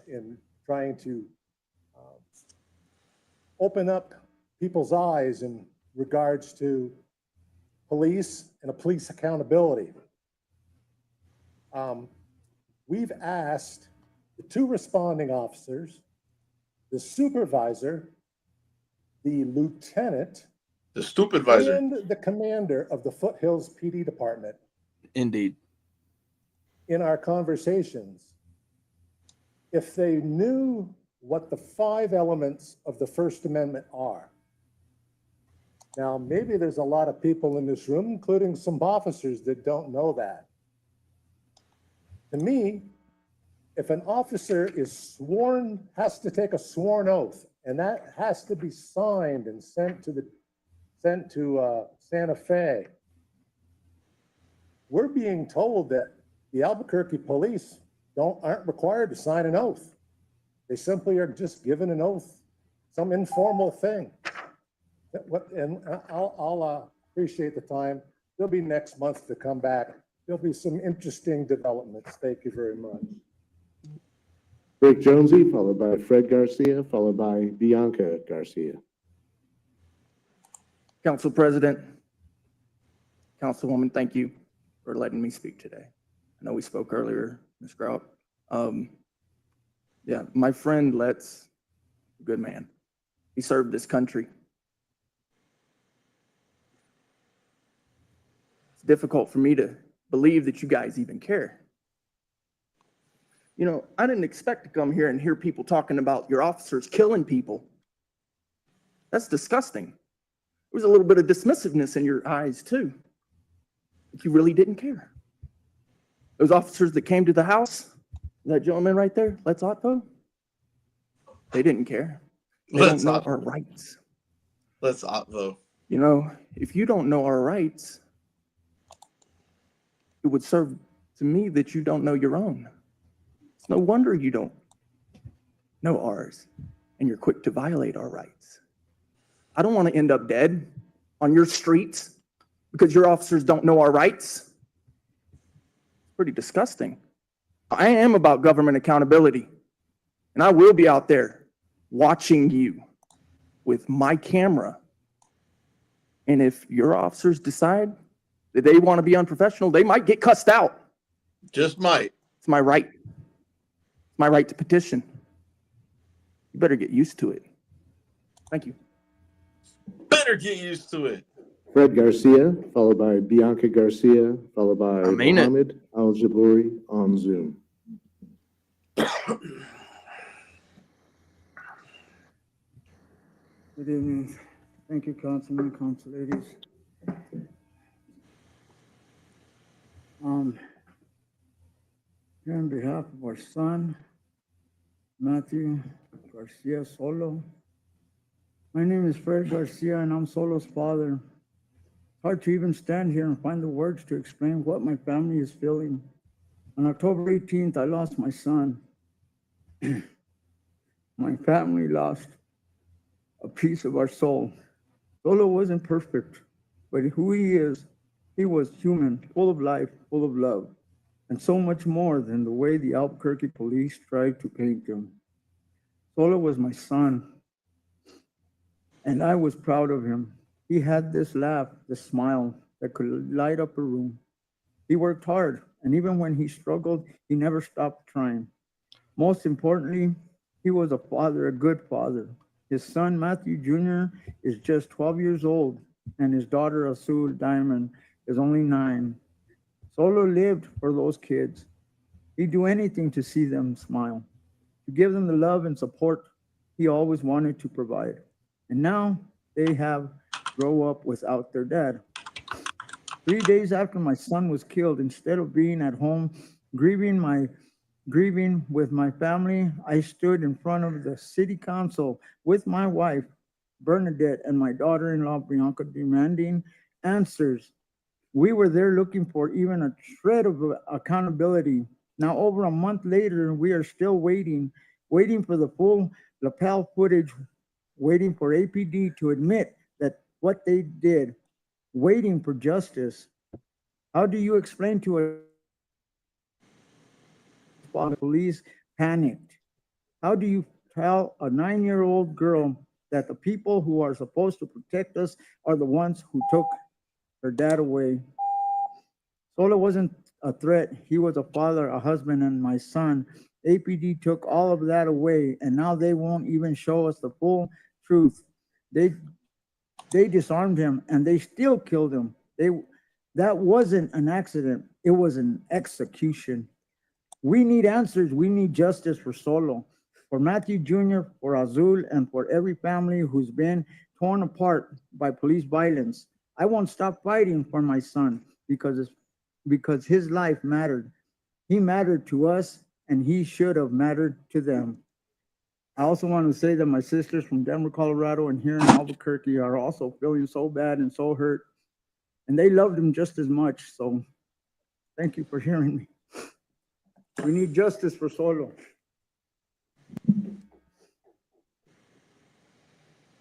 in trying to open up people's eyes in regards to police and police accountability. We've asked the 2 responding officers, the supervisor, the lieutenant, the supervisor, and the commander of the Foothills PD department. Indeed. In our conversations, if they knew what the 5 elements of the First Amendment are. Now, maybe there's a lot of people in this room, including some officers, that don't know that. To me, if an officer is sworn, has to take a sworn oath, and that has to be signed and sent to Santa Fe, we're being told that the Albuquerque police aren't required to sign an oath. They simply are just given an oath, some informal thing. And I'll appreciate the time. There'll be next month to come back. There'll be some interesting developments. Thank you very much. Rick Jonesey, followed by Fred Garcia, followed by Bianca Garcia. Council President, Councilwoman, thank you for letting me speak today. I know we spoke earlier, Ms. Grout. Yeah, my friend Letz, good man. He served this country. It's difficult for me to believe that you guys even care. You know, I didn't expect to come here and hear people talking about your officers killing people. That's disgusting. There was a little bit of dismissiveness in your eyes too. Like you really didn't care. Those officers that came to the house, that gentleman right there, Letz Otvo, they didn't care. They don't know our rights. Letz Otvo. You know, if you don't know our rights, it would serve to me that you don't know your own. It's no wonder you don't know ours and you're quick to violate our rights. I don't want to end up dead on your streets because your officers don't know our rights. It's pretty disgusting. I am about government accountability, and I will be out there watching you with my camera. And if your officers decide that they want to be unprofessional, they might get cussed out. Just might. It's my right. It's my right to petition. You better get used to it. Thank you. Better get used to it. Fred Garcia, followed by Bianca Garcia, followed by Mohammed Al-Jabouri on Zoom. Good evening. Thank you, Councilman, Council ladies. Here on behalf of our son, Matthew Garcia Solo. My name is Fred Garcia and I'm Solo's father. Hard to even stand here and find the words to explain what my family is feeling. On October 18th, I lost my son. My family lost a piece of our soul. Solo wasn't perfect, but who he is, he was human, full of life, full of love, and so much more than the way the Albuquerque police tried to paint him. Solo was my son, and I was proud of him. He had this laugh, this smile that could light up a room. He worked hard, and even when he struggled, he never stopped trying. Most importantly, he was a father, a good father. His son, Matthew Jr., is just 12 years old, and his daughter, Azul Diamond, is only 9. Solo lived for those kids. He'd do anything to see them smile, to give them the love and support he always wanted to provide. And now they have grow up without their dad. 3 days after my son was killed, instead of being at home grieving with my family, I stood in front of the city council with my wife, Bernadette, and my daughter-in-law, Bianca, demanding answers. We were there looking for even a shred of accountability. Now, over a month later, we are still waiting for the full lapel footage, waiting for APD to admit that what they did, waiting for justice. How do you explain to a police panicked? How do you tell a 9-year-old girl that the people who are supposed to protect us are the ones who took her dad away? Solo wasn't a threat. He was a father, a husband, and my son. APD took all of that away, and now they won't even show us the full truth. They disarmed him, and they still killed him. That wasn't an accident. It was an execution. We need answers. We need justice for Solo. for Matthew Jr., for Azul, and for every family who's been torn apart by police violence. I won't stop fighting for my son because his life mattered. He mattered to us, and he should have mattered to them. I also want to say that my sisters from Denver, Colorado, and here in Albuquerque are also feeling so bad and so hurt, and they loved him just as much. So thank you for hearing me. We need justice for Solo.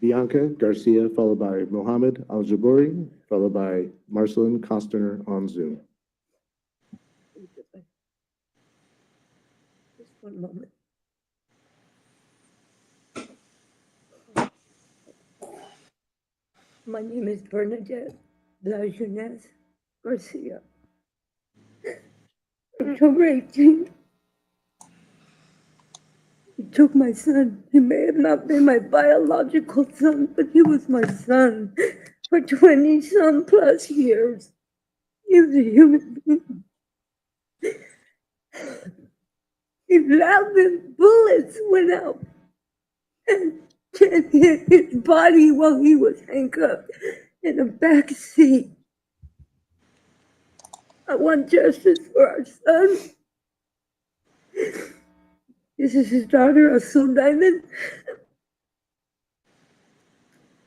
Bianca Garcia, followed by Mohammed Al-Jabouri, followed by Marcelin Costner on Zoom. Just one moment. My name is Bernadette Lajeunesse Garcia. October 18th, he took my son. He may have not been my biological son, but he was my son for 20-some plus years. He was a human being. He laughed and bullets went out and hit his body while he was handcuffed in the back seat. I want justice for our son. This is his daughter, Azul Diamond.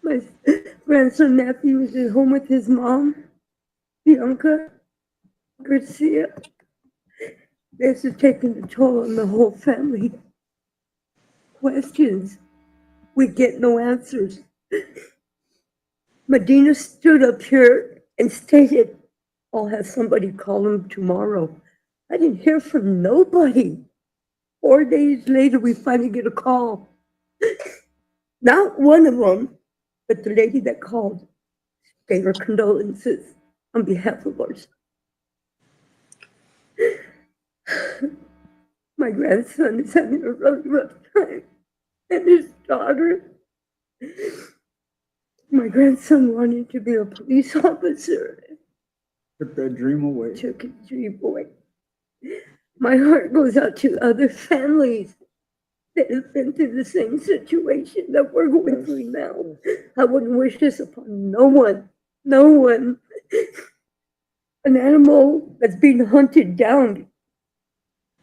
My grandson Matthew is at home with his mom, Bianca Garcia. This is taking a toll on the whole family. Questions, we get no answers. Medina stood up here and stated, I'll have somebody call him tomorrow. I didn't hear from nobody. 4 days later, we finally get a call. Not one of them, but the lady that called gave her condolences on behalf of ours. My grandson is having a really rough time, and his daughter. My grandson wanted to be a police officer. Took that dream away. Took his dream away. My heart goes out to other families that have been through the same situation that we're going through now. I wouldn't wish this upon no one. No one. An animal that's being hunted down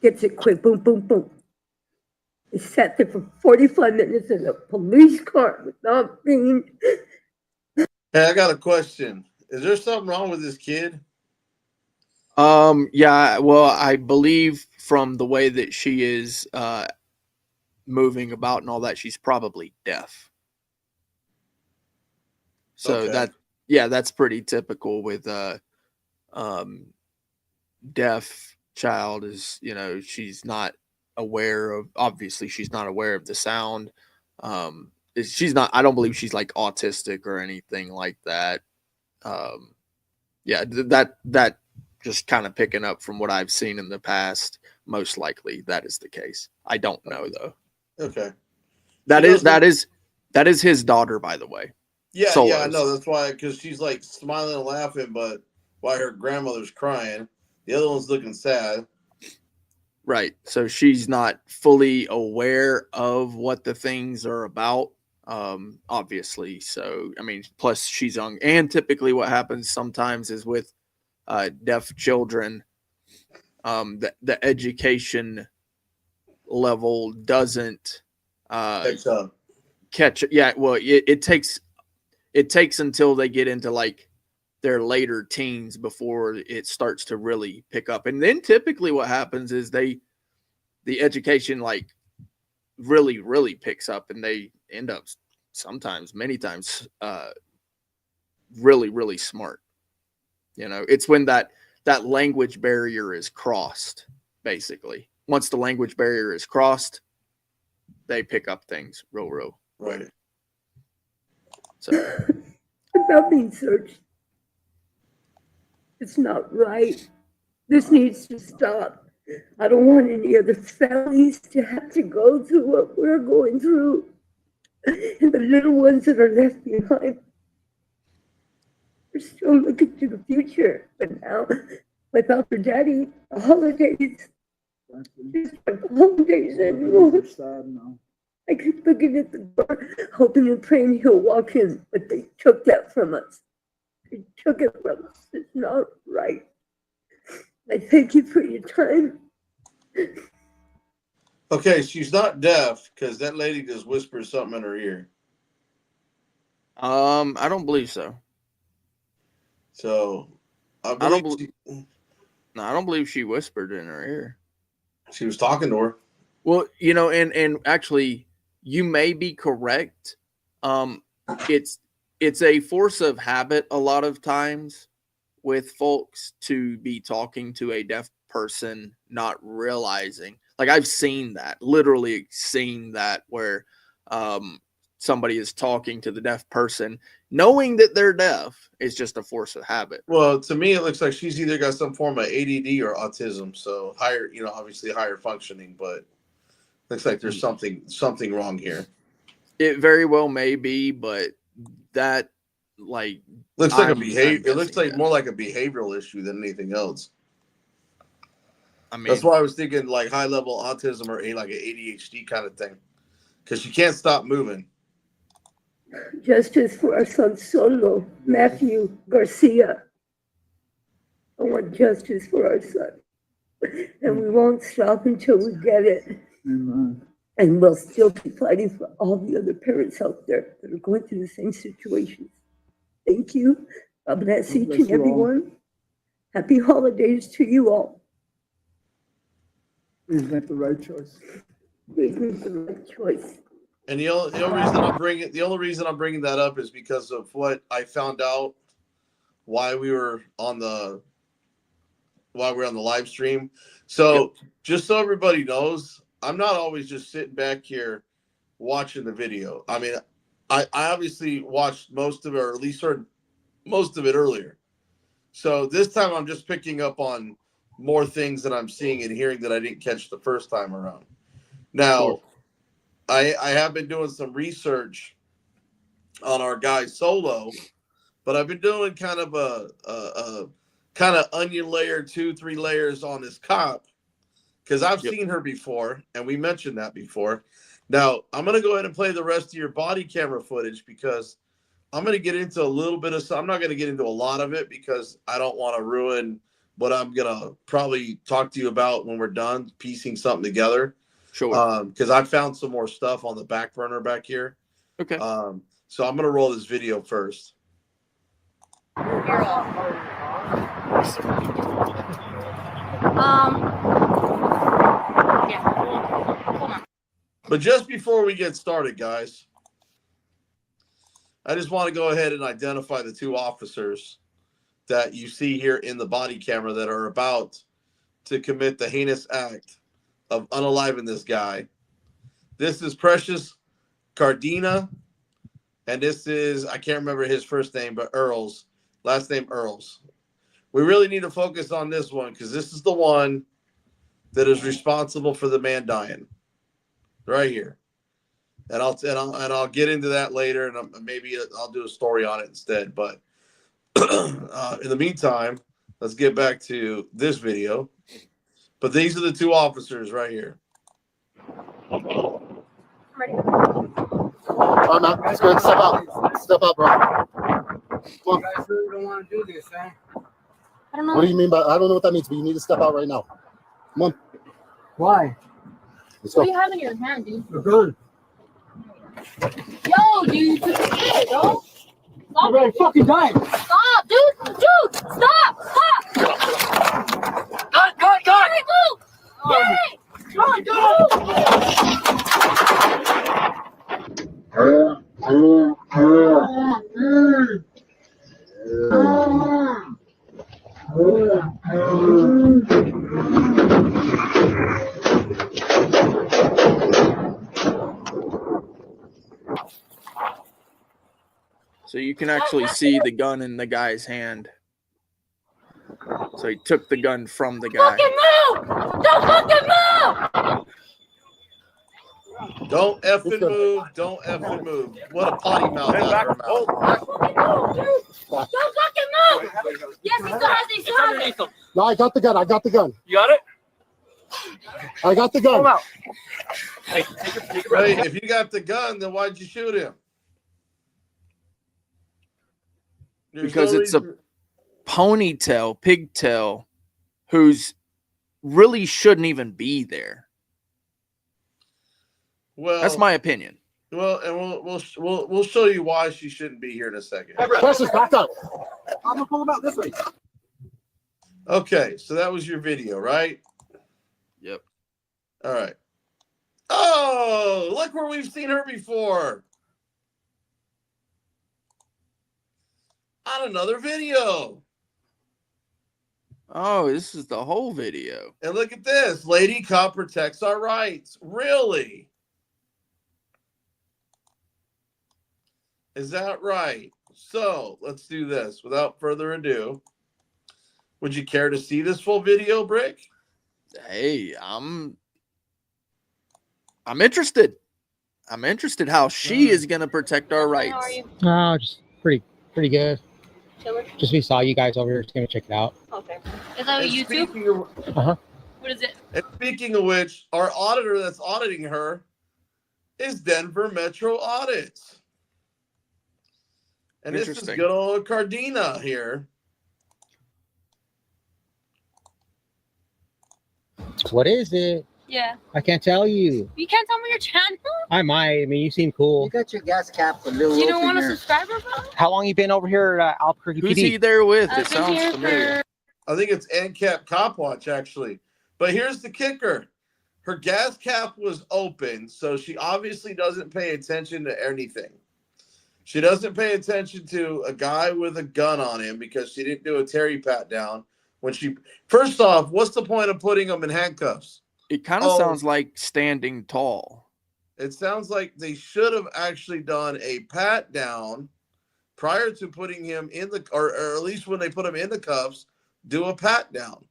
gets it quick. Boom, boom, boom. It sat there for 45 minutes in a police car without being. Hey, I got a question. Is there something wrong with this kid? Yeah, well, I believe from the way that she is moving about and all that, she's probably deaf. So Okay. that's pretty typical with deaf child is, she's not aware of, obviously she's not aware of the sound. She's not, I don't believe she's like autistic or anything like that. That just kind of picking up from what I've seen in the past, most likely that is the case. I don't know though. Okay. That is his daughter, by the way. Yeah, Solo's. yeah, I know. That's why, because she's like smiling and laughing, but while her grandmother's crying, the other one's looking sad. Right. So she's not fully aware of what the things are about, obviously. So, I mean, plus she's young. And typically what happens sometimes is with deaf children, the education level doesn't catch it. Yeah, well, it takes until they get into like their later teens before it starts to really pick up. And then typically what happens is the education like really picks up and they end up many times really smart. It's when that language barrier is crossed, basically. Once the language barrier is crossed, they pick up things real right. So About being searched. It's not right. This needs to stop. I don't want any other families to have to go through what we're going through. And the little ones that are left behind. We're still looking to the future. But now, without their daddy, the holidays, It's been holidays anymore. I keep looking at the door, hoping and praying he'll walk in, but they took that from us. They took it from us. It's not right. I thank you for your time. Okay, she's not deaf because that lady just whispers something in her ear. I don't believe so. So I don't believe No, I don't believe she whispered in her ear. She was talking to her. Well, you know, and actually, you may be correct. It's a force of habit a lot of times with folks to be talking to a deaf person, not realizing. Like I've seen that, literally seen that, where somebody is talking to the deaf person, knowing that they're deaf. Is just a force of habit. Well, to me, it looks like she's either got some form of ADD or autism. So higher, you know, obviously higher functioning, but looks like there's something wrong here. It very well may be, but that like looks like a behavior. It looks like more like a behavioral issue than anything else. I mean, that's why I was thinking like high level autism or like an ADHD kind of thing, because she can't stop moving. Justice for our son Solo, Matthew Garcia. I want justice for our son. And we won't stop until we get it. Amen. And we'll still be fighting for all the other parents out there that are going through the same situations. Thank you. God bless each and every one. Happy holidays to you all. Please make the right choice. Please make the right choice. And the only reason I'm bringing that up is because of what I found out why we were on the live stream. So just so everybody knows, I'm not always just sitting back here watching the video. I mean, I obviously watched most of it, or at least heard most of it earlier. So this time I'm just picking up on more things that I'm seeing and hearing that I didn't catch the first time around. Now, I have been doing some research on our guy Solo, but I've been doing kind of a kind of onion layer, 2-3 layers on this cop, because I've seen her before, and we mentioned that before. Now, I'm going to go ahead and play the rest of your body camera footage, because I'm going to get into a little bit of – I'm not going to get into a lot of it, because I don't want to ruin what I'm going to probably talk to you about when we're done piecing something together. Sure. Because I found some more stuff on the back burner back here. Okay. So I'm going to roll this video first. But just before we get started, guys, I just want to go ahead and identify the two officers that you see here in the body camera that are about to commit the heinous act of unaliving this guy. This is Precious Cardina, and this is, I can't remember his first name, but Earls, last name Earls. We really need to focus on this one, because this is the one that is responsible for the man dying, right here. And I'll get into that later, and maybe I'll do a story on it instead. But in the meantime, let's get back to this video. But these are the two officers right here. Ready? All right, man. Let's go ahead and step out. Step out, bro. Come on. You guys really don't want to do this, man. I don't know. What do you mean by, I don't know what that means, but you need to step out right now. Come on. Why? Let's go. What do you have in your hand, dude? A gun. Yo, dude, you took the kid, yo. Stop. You're fucking dying. Stop, dude. Dude, stop. Stop. Gun. Hey, move. Hey. So you can actually see the gun in the guy's hand. So he took the gun from the guy. Fucking move! Don't fucking move! Don't effing move. Don't effing move. What a potty mouth out of her mouth. Don't fucking move! Yes, he still has it. No, I got the gun. You got it? I got the gun. Hey, take your Right, if you got the gun, then why'd you shoot him? There's Because no it's a reason- ponytail, pigtail, who's really shouldn't even be there. Well, That's my opinion. Well, and we'll show you why she shouldn't be here in a second. Precious, back up. I'm gonna pull him out this way. Okay, so that was your video, right? Yep. All right. Oh, look where we've seen her before. On another video. Oh, this is the whole video. And look at this. Lady cop protects our rights. Really? Is that right? So let's do this. Without further ado, would you care to see this full video, Brick? Hey, I'm interested. I'm interested how she is going to protect our rights. How are you? Oh, just pretty good. Chilling? Just we saw you guys over here. Just gonna check it out. Okay. Is that And YouTube? Uh-huh. What is it? And speaking of which, our auditor that's auditing her is Denver Metro Audits. And this is Interesting. good old Cardina here. What is it? Yeah. I can't tell you. You can't tell me your channel? I might. I mean, you seem cool. You got your gas cap a little You don't open want a here. subscriber, bro? How long you been over here at Albuquerque Who's PD? he there with? I've It been sounds here familiar. I think it's NCAP Cop Watch, actually. But here's the kicker. Her gas cap was open, so she obviously doesn't pay attention to anything. She doesn't pay attention to a guy with a gun on him because she didn't do a Terry pat down. When she, first off, what's the point of putting him in handcuffs? It kind of sounds like standing tall. It sounds like they should have actually done a pat down prior to putting him in the, or at least when they put him in the cuffs, do a pat down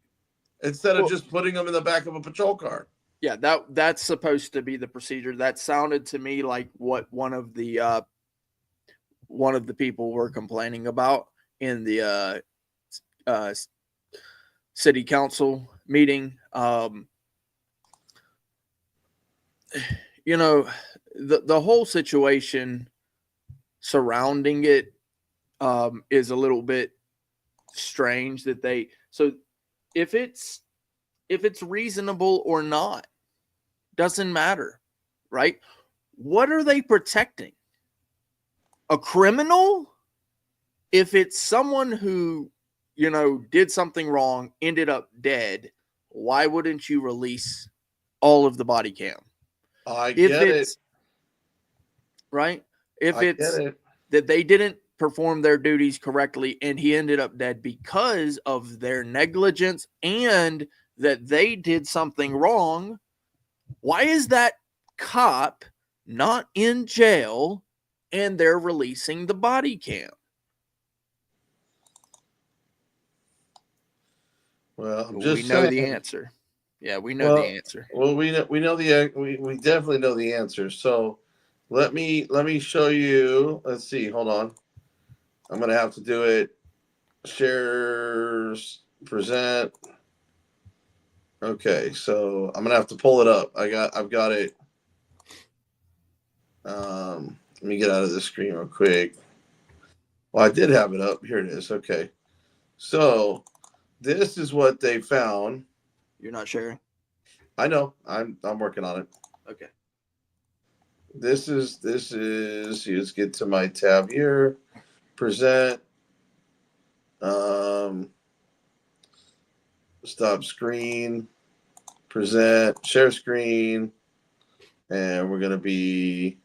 instead of just putting him in the back of a patrol car. Yeah, that's supposed to be the procedure. That sounded to me like what one of the people were complaining about in the city council meeting. You know, the whole situation surrounding it is a little bit strange that they, so if it's reasonable or not, doesn't matter, right? What are they protecting? A criminal? If it's someone who, you know, did something wrong, ended up dead, why wouldn't you release all of the body cam? I get it. Right? If I it's get it. that they didn't perform their duties correctly and he ended up dead because of their negligence and that they did something wrong, why is that cop not in jail and they're releasing the body cam? Well, I'm We just know the saying. answer. Yeah, we know the answer. Well, we definitely know the answer. So let me show you. Let's see. Hold on. I'm gonna have to do it. Shares, present. Okay, so I'm gonna have to pull it up. I've got it. Let me get out of this screen real quick. Well, I did have it up. Here it is. Okay. So this is what they found. You're not sharing? I know. I'm working on it. Okay. This is let's get to my tab here. Present. Stop screen. Present. Share screen. And we're gonna be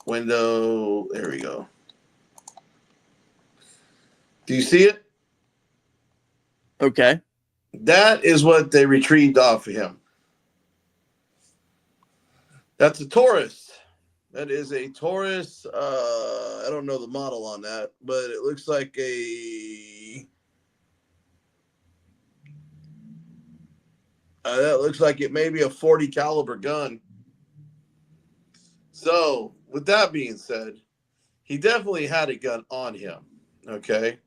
window. There we go. Do you see it? Okay. That is what they retrieved off of him. That's a Taurus. That is a Taurus. I don't know the model on that, but it looks like that looks like it may be a 40 caliber gun. So, with that being said, he definitely had a gun on him. Okay.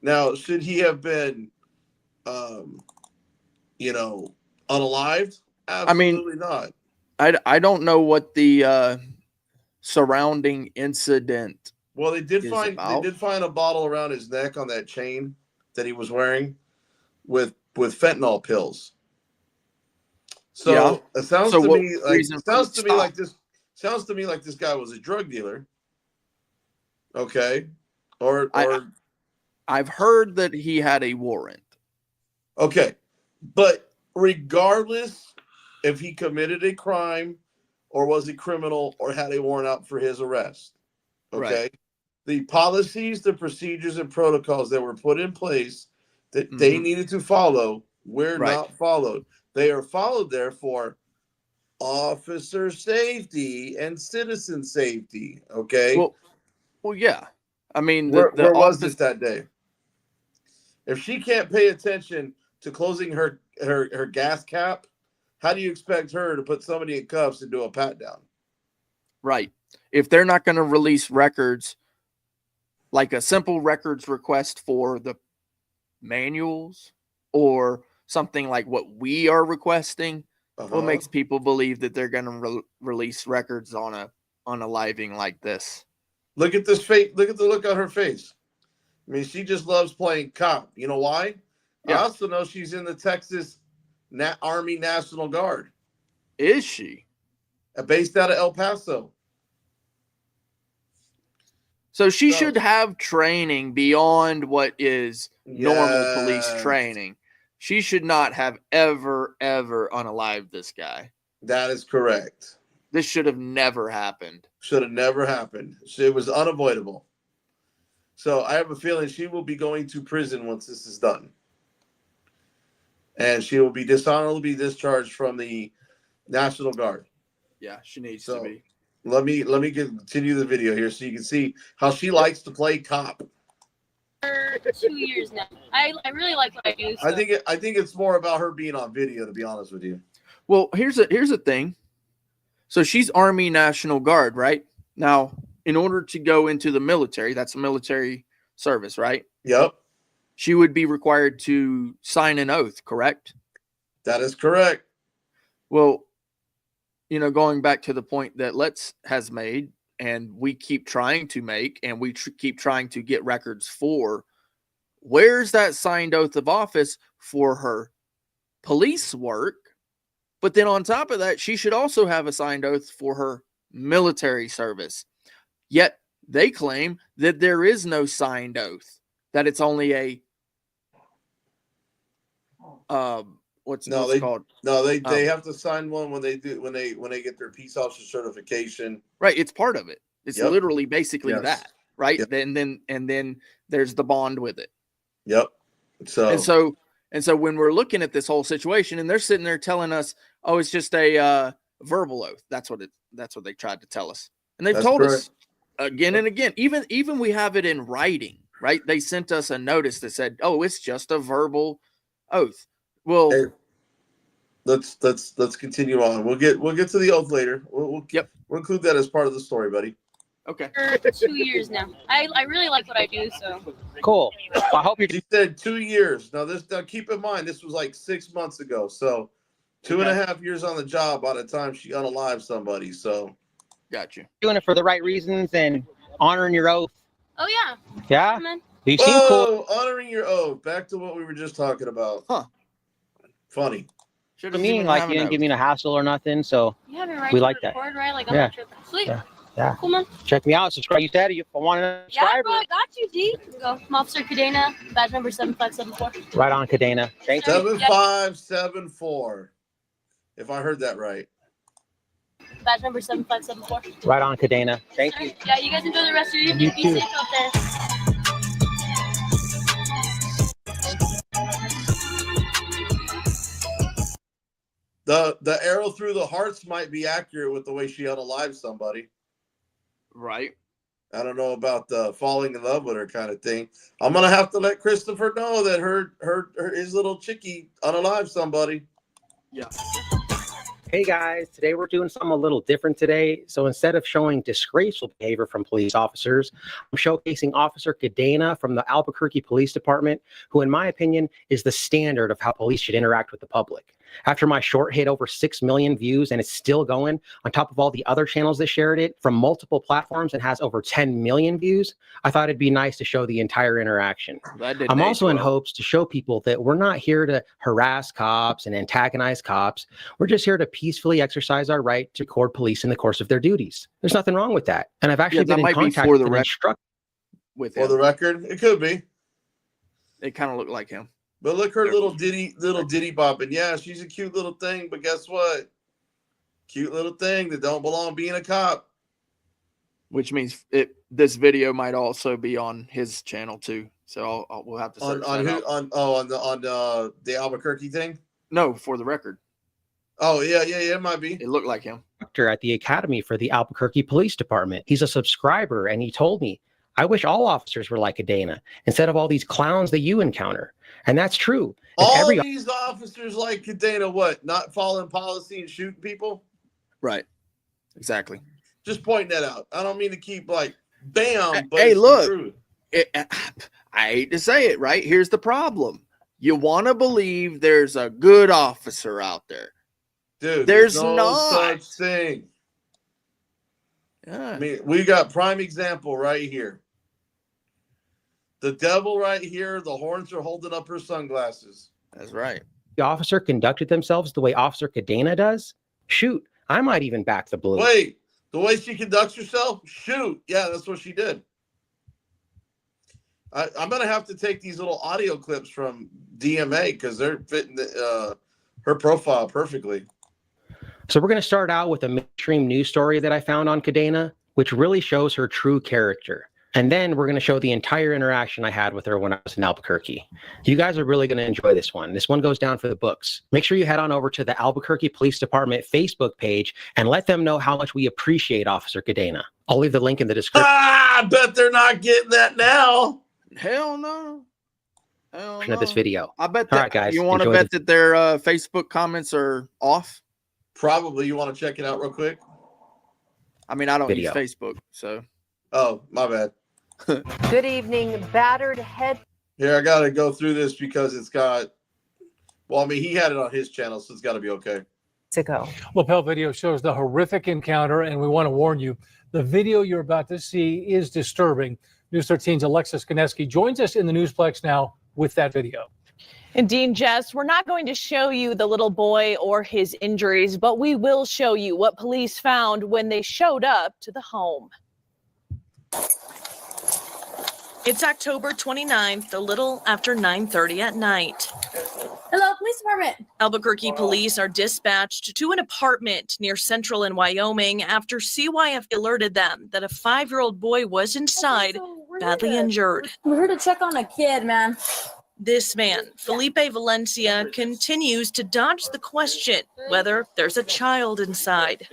Now, should he have been you know, unalived? I mean, Absolutely not. I don't know what the surrounding incident. Well, they did is find about. a bottle around his neck on that chain that he was wearing with fentanyl pills. So Yeah. it sounds So to what me was the like reason for the sounds to me like this guy was a drug dealer. Okay. Or I've heard that he had a warrant. okay. But regardless if he committed a crime or was a criminal or had a warrant out for his arrest, okay? Right. The policies, the procedures, and protocols that were put in place that they needed to follow were Right. not followed. They are followed there for officer safety and citizen safety, okay? Well, yeah. I mean, Where the was office. this that day? If she can't pay attention to closing her gas cap, how do you expect her to put somebody in cuffs and do a pat down? Right. If they're not going to release records, like a simple records request for the manuals or something like what we are requesting, what makes people believe that they're going to release records on a living like this? Look at this face. Look at the look on her face. I mean, she just loves playing cop. You know why? Yeah. I also know she's in the Texas Army National Guard. Is she? Based out of El Paso. So she should have training beyond what is normal police training. She should not have ever unalived this guy. That is correct. This should have never happened. Should have never happened. It was unavoidable. So I have a feeling she will be going to prison once this is done. And she will be dishonorably discharged from the National Guard. Yeah, she needs to be. Let me continue the video here so you can see how she likes to play cop. For 2 years now. I really like what I do. So. I think it's more about her being on video, to be honest with you. Well, here's the thing. So she's Army National Guard, right? Now, in order to go into the military, that's a military service, right? Yep. She would be required to sign an oath, correct? That is correct. Well, you know, going back to the point that Letz has made, and we keep trying to make, and we keep trying to get records for, where's that signed oath of office for her police work? But then on top of that, she should also have a signed oath for her military service. Yet they claim that there is no signed oath, that it's only a what's called? No, they have to sign one when they get their peace officer certification. Right, it's part of it. It's literally basically that, right? Yep. And then there's the bond with it. Yep. And so when we're looking at this whole situation, and they're sitting there telling us, "Oh, it's just a verbal oath." That's what they tried to tell us, and they've told us again and again. Even we have it in writing, right? They sent us a notice that said, "Oh, it's just a verbal oath." Well, hey, let's continue on. We'll get to the oath later. We'll include that as part of the story, buddy. Okay. For 2 years now. I really like what I do, so. Cool. I hope you. She said 2 years. Now keep in mind this was like 6 months ago. So 2.5 years on the job by the time she unalived somebody. So got you. Doing it for the right reasons and honoring your oath. Oh yeah. Yeah. Man. You seem cool. Honoring your oath. Back to what we were just talking about. Huh. Funny. I mean, like you didn't give me a hassle or nothing, so You have it right we to like that. record, right? Like I'm Yeah. not tripping. Sweet. Yeah. Cool, man. Check me out. Subscribe. You said if I want to Yeah, subscribe. bro, I got you, D. Go. I'm Officer Cadena, badge number 7574. Right on, Cadena. Thank you. 7574. If I heard that right. Badge number 7574. Right on, Cadena. Thank you. Yeah, you guys enjoy the rest of your evening. You Be too. safe out there. The arrow through the hearts might be accurate with the way she unalived somebody. Right. I don't know about the falling in love with her kind of thing. I'm gonna have to let Christopher know that his little chickie unalived somebody. Yeah. Hey guys, today we're doing something a little different today. So instead of showing disgraceful behavior from police officers, I'm showcasing Officer Cadena from the Albuquerque Police Department, who in my opinion is the standard of how police should interact with the public. After my short hit over 6 million views and it's still going, on top of all the other channels that shared it from multiple platforms and has over 10 million views, I thought it'd be nice to show the entire interaction. I'm also in hopes to show people that we're not here to harass cops and antagonize cops. We're just here to peacefully exercise our right to record police in the course of their duties. There's nothing wrong with that. And I've actually been in contact with an instructor. For the record, it could be. It kind of looked like him. But look, her little ditty bopping. Yeah, she's a cute little thing, but guess what? Cute little thing that don't belong being a cop. Which means this video might also be on his channel too. So we'll have to search on that out. on the Albuquerque thing. No, for the record. Oh yeah, it might be. It looked like him. At the Academy for the Albuquerque Police Department. He's a subscriber, and he told me, I wish all officers were like Cadena instead of all these clowns that you encounter. And that's true. All these officers like Cadena, what? Not following policy and shooting people? Right. Exactly. Just pointing that out. I don't mean to keep like, bam. But Hey, look. I hate to say it, right? Here's the problem. You want to believe there's a good officer out there. Dude, there's no not such thing. Yeah. I mean, we got prime example right here. The devil right here. The horns are holding up her sunglasses. That's right. The officer conducted themselves the way Officer Cadena does. Shoot, I might even back the blue. Wait, the way she conducts herself? Shoot. Yeah, that's what she did. I'm going to have to take these little audio clips from DMA because they're fitting her profile perfectly. So we're going to start out with a mainstream news story that I found on Cadena, which really shows her true character. And then we're going to show the entire interaction I had with her when I was in Albuquerque. You guys are really going to enjoy this one. This one goes down for the books. Make sure you head on over to the Albuquerque Police Department Facebook page and let them know how much we appreciate Officer Cadena. I'll leave the link in the description. I bet they're not getting that now. Hell no. Of this video. I bet All that, right, guys, you want to enjoy bet that their Facebook comments are off? Probably. You want to check it out real quick? I mean, I don't Video. use Facebook, so. Oh, my bad. Good evening. Battered head. Here, I got to go through this because it's got, well, I mean, he had it on his channel, so it's got to be okay. Ago. Lapel video shows the horrific encounter, and we want to warn you, the video you're about to see is disturbing. News 13's Alexis Koneski joins us in the Newsplex now with that video. And Dean, Jess, we're not going to show you the little boy or his injuries, but we will show you what police found when they showed up to the home. It's October 29th, a little after 9:30 at night. Hello, police department. Albuquerque police are dispatched to an apartment near Central in Wyoming after CYF alerted them that a 5-year-old boy was inside, badly injured. We're here to check on a kid, man. This man, Felipe Valencia, continues to dodge the question whether there's a child inside.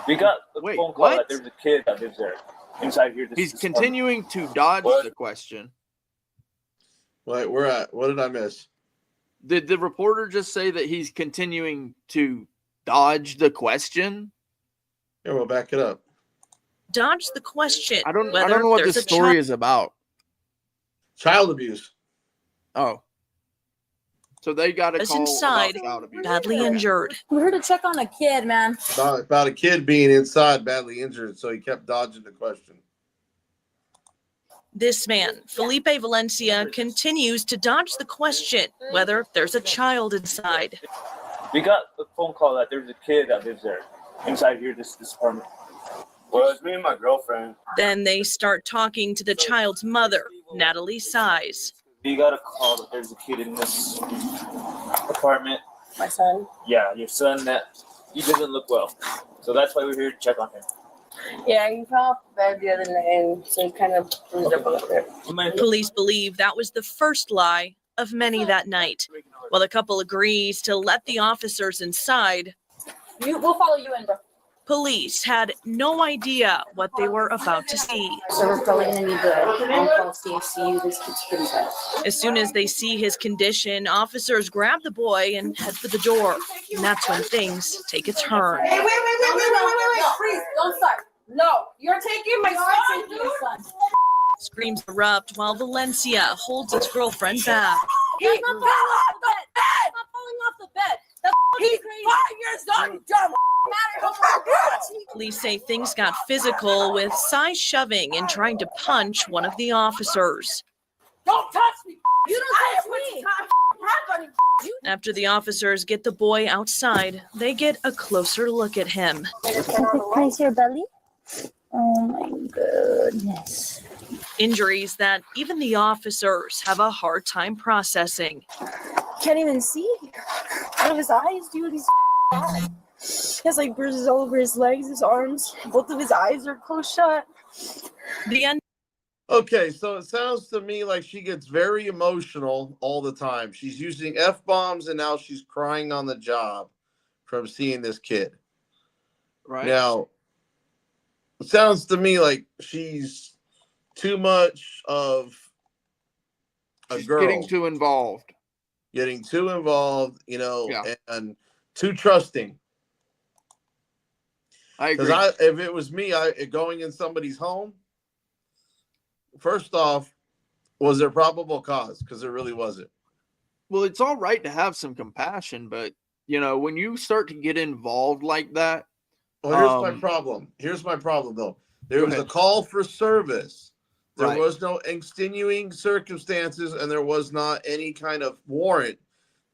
We got a phone call that what? there's a kid that lives there inside here. He's continuing to dodge the question. Wait, we're at, what did I miss? Did the reporter just say that he's continuing to dodge the question? Here, we'll back it up. Dodge the question. I don't whether know what there's this a story child. is about. Child abuse. Oh. So they got a Was call inside, about child abuse. badly injured. We're here to check on a kid, man. About a kid being inside badly injured, so he kept dodging the question. This man, Felipe Valencia, continues to dodge the question whether there's a child inside. We got a phone call that there's a kid that lives there inside here, this apartment. Well, it's me and my girlfriend. Then they start talking to the child's mother, Natalie Size. We got a call that there's a kid in this apartment. My son. Yeah, your son, that he doesn't look well. So that's why we're here to check on him. Yeah, he fell off the bed the other night, so he kind of ended up up there. Police believe that was the first lie of many that night. While the couple agrees to let the officers inside, We'll follow you in, bro. Police had no idea what they were about to see. So we're probably gonna need the on-call CACU. This kid's pretty bad. As soon as they see his condition, officers grab the boy and head for the door. And that's when things take a turn. Hey, wait, please, don't start. No, you're taking my son. Screams erupt while Valencia holds his girlfriend back. He's not falling off the bed. He's not falling off the bed. He's 5 years old. Police say things got physical with Sai shoving and trying to punch one of the officers. Don't touch me. You don't touch me. After the officers get the boy outside, they get a closer look at him. Can I see your belly? Oh my goodness. Injuries that even the officers have a hard time processing. Can't even see. Out of his eyes, dude. He's bad. He has like bruises all over his legs, his arms. Both of his eyes are closed shut. The end. Okay, so it sounds to me like she gets very emotional all the time. She's using F-bombs and now she's crying on the job from seeing this kid. Right. Now, it sounds to me like she's too much of a girl. Getting too involved. Getting too involved, you know, Yeah. and too trusting. I agree. Because if it was me, going in somebody's home, first off, was there probable cause? Because there really wasn't. Well, it's all right to have some compassion, but you know, when you start to get involved like that. Well, here's my problem. Here's my problem, though. There was a call for service. There was no extenuating circumstances, and there was not any kind of warrant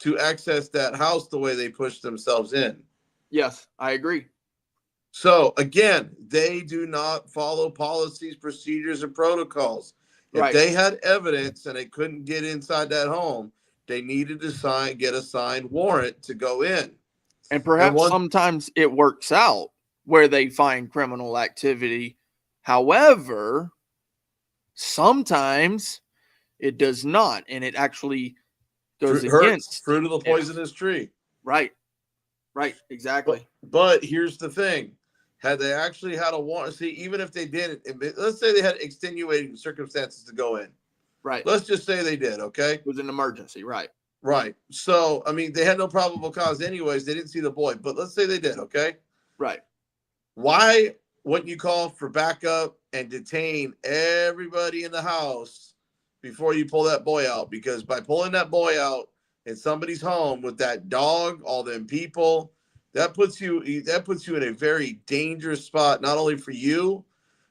to access that house the way they pushed themselves in. Yes, I agree. So, again, they do not follow policies, procedures, and protocols. If they had evidence and they couldn't get inside that home, they needed to get a signed warrant to go in. And perhaps sometimes it works out where they find criminal activity. However, sometimes it does not, and it actually goes against fruit of the poisonous tree. Right. Right. Exactly. But here's the thing. Had they actually had a warrant, see, even if they didn't, let's say they had extenuating circumstances to go in. Right. Let's just say they did, okay? It was an emergency, right. Right. So, I mean, they had no probable cause anyways. They didn't see the boy, but let's say they did, okay? Right. Why wouldn't you call for backup and detain everybody in the house before you pull that boy out? Because by pulling that boy out in somebody's home with that dog, all them people, that puts you in a very dangerous spot, not only for you,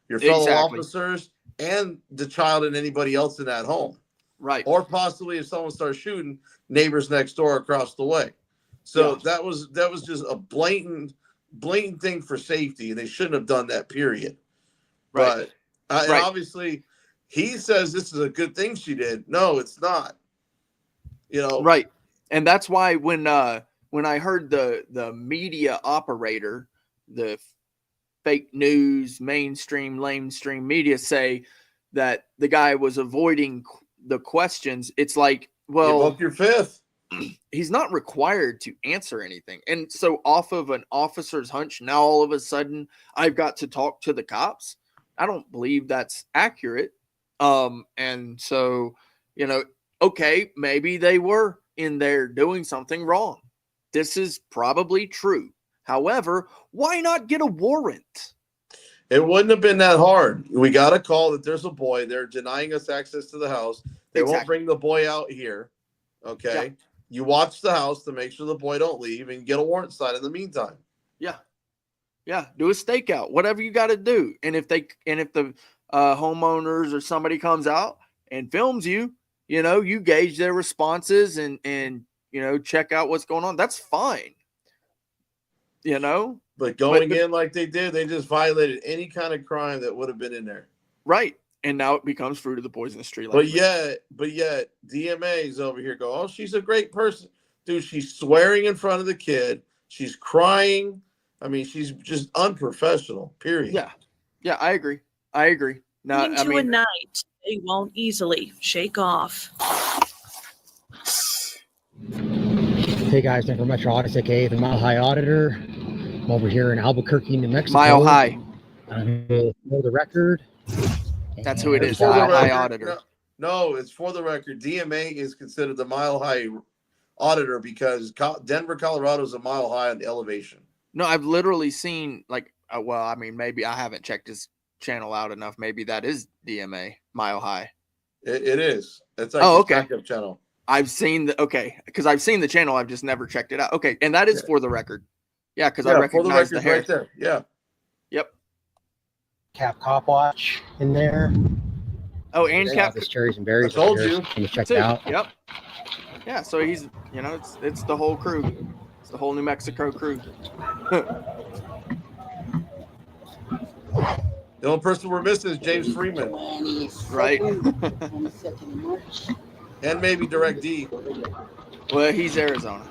your fellow officers, and the child and anybody else in that home. Right. Or possibly if someone starts shooting, neighbors next door across the way. So that was just a blatant thing for safety, and they shouldn't have done that, period. Right. But and obviously he says this is a good thing she did. No, it's not. You know. Right. And that's why when I heard the media operator, the fake news, mainstream, lamestream media say that the guy was avoiding the questions, it's like, well, you broke your fifth. He's not required to answer anything. And so off of an officer's hunch, now all of a sudden I've got to talk to the cops. I don't believe that's accurate. And so, you know, okay, maybe they were in there doing something wrong. This is probably true. However, why not get a warrant? It wouldn't have been that hard. We got a call that there's a boy. They're denying us access to the house. They won't bring the boy out here. Okay. Yeah. You watch the house to make sure the boy don't leave and get a warrant signed in the meantime. Yeah. Yeah. Do a stakeout, whatever you got to do. And if the homeowners or somebody comes out and films you, you know, you gauge their responses and, you know, check out what's going on. That's fine. You know, but going in like they did, they just violated any kind of crime that would have been in there. Right. And now it becomes fruit of the poisonous tree. But yet DMA's over here go, oh, she's a great person. Dude, she's swearing in front of the kid. She's crying. I mean, she's just unprofessional, period. Yeah. Yeah, I agree. Now, Into a night they won't easily shake off. Hey guys, I'm from Metro Audits, aka the Mile High Auditor. I'm over here in Albuquerque, New Mexico. Mile High. I'm here for the record. That's who it is. For the Mile High record, auditor. No, it's for the record. DMA is considered the Mile High auditor because Denver, Colorado is a mile high on the elevation. No, I've literally seen like, well, I mean, maybe I haven't checked his channel out enough. Maybe that is DMA Mile High. It is. It's like okay. backup channel. I've seen because I've seen the channel. I've just never checked it out. Okay, and that is for the record. Yeah, because I recognize the hair. Right there. Yeah. Yep. Cap Cop Watch in there. Oh, and Cap. This cherries and berries. I told you. Can you check it out? Yep. Yeah, so he's, it's the whole crew. It's the whole New Mexico crew. The only person we're missing is James Freeman. Right. And maybe Direct D. Well, he's Arizona.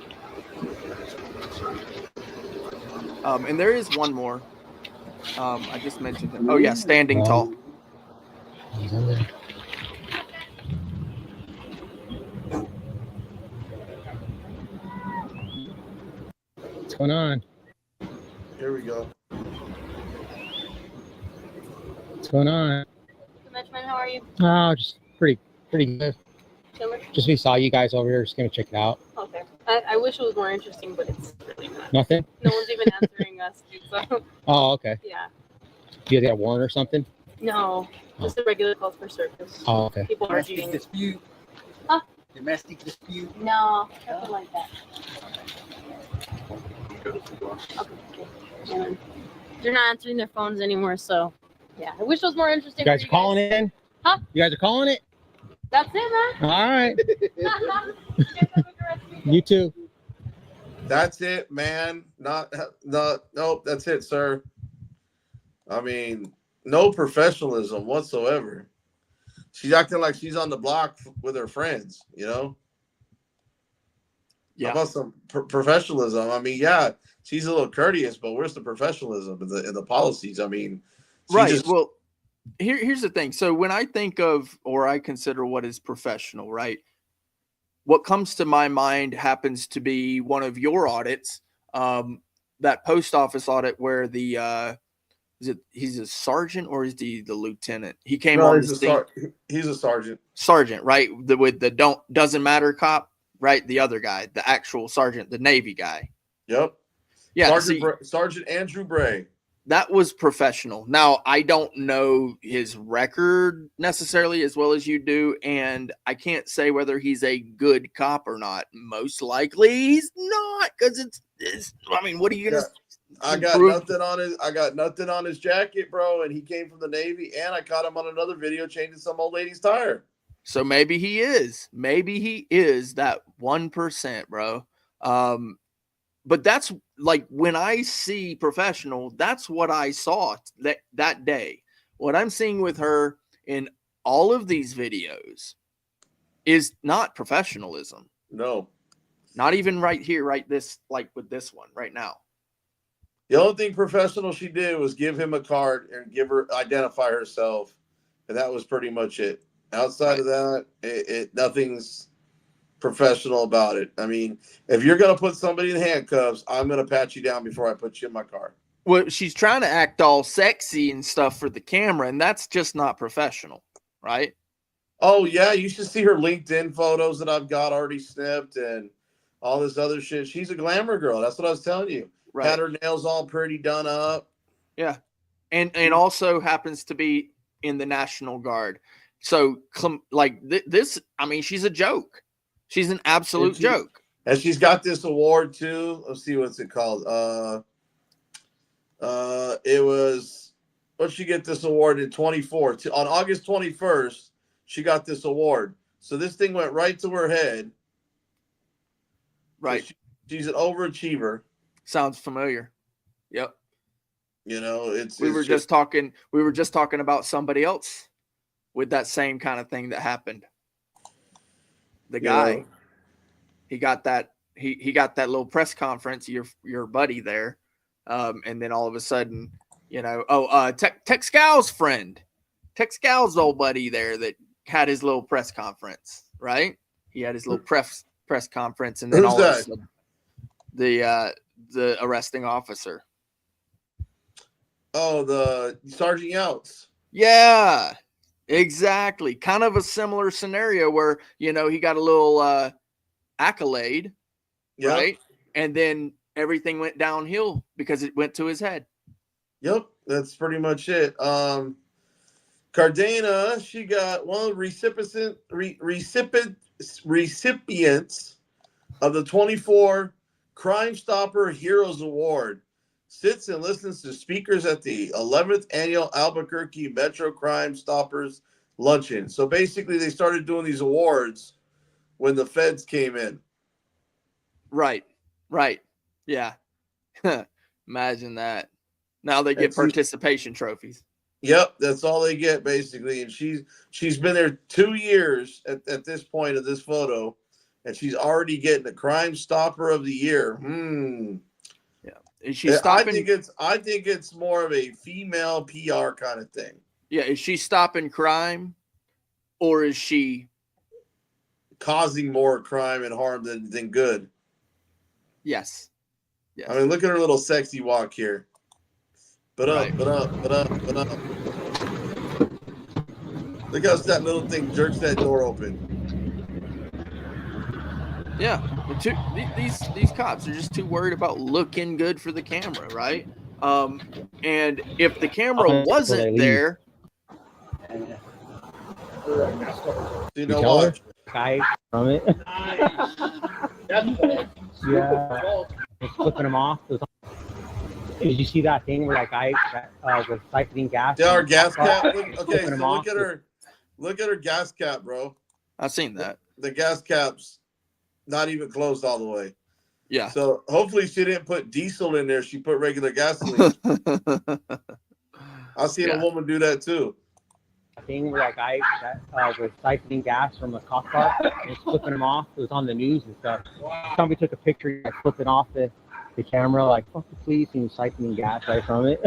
And there is one more. I just mentioned him. Oh, yeah, Standing Tall. He's in there. What's going on? Here we go. What's going on? Benjamin, how are you? Oh, just pretty good. Chilling? Just we saw you guys over here. Just gonna check it out. Okay. I wish it was more interesting, but it's really not. Nothing? No one's even answering us, dude, so. Oh, okay. Yeah. Do you got a warrant or something? No, just a regular calls for service. Oh, okay. People are cheating. Dispute. Huh? Domestic dispute. No, nothing like that. Okay. And they're not answering their phones anymore, so yeah. I wish it was more interesting. You guys are calling in? Huh? You guys are calling it? That's it, man. All right. You too. That's it, man. Nope, that's it, sir. I mean, no professionalism whatsoever. She's acting like she's on the block with her friends, Yeah. How about some professionalism? I mean, yeah, she's a little courteous, but where's the professionalism in the policies? I mean, Right. Well, here's the thing. So when I think of, or I consider what is professional, right? What comes to my mind happens to be one of your audits, that post office audit where the, he's a sergeant or is he the lieutenant? He came on the scene. He's a sergeant. Sergeant, right? With the doesn't matter cop, right? The other guy, the actual sergeant, the Navy guy. Yep. Yeah. Sergeant Andrew Bray. That was professional. Now, I don't know his record necessarily as well as you do, and I can't say whether he's a good cop or not. Most likely he's not, because it's I mean, what are you gonna I got nothing on his jacket, bro, and he came from the Navy, and I caught him on another video changing some old lady's tire. So maybe he is that 1%, bro. But that's like when I see professional, that's what I saw that day. What I'm seeing with her in all of these videos is not professionalism. No. Not even right here, right this, like with this one right now. The only thing professional she did was give him a card and identify herself. And that was pretty much it. Outside of that, nothing's professional about it. I mean, if you're going to put somebody in handcuffs, I'm going to pat you down before I put you in my car. Well, she's trying to act all sexy and stuff for the camera, and that's just not professional, right? Oh, yeah. You should see her LinkedIn photos that I've got already snipped and all this other shit. She's a glamour girl. That's what I was telling you. Right. Had her nails all pretty done up. Yeah. And also happens to be in the National Guard. So, like this, I mean, she's a joke. She's an absolute joke. And she's got this award too. Let's see, what's it called? It was, what'd she get this award in 24? On August 21st, she got this award. So this thing went right to her head. Right. So she's an overachiever. Sounds familiar. Yep. You know, we were just talking about somebody else with that same kind of thing that happened. The guy, he got that little press conference, your buddy there. And then all of a sudden, Tech Scow's friend, Tech Scow's old buddy there that had his little press conference, right? He had his little press conference, and then all of a sudden, the arresting officer. Oh, the Sergeant Youts. Yeah, exactly. Kind of a similar scenario where, you know, he got a little accolade, Yep. right? And then everything went downhill because it went to his head. Yep, that's pretty much it. Cardana, she got one of the recipients of the 24 Crime Stopper Heroes Award. Sits and listens to speakers at the 11th annual Albuquerque Metro Crime Stoppers Luncheon. So basically, they started doing these awards when the feds came in. Right. Yeah. Imagine that. Now they get participation trophies. Yep, that's all they get basically. And she's been there 2 years at this point of this photo, and she's already getting the Crime Stopper of the Year. Yeah, is she stopping? I think it's more of a female PR kind of thing. Yeah, is she stopping crime, or is she causing more crime and harm than good? Yes. I mean, look at her little sexy walk here. But up. Look how that little thing jerks that door open. Yeah, these cops are just too worried about looking good for the camera, right? And if the camera wasn't there, you know what? Guy from it. Yeah, it's flipping them off. Did you see that thing where that guy was siphoning gas? Yeah, our gas cap. Okay, so look at her gas cap, bro. I've seen that. The gas cap's not even closed all the way. Yeah. So hopefully she didn't put diesel in there. She put regular gasoline. I've seen a woman do that too. Thing where that guy was siphoning gas from a cop car and it's flipping him off. It was on the news and stuff. Somebody took a picture, like flipping off the camera, like fuck the police, and he was siphoning gas right from it.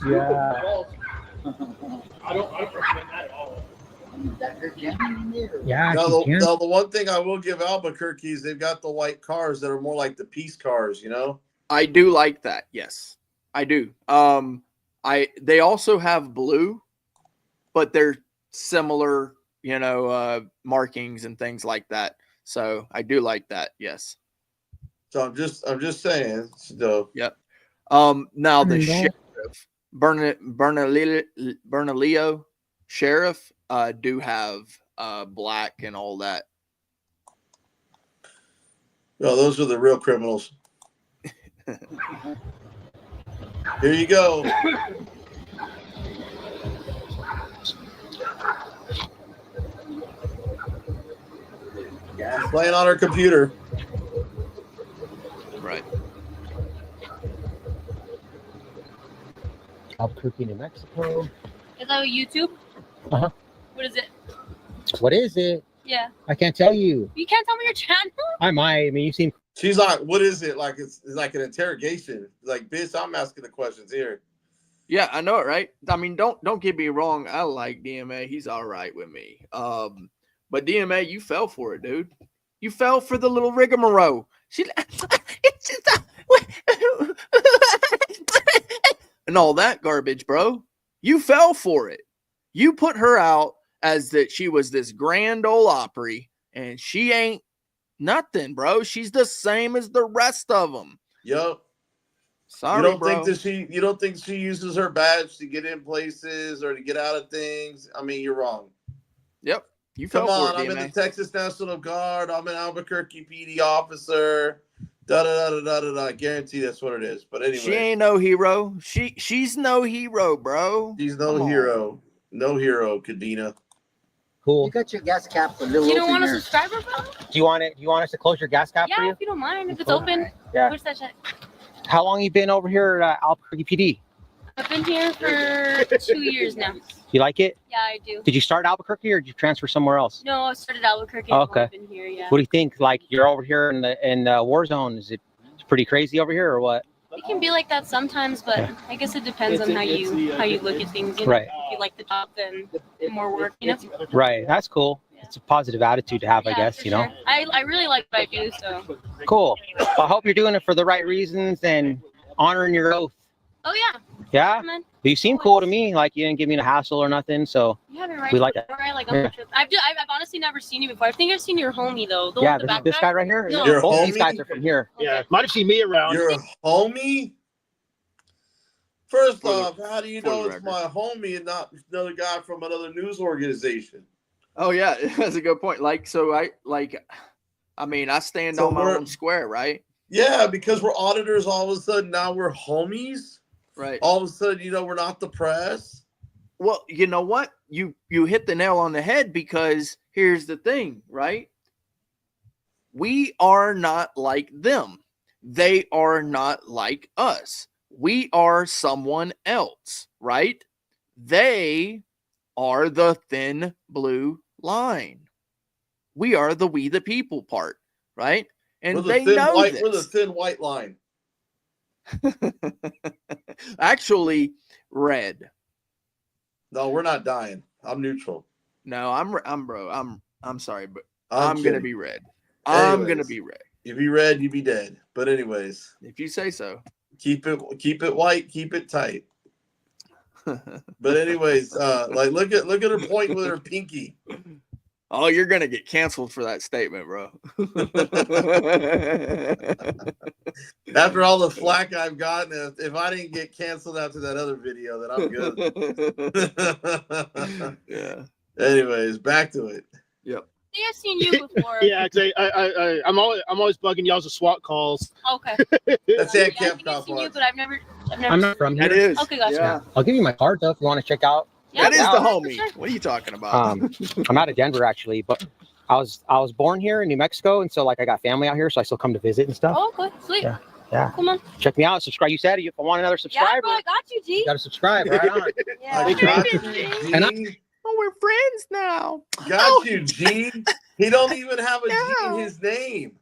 Yeah. I don't recommend that at all. Yeah. Now the one thing I will give Albuquerque is they've got the white cars that are more like the peace cars, you know? I do like that. Yes, I do. They also have blue, but they're similar, you know, markings and things like that. So I do like that. Yes. So I'm just saying. So yep. Now the sheriff, Bernalillo sheriff, do have black and all that. No, those are the real criminals. Here you go. Playing on her computer. Right. Albuquerque, New Mexico. Is that YouTube? Uh-huh. What is it? What is it? Yeah. I can't tell you. You can't tell me your channel? I might. I mean, you seem. She's like, what is it? Like it's like an interrogation. Like, bitch, I'm asking the questions here. Yeah, I know it, right? I mean, don't get me wrong. I like DMA. He's all right with me. But DMA, you fell for it, dude. You fell for the little rigmarole. It's just and all that garbage, bro. You fell for it. You put her out as that she was this grand ole Opry, and she ain't nothing, bro. She's the same as the rest of them. Yep. Sorry, you don't bro. you don't think she uses her badge to get in places or to get out of things? I mean, you're wrong. Yep. You Come fell on, for it, I'm in DMA. the Texas National Guard. I'm an Albuquerque PD officer. Da da da da da da. I guarantee that's what it is. But anyway, She ain't no hero. She's no hero, bro. She's no hero. No hero, Kadena. Cool. You got your gas cap a little. You don't open want a here. subscriber, bro? Do you want it? Do you want us to close your gas cap for Yeah, you? if you don't mind, if it's open. Yeah. Push that shit. How long you been over here at Albuquerque PD? I've been here for 2 years now. You like it? Yeah, I do. Did you start Albuquerque or did you transfer somewhere else? No, I started Albuquerque. Oh, I've okay. been here, yeah. What do you think? Like you're over here in the war zone. Is it pretty crazy over here or what? It can be like that sometimes, but I guess it depends on how you look at things. You know? Right. If you like the job, then more work, you know? Right. That's cool. It's a positive attitude to have, I guess, for you know? sure. I really like what I do, so. Cool. Well, I hope you're doing it for the right reasons and honoring your oath. Oh yeah. Yeah. Man. You seem cool to me. Like you didn't give me a hassle or nothing. So You have it right. we like that. Right, like Yeah. I've honestly never seen you before. I think I've seen your homie though. The Yeah, one with the this backpack. guy right here. No. Your Both homie? these guys are from here. Yeah, might have seen me around. You're a homie? First off, how do you know it's my homie and not another guy from another news organization? Oh yeah, that's a good point. Like, so I stand So on my we're- own square, right? Yeah, because we're auditors all of a sudden. Now we're homies. Right. All of a sudden, we're not the press. Well, you know what? You hit the nail on the head, because here's the thing, right? We are not like them. They are not like us. We are someone else, right? They are the thin blue line. We are the we the people part, right? And they know this. We're the thin white line. Actually, red. No, we're not dying. I'm neutral. No, I'm sorry, but I'm I'm gonna kidding. be red. I'm gonna Anyways, be red. You be red, you be dead. But anyways, If you say so. keep it white, keep it tight. But anyways, look at her point with her pinky. Oh, you're gonna get canceled for that statement, bro. After all the flack I've gotten, if I didn't get canceled after that other video, then I'm good. Yeah. Anyways, back to it. Yep. I think I've seen you before. Yeah, cause I'm always bugging y'all's with SWAT calls. Okay. That's I it, think I've seen you, but I've never. I'm not from here. It is. Okay, gotcha. Yeah. I'll give you my card though if you want to check out. That is Yeah, the for homie. sure. What are you talking about? I'm out of Denver actually, but I was born here in New Mexico, and so like I got family out here, so I still come to visit and stuff. Oh, okay, sweet. Yeah. Yeah. Cool, man. Check me out. Subscribe. You said if I want another subscriber, Yeah, bro, I got you, G. you gotta subscribe. Right on. Yeah. I got you, And G. Oh, we're friends now. Got you, G. He don't even have a G in his name.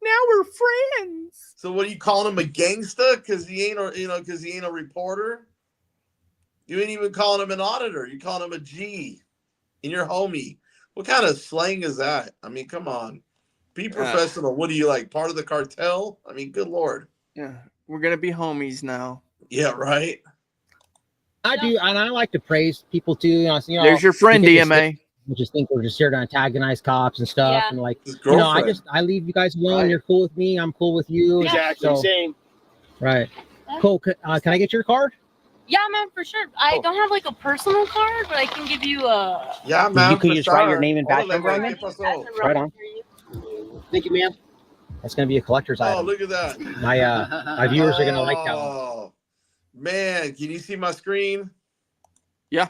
Now we're friends. So what are you calling him, a gangsta? Because he ain't a reporter. You ain't even calling him an auditor. You calling him a G, and you're homie. What kind of slang is that? I mean, come on, be professional. What are you, like, part of the cartel? I mean, good Lord. Yeah, we're gonna be homies now. Yeah, right. I do, and I like to praise people too. There's your friend, you could DMA. just think we're just here to antagonize cops and stuff, Yeah. and like, His I girlfriend. leave you guys alone. Right. You're cool with me. I'm cool with you. Exactly, So, same. right. Cool. Can I get your card? Yeah, man, for sure. I don't have like a personal card, but I can give you a. Yeah, man. You can for just write your sure. name and badge Órale, number on güey, there? ¿qué pasó? Right on. Thank you, ma'am. That's gonna be a collector's Oh, item. look at that. My viewers are gonna like that one. Oh, man, can you see my screen? Yeah.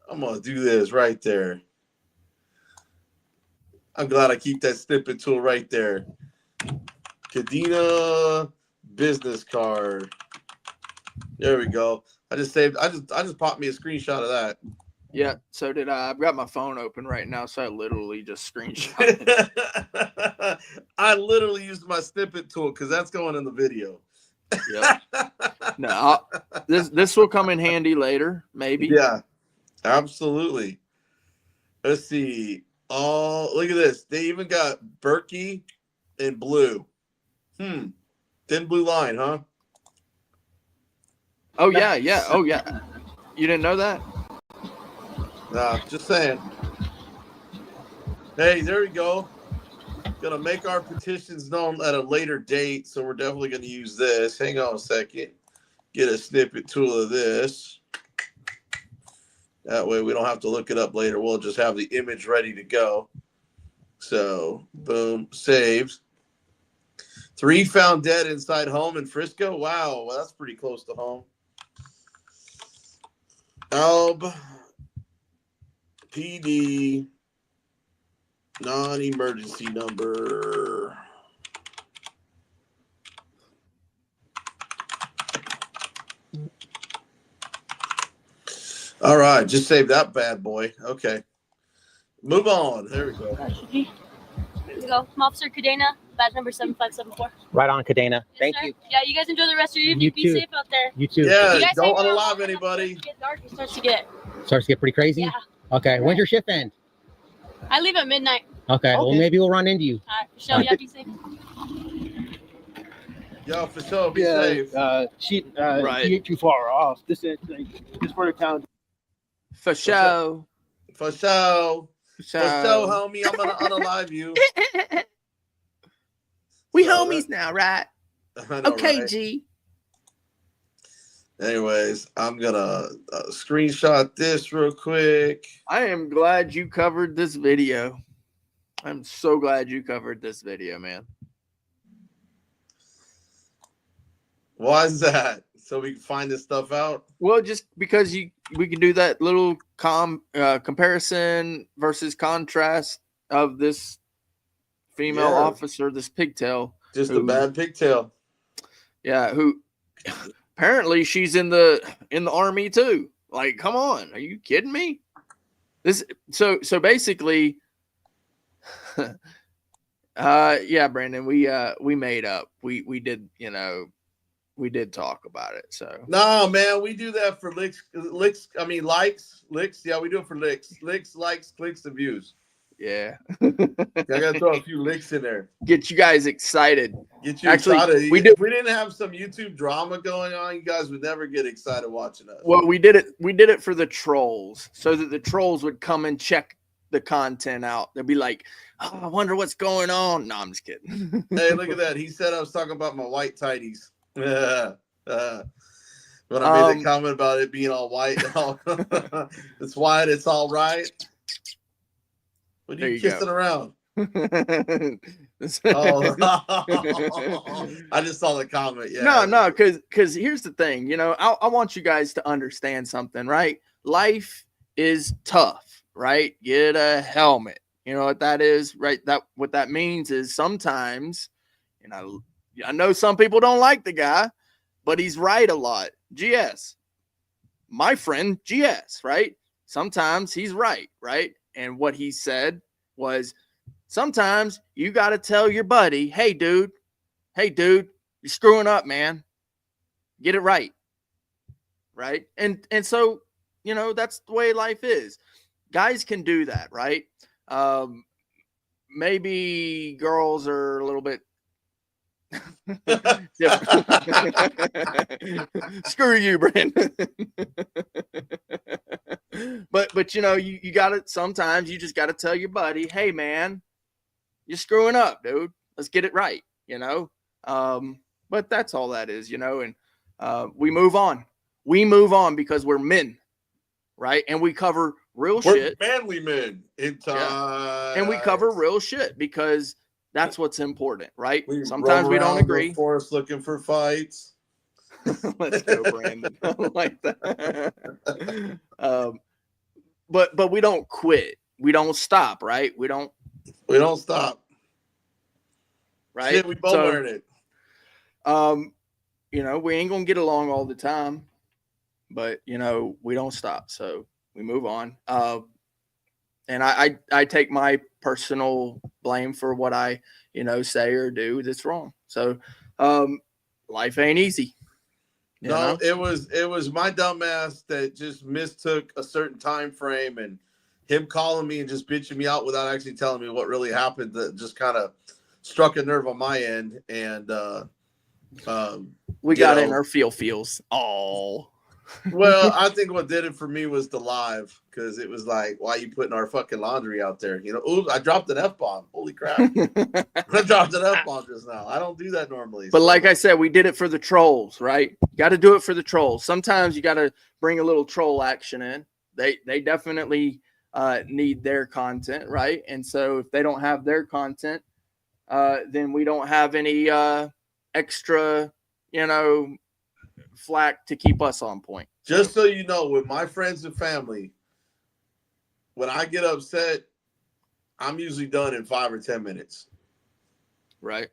I'm gonna do this right there. I'm glad I keep that snippet tool right there. Cadena business card. There we go. I just popped me a screenshot of that. Yeah, so did I. I've got my phone open right now, so I literally just screenshot. I literally used my snippet tool because that's going in the video. Yep. No, this will come in handy later, maybe. Yeah, absolutely. Let's see. Oh, look at this. They even got Berkey in blue. Thin blue line, huh? Oh yeah, yeah. Oh yeah. You didn't know that? Nah, just saying. Hey, there we go. Gonna make our petitions known at a later date, so we're definitely gonna use this. Hang on a second. Get a snippet tool of this. That way we don't have to look it up later. We'll just have the image ready to go. So, boom, saved. 3 found dead inside home in Frisco. Wow, well, that's pretty close to home. Alb PD non-emergency number. All right, just save that bad boy. Okay. Move on. There we go. Here we go. I'm Officer Cadena, badge number 7574. Right on, Cadena. Thank Sir. you. Yeah, you guys enjoy the rest of your evening. You Be too. safe out there. You too. Yeah, You guys don't hang around unalive long enough, anybody. It get dark. It starts to get. Starts to get pretty crazy. Yeah. Okay. When's your shift end? I leave at midnight. Okay. Well, maybe we'll run into you. All right, Michelle, yeah, be safe. Yo, for sure, be Yeah, safe. Right. He ain't too far off. This is like this part of town. For sure. For sure. For sure, So homie. I'm gonna unalive you. we So homies now, right? I know, Okay, right? G. Anyways, I'm gonna screenshot this real quick. I am glad you covered this video. I'm so glad you covered this video, man. Why is that? So we can find this stuff out? Well, just because we can do that little comparison versus contrast of this female Yeah. officer, this pigtail. Just a bad pigtail. Yeah, who apparently she's in the army too. Like, come on, are you kidding me? This so basically, yeah, Brandon, we made up. We did, you know, we did talk about it. So No, man, we do that for likes. Yeah, we do it for likes, clicks, and views. Yeah, I gotta throw a few licks in there. Get you guys excited. Get you Actually, excited. if we didn't have some YouTube drama going on, you guys would never get excited watching us. Well, we did it for the trolls, so that the trolls would come and check the content out. They'd be like, "Oh, I wonder what's going on." No, I'm just kidding. Hey, look at that. He said I was talking about my white tighties. When I made the comment about it being all white, it's white, it's all right. What are you kissing around? I just saw the comment. Yeah. No, because here's the thing. You know, I want you guys to understand something, right? Life is tough, right? Get a helmet. You know what that is, right? What that means is sometimes, you know, I know some people don't like the guy, but he's right a lot. GS, my friend GS, right? Sometimes he's right? And what he said was, sometimes you got to tell your buddy, hey, dude, you're screwing up, man. Get it right. Right. And so, you know, that's the way life is. Guys can do that, right? Maybe girls are a little bit screw you, Brandon. but you know, you gotta, sometimes you just gotta tell your buddy, hey man, you're screwing up, dude. Let's get it right, you know. But that's all that is, you know. And we move on because we're men, right? And we cover real shit. Manly men in time. Yeah. And we cover real shit because that's what's important, right? Sometimes we don't agree. The forest looking for fights. Let's go, Brandon. I like that. But we don't quit. We don't stop, right? We don't stop. Right? Shit, we both learn it. You know, we ain't gonna get along all the time, but you know, we don't stop. So we move on. And I take my personal blame for what I, you know, say or do that's wrong. So life ain't easy. You know? It was my dumbass that just mistook a certain time frame, and him calling me and just bitching me out without actually telling me what really happened. That just kind of struck a nerve on my end, and we got in our feels. Oh. Well, I think what did it for me was the live, because it was like, why are you putting our fucking laundry out there? You know, ooh, I dropped an F-bomb. Holy crap. I dropped an F-bomb just now. I don't do that normally. But like I said, we did it for the trolls, right? Got to do it for the trolls. Sometimes you got to bring a little troll action in. They definitely need their content, right? And so if they don't have their content, then we don't have any extra, you know, flack to keep us on point. Just so you know, with my friends and family, when I get upset, I'm usually done in 5 or 10 minutes. Right.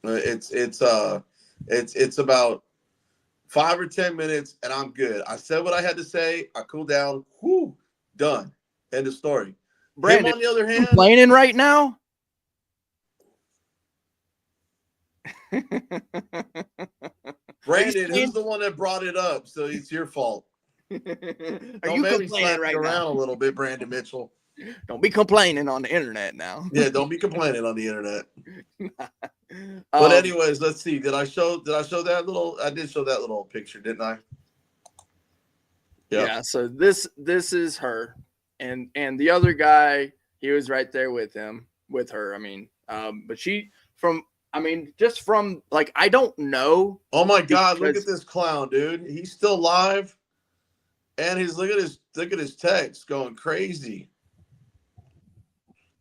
It's about 5 or 10 minutes and I'm good. I said what I had to say. I cool down. Whoo, done. End of story. Brandon, him, on the other hand, complaining right now. Brandon, who's the one that brought it up? So it's your fault. Are Don't you make me complaining slap right you around now? a little bit, Brandon Mitchell. Don't be complaining on the internet now. Yeah, don't be complaining on the internet. But anyways, let's see. Did I show that little? I did show that little picture, didn't I? Yep. Yeah. So this is her, and the other guy, he was right there with her. I mean, but just from like, I don't know. Oh my God! Look at this clown, dude. He's still live, and look at his text going crazy.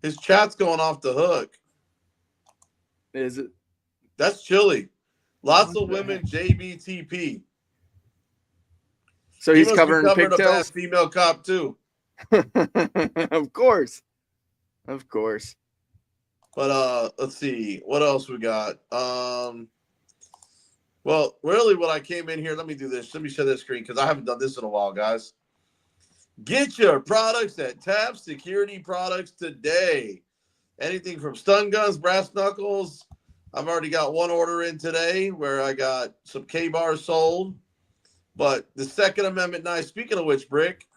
His chat's going off the hook. Is it? That's chilly. Lots of women JBTP. So he's covering a pigtails. bad female cop too. Of course. But let's see what else we got. Well, really, what I came in here. Let me do this. Let me share this screen because I haven't done this in a while, guys. Get your products at TAP Security Products today. Anything from stun guns, brass knuckles. I've already got one order in today where I got some K-bars sold. But the Second Amendment knife, speaking of which, Brick,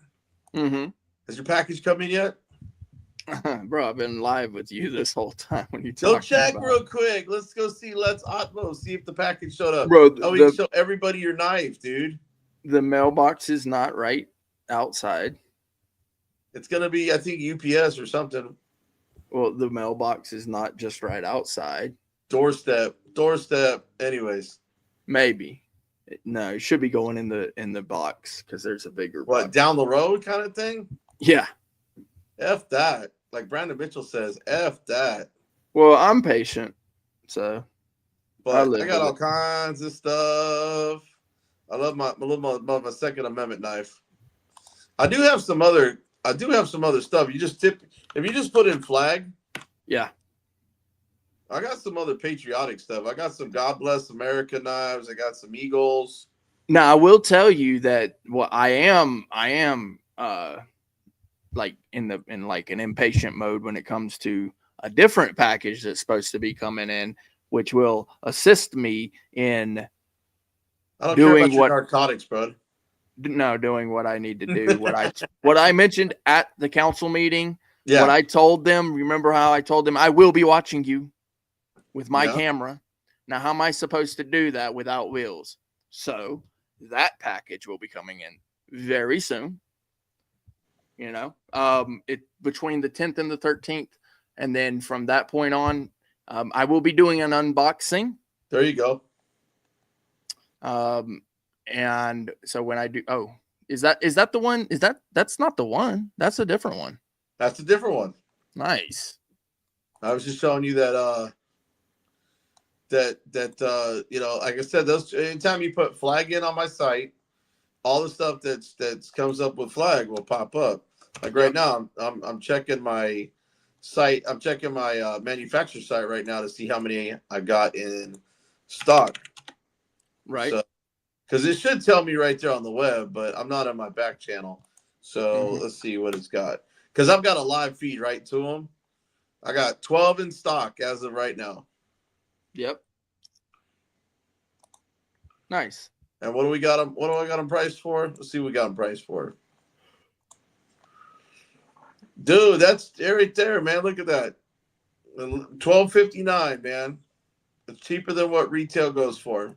has your package come in yet? Bro, I've been live with you this whole time when you Go talk. check real quick. Let's go see Letz Otvo, see if the package showed up. Bro, we can show everybody your knife, dude. The mailbox is not right outside. It's going to be, I think, UPS or something. Well, the mailbox is not just right outside. Doorstep. Anyways. Maybe. No, it should be going in the box because there's a bigger box. Down the road kind of thing? Yeah. F that. Like Brandon Mitchell says, F that. Well, I'm patient, so. But I got all kinds of stuff. I love my Second Amendment knife. I do have some other stuff. If you just put in flag. Yeah. I got some other patriotic stuff. I got some God Bless America knives. I got some Eagles. Now I will tell you that I am like in an impatient mode when it comes to a different package that's supposed to be coming in, which will assist me in doing your narcotics, bro. No, doing what I need to do. What I mentioned at the council meeting. Yeah. What I told them. Remember how I told them I will be watching you with my camera. Now, how am I supposed to do that without wheels? So that package will be coming in very soon. You know, it between the 10th and the 13th, and then from that point on, I will be doing an unboxing. There you go. And so when I do, is that the one? That's not the one. That's a different one. That's a different one. Nice. I was just showing you that. You know, like I said, anytime you put flag in on my site, all the stuff that comes up with flag will pop up. Like right now, I'm checking my site. I'm checking my manufacturer site right now to see how many I got in stock. Right. Because it should tell me right there on the web, but I'm not on my back channel. So let's see what it's got. Because I've got a live feed right to them. I got 12 in stock as of right now. Yep. Nice. And what do we got them? What do I got them priced for? Let's see what we got them priced for. Dude, that's right there, man. Look at that. $12.59, man. It's cheaper than what retail goes for.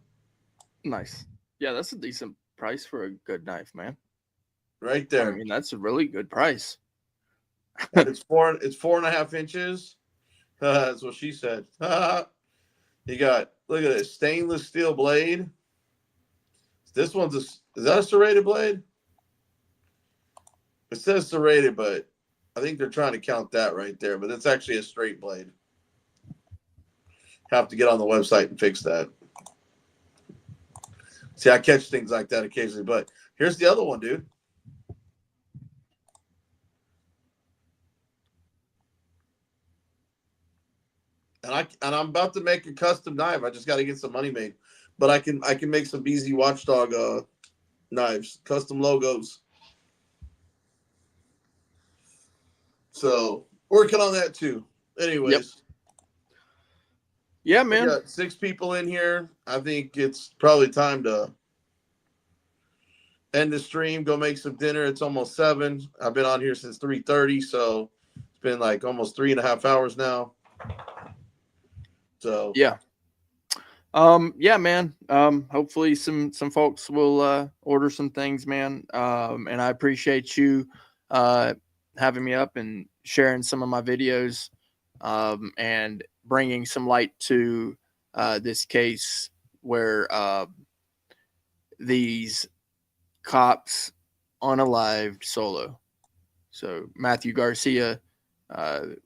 Nice. Yeah, that's a decent price for a good knife, man. Right there. I mean, that's a really good price. And it's 4.5 inches. That's what she said. You got, look at this stainless steel blade. This one's is that a serrated blade? It says serrated, but I think they're trying to count that right there. But it's actually a straight blade. Have to get on the website and fix that. See, I catch things like that occasionally. But here's the other one, dude. And I'm about to make a custom knife. I just got to get some money made. But I can make some BZ Watchdog knives, custom logos. So working on that too. Anyways. Yep. Yeah, man. We got 6 people in here. I think it's probably time to end the stream, go make some dinner. It's almost 7. I've been on here since 3:30, so it's been like almost 3.5 hours now. So yeah, Yeah, man. Hopefully some folks will order some things, man. And I appreciate you having me up and sharing some of my videos, and bringing some light to this case where these cops unalived Solo. So Matthew Garcia,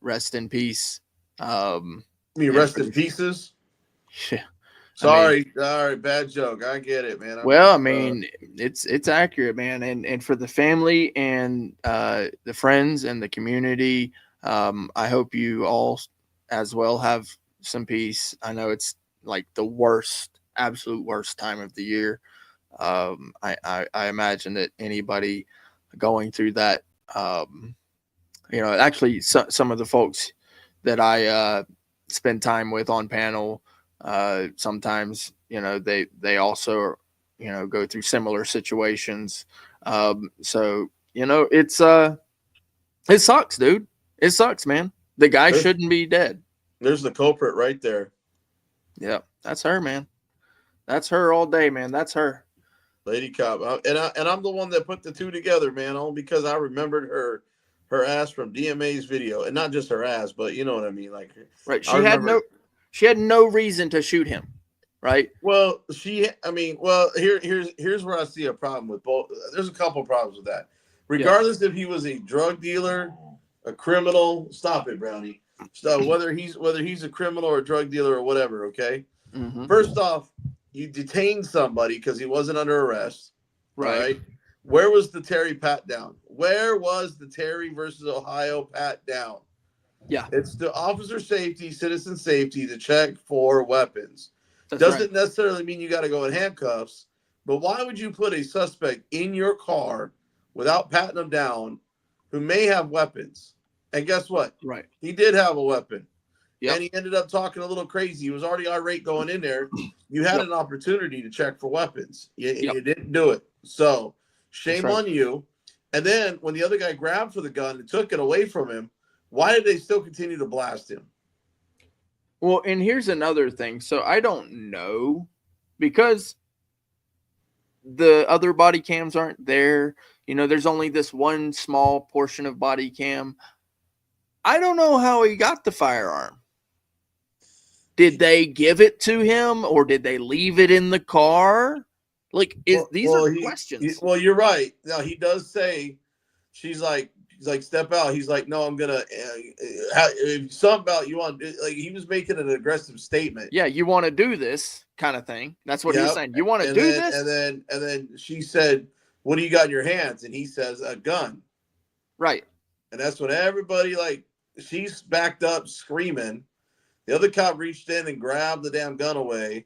rest in peace. You mean rest in pieces? Yeah. Sorry, all right, bad joke. I get it, man. Well, I mean, it's accurate, man, and for the family and the friends and the community, I hope you all as well have some peace. I know it's like the worst, absolute worst time of the year. I imagine that anybody going through that, actually some of the folks that I spend time with on panel, sometimes, they also, go through similar situations. So, it sucks, dude. It sucks, man. The guy shouldn't be dead. There's the culprit right there. Yeah, that's her, man. That's her all day, man. That's her. Lady cop. And I'm the one that put the two together, man, only because I remembered her ass from DMA's video, and not just her ass, but you know what I mean, like right. She had no reason to shoot him, right? Well, here's where I see a problem with both. There's a couple problems with that. Regardless if he was a drug dealer, a criminal, stop it, Brownie. So whether he's a criminal or a drug dealer or whatever, okay? Mm-hmm. First off, you detained somebody because he wasn't under arrest. Right. All right. Where was the Terry pat down? Where was the Terry versus Ohio pat down? Yeah. It's the officer safety, citizen safety to check for weapons. That's Doesn't necessarily mean you got to go in handcuffs, but why would you put a suspect in your car without patting them down who may have weapons? And guess what? Right. He did have a weapon. Yep. And he ended up talking a little crazy. He was already irate going in there. You had an opportunity to check for weapons. You didn't do it. So shame on you. And then when the other guy grabbed for the gun and took it away from him, why did they still continue to blast him? Well, and here's another thing. So I don't know, because the other body cams aren't there. There's only this one small portion of body cam. I don't know how he got the firearm. Did they give it to him, or did they leave it in the car? Like, these are questions. Well, you're right. Now, he does say, she's like, step out. He's like, no, I'm gonna. Something about you want. Like, he was making an aggressive statement. Yeah, you want to do this kind of thing. That's what he was saying. You want to do this? And then she said, "What do you got in your hands?" And he says, "A gun." Right. And that's when everybody, like, she's backed up screaming. The other cop reached in and grabbed the damn gun away.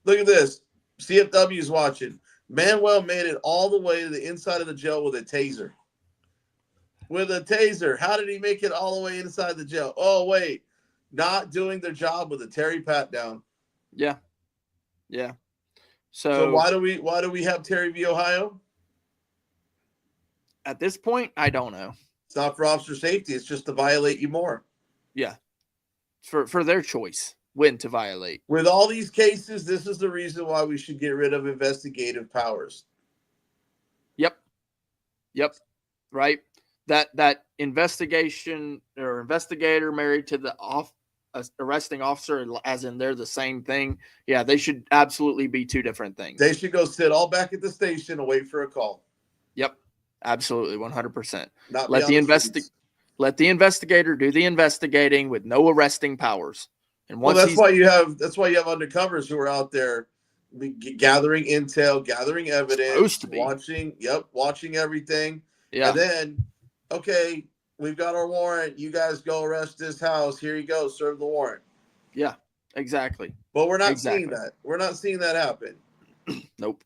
Look at this. CFW is watching. Manuel made it all the way to the inside of the jail with a taser. With a taser. How did he make it all the way inside the jail? Oh, wait. Not doing their job with a Terry pat down. Yeah. Yeah. So why do we have Terry v. Ohio? At this point, I don't know. It's not for officer safety. It's just to violate you more. Yeah. For their choice when to violate. With all these cases, this is the reason why we should get rid of investigative powers. Yep. Right. That investigation or investigator married to the arresting officer, as in they're the same thing. Yeah, they should absolutely be two different things. They should go sit all back at the station and wait for a call. Yep. Absolutely. 100%. Let the investigator do the investigating with no arresting powers. And once that's why you have undercovers who are out there gathering intel, gathering evidence, watching everything. Yeah. And then, okay, we've got our warrant. You guys go arrest this house. Here you go. Serve the warrant. Yeah, exactly. But we're not seeing that. We're not seeing that happen. Nope.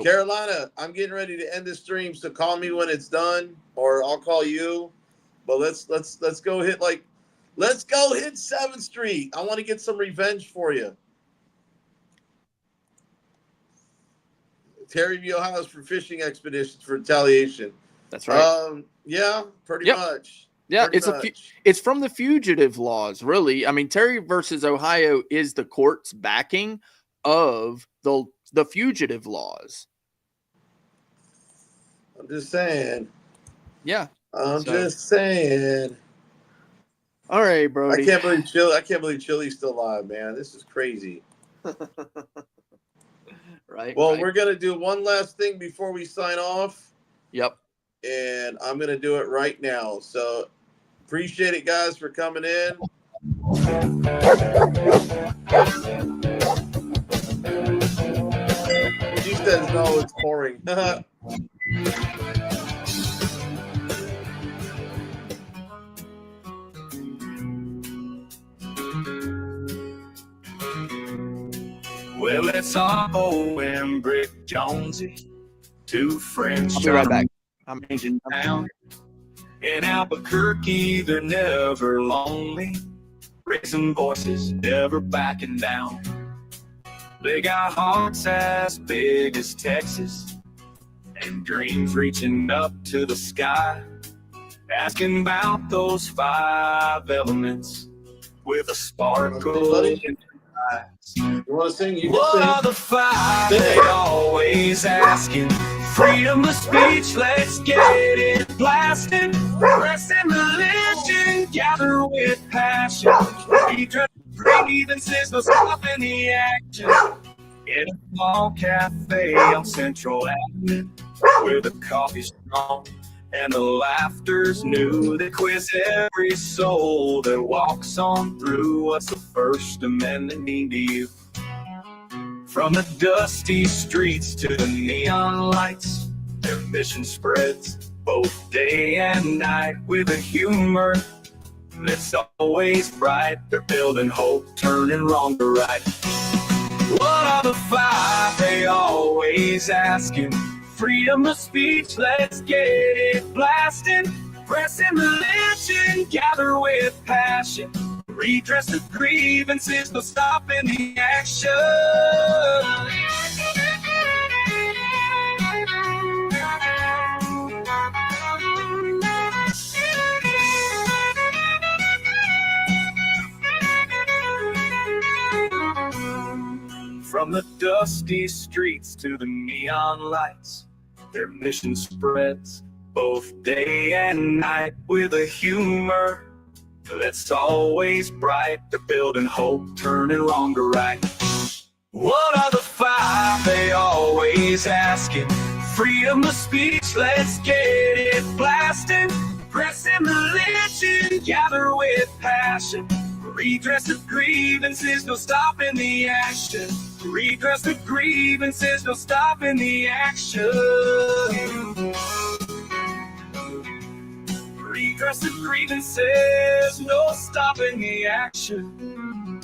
Carolina, I'm getting ready to end this stream, so call me when it's done, or I'll call you. But let's go hit 7th Street. I want to get some revenge for you. Terry v. Ohio's for fishing expeditions for retaliation. That's right. Yeah, pretty much. Yeah, Pretty it's from the fugitive laws, really. I mean, Terry versus Ohio is the court's backing of the fugitive laws. I'm just saying. Yeah. I'm just saying. All right, Brody. I can't believe Chili's still alive, man. This is crazy. Right. Well, right. we're gonna do one last thing before we sign off. Yep. And I'm gonna do it right now. So appreciate it, guys, for coming in. She says no, it's pouring. Well, it's Otvo and Brick Jonesy, two friends. I'll be right back. I'm changing town. In Albuquerque, they're never lonely, raising voices, never backing down. They got hearts as big as Texas and dreams reaching up to the sky, asking about those 5 elements with a sparkle in their eyes. You want to sing? You What can are the 5 they always asking? Freedom of speech, let's get it blasted. Pressing religion, gather with passion. Redress grievances, no stopping the action. In a small cafe on Central Avenue, where the coffee's strong and the laughter's new. They quiz every soul that walks on through. What's the First Amendment mean to you? From the dusty streets to the neon lights, their mission spreads both day and night with a humor that's always bright. They're building hope, turning wrong to right. What are the 5 they always asking? Freedom of speech, let's get it blasting. Pressing religion, gather with passion. Redress the grievances, no stopping the action. From the dusty streets to the neon lights, their mission spreads both day and night with a humor that's always bright. They're building hope, turning wrong to right. What are the 5 they always asking? Freedom of speech, let's get it blasting. Pressing religion, gather with passion. Redress the grievances, no stopping the action. Redress the grievances, no stopping the action. Redress the grievances, no stopping the action.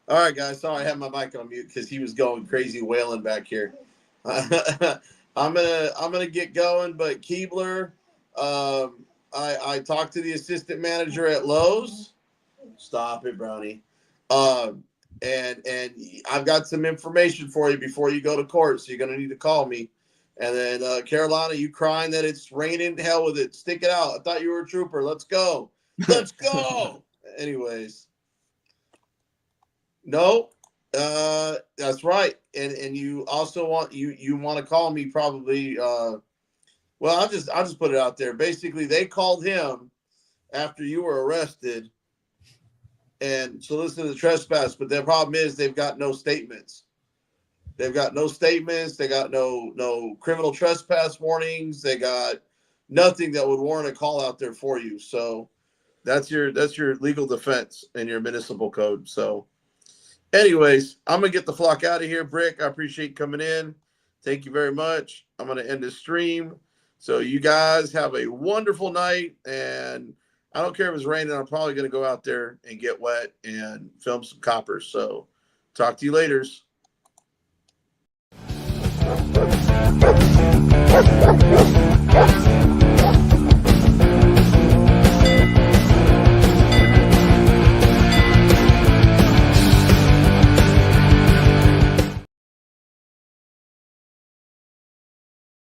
All right, guys. Sorry, I had my mic on mute because he was going crazy wailing back here. I'm gonna get going, but Keebler, I talked to the assistant manager at Lowe's. Stop it, Brownie. And I've got some information for you before you go to court, so you're gonna need to call me. And then Carolina, you crying that it's raining? Hell with it. Stick it out. I thought you were a trooper. Let's go. Let's go. Anyways. No, that's right. And you also want you want to call me probably. Well, I'll just put it out there. Basically, they called him after you were arrested and solicited the trespass. But the problem is they've got no statements. They've got no statements. They got no criminal trespass warnings. They got nothing that would warrant a call out there for you. So that's your legal defense in your municipal code. So. Anyways, I'm going to get the flock out of here. Brick, I appreciate you coming in. Thank you very much. I'm going to end this stream. So you guys have a wonderful night. And I don't care if it's raining. I'm probably going to go out there and get wet and film some coppers. So talk to you later.